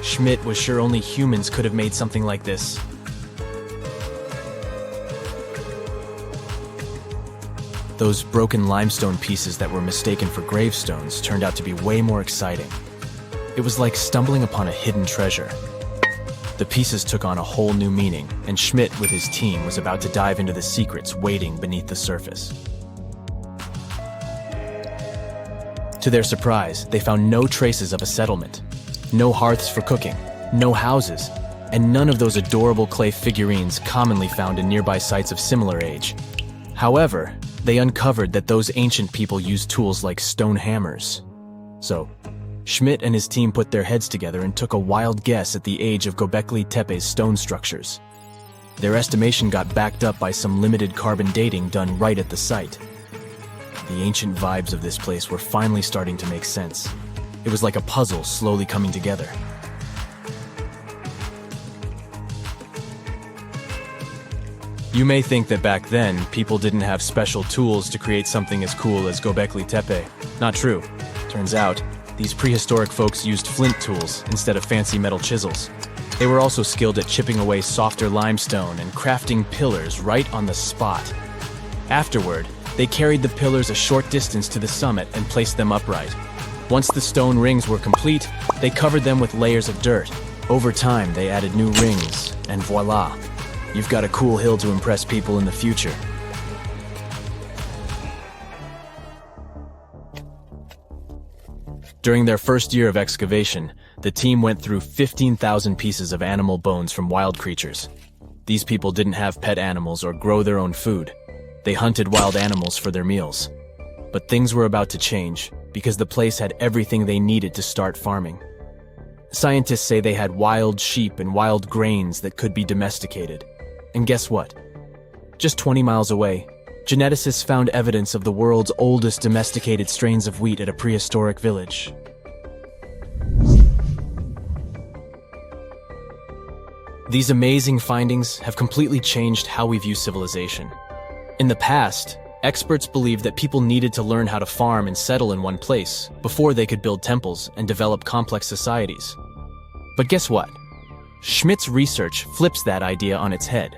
Schmidt was sure only humans could have made something like this. Those broken limestone pieces that were mistaken for gravestones turned out to be way more exciting. It was like stumbling upon a hidden treasure. The pieces took on a whole new meaning, and Schmidt with his team was about to dive into the secrets waiting beneath the surface. To their surprise, they found no traces of a settlement, no hearths for cooking, no houses, and none of those adorable clay figurines commonly found in nearby sites of similar age. However, they uncovered that those ancient people used tools like stone hammers. So, Schmidt and his team put their heads together and took a wild guess at the age of Göbekli Tepe's stone structures. Their estimation got backed up by some limited carbon dating done right at the site. The ancient vibes of this place were finally starting to make sense. It was like a puzzle slowly coming together. You may think that back then, people didn't have special tools to create something as cool as Göbekli Tepe. Not true. Turns out, these prehistoric folks used flint tools instead of fancy metal chisels. They were also skilled at chipping away softer limestone and crafting pillars right on the spot. Afterward, they carried the pillars a short distance to the summit and placed them upright. Once the stone rings were complete, they covered them with layers of dirt. Over time, they added new rings, and voila! You've got a cool hill to impress people in the future. During their first year of excavation, the team went through 15,000 pieces of animal bones from wild creatures. These people didn't have pet animals or grow their own food. They hunted wild animals for their meals. But things were about to change, because the place had everything they needed to start farming. Scientists say they had wild sheep and wild grains that could be domesticated. And guess what? Just 20 miles away, geneticists found evidence of the world's oldest domesticated strains of wheat at a prehistoric village. These amazing findings have completely changed how we view civilization. In the past, experts believed that people needed to learn how to farm and settle in one place before they could build temples and develop complex societies. But guess what? Schmidt's research flips that idea on its head.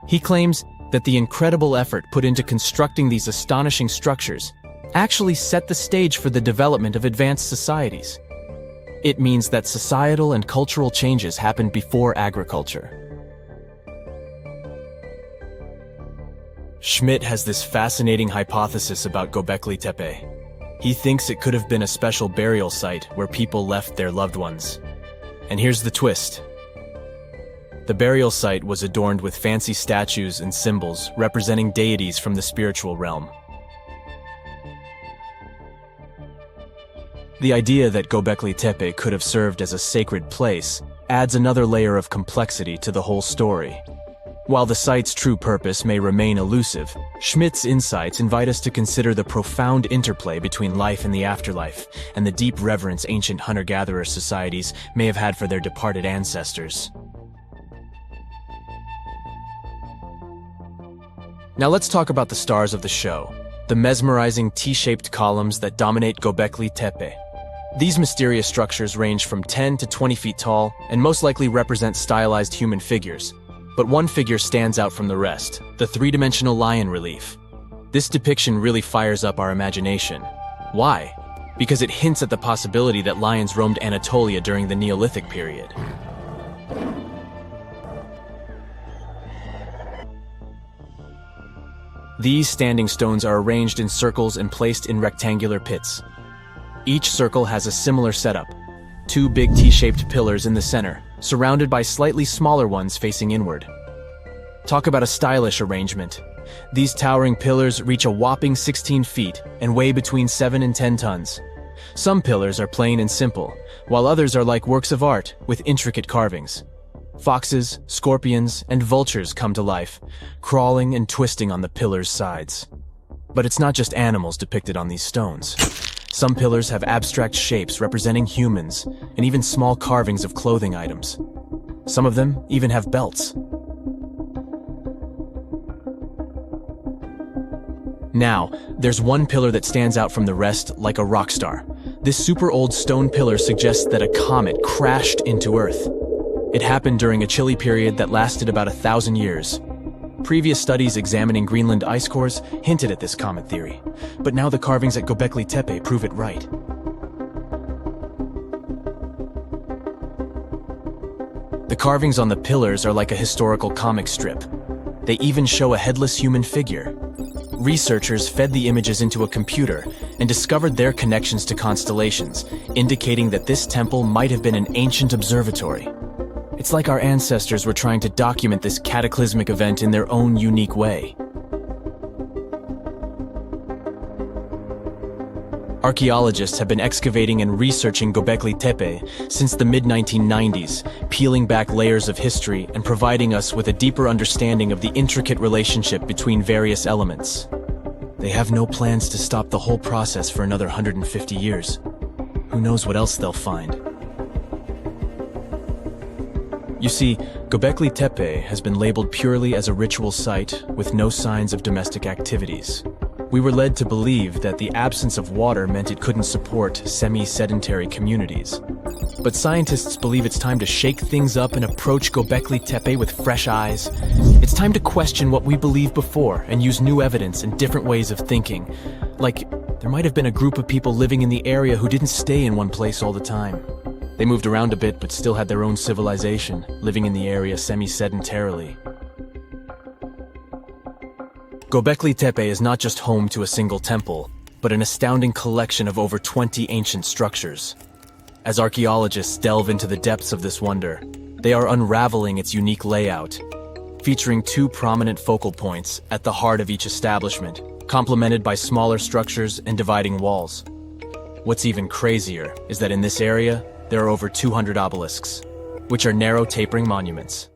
He claims that the incredible effort put into constructing these astonishing structures actually set the stage for the development of advanced societies. It means that societal and cultural changes happened before agriculture. Schmidt has this fascinating hypothesis about Göbekli Tepe. He thinks it could have been a special burial site where people left their loved ones. And here's the twist. The burial site was adorned with fancy statues and symbols representing deities from the spiritual realm. The idea that Göbekli Tepe could have served as a sacred place adds another layer of complexity to the whole story. While the site's true purpose may remain elusive, Schmidt's insights invite us to consider the profound interplay between life and the afterlife, and the deep reverence ancient hunter-gatherer societies may have had for their departed ancestors. Now let's talk about the stars of the show, the mesmerizing T-shaped columns that dominate Göbekli Tepe. These mysterious structures range from 10 to 20 feet tall and most likely represent stylized human figures. But one figure stands out from the rest, the three-dimensional lion relief. This depiction really fires up our imagination. Why? Because it hints at the possibility that lions roamed Anatolia during the Neolithic period. These standing stones are arranged in circles and placed in rectangular pits. Each circle has a similar setup. Two big T-shaped pillars in the center, surrounded by slightly smaller ones facing inward. Talk about a stylish arrangement. These towering pillars reach a whopping 16 feet and weigh between 7 and 10 tons. Some pillars are plain and simple, while others are like works of art with intricate carvings. Foxes, scorpions, and vultures come to life, crawling and twisting on the pillars' sides. But it's not just animals depicted on these stones. Some pillars have abstract shapes representing humans, and even small carvings of clothing items. Some of them even have belts. Now, there's one pillar that stands out from the rest like a rock star. This super old stone pillar suggests that a comet crashed into Earth. It happened during a chilly period that lasted about 1,000 years. Previous studies examining Greenland ice cores hinted at this comet theory, but now the carvings at Göbekli Tepe prove it right. The carvings on the pillars are like a historical comic strip. They even show a headless human figure. Researchers fed the images into a computer and discovered their connections to constellations, indicating that this temple might have been an ancient observatory. It's like our ancestors were trying to document this cataclysmic event in their own unique way. Archaeologists have been excavating and researching Göbekli Tepe since the mid-1990s, peeling back layers of history and providing us with a deeper understanding of the intricate relationship between various elements. They have no plans to stop the whole process for another 150 years. Who knows what else they'll find? You see, Göbekli Tepe has been labeled purely as a ritual site with no signs of domestic activities. We were led to believe that the absence of water meant it couldn't support semi-sedentary communities. But scientists believe it's time to shake things up and approach Göbekli Tepe with fresh eyes. It's time to question what we believed before and use new evidence and different ways of thinking. Like, there might have been a group of people living in the area who didn't stay in one place all the time. They moved around a bit but still had their own civilization, living in the area semi-sedentarily. Göbekli Tepe is not just home to a single temple, but an astounding collection of over 20 ancient structures. As archaeologists delve into the depths of this wonder, they are unraveling its unique layout, featuring 2 prominent focal points at the heart of each establishment, complemented by smaller structures and dividing walls. What's even crazier is that in this area, there are over 200 obelisks, which are narrow tapering monuments.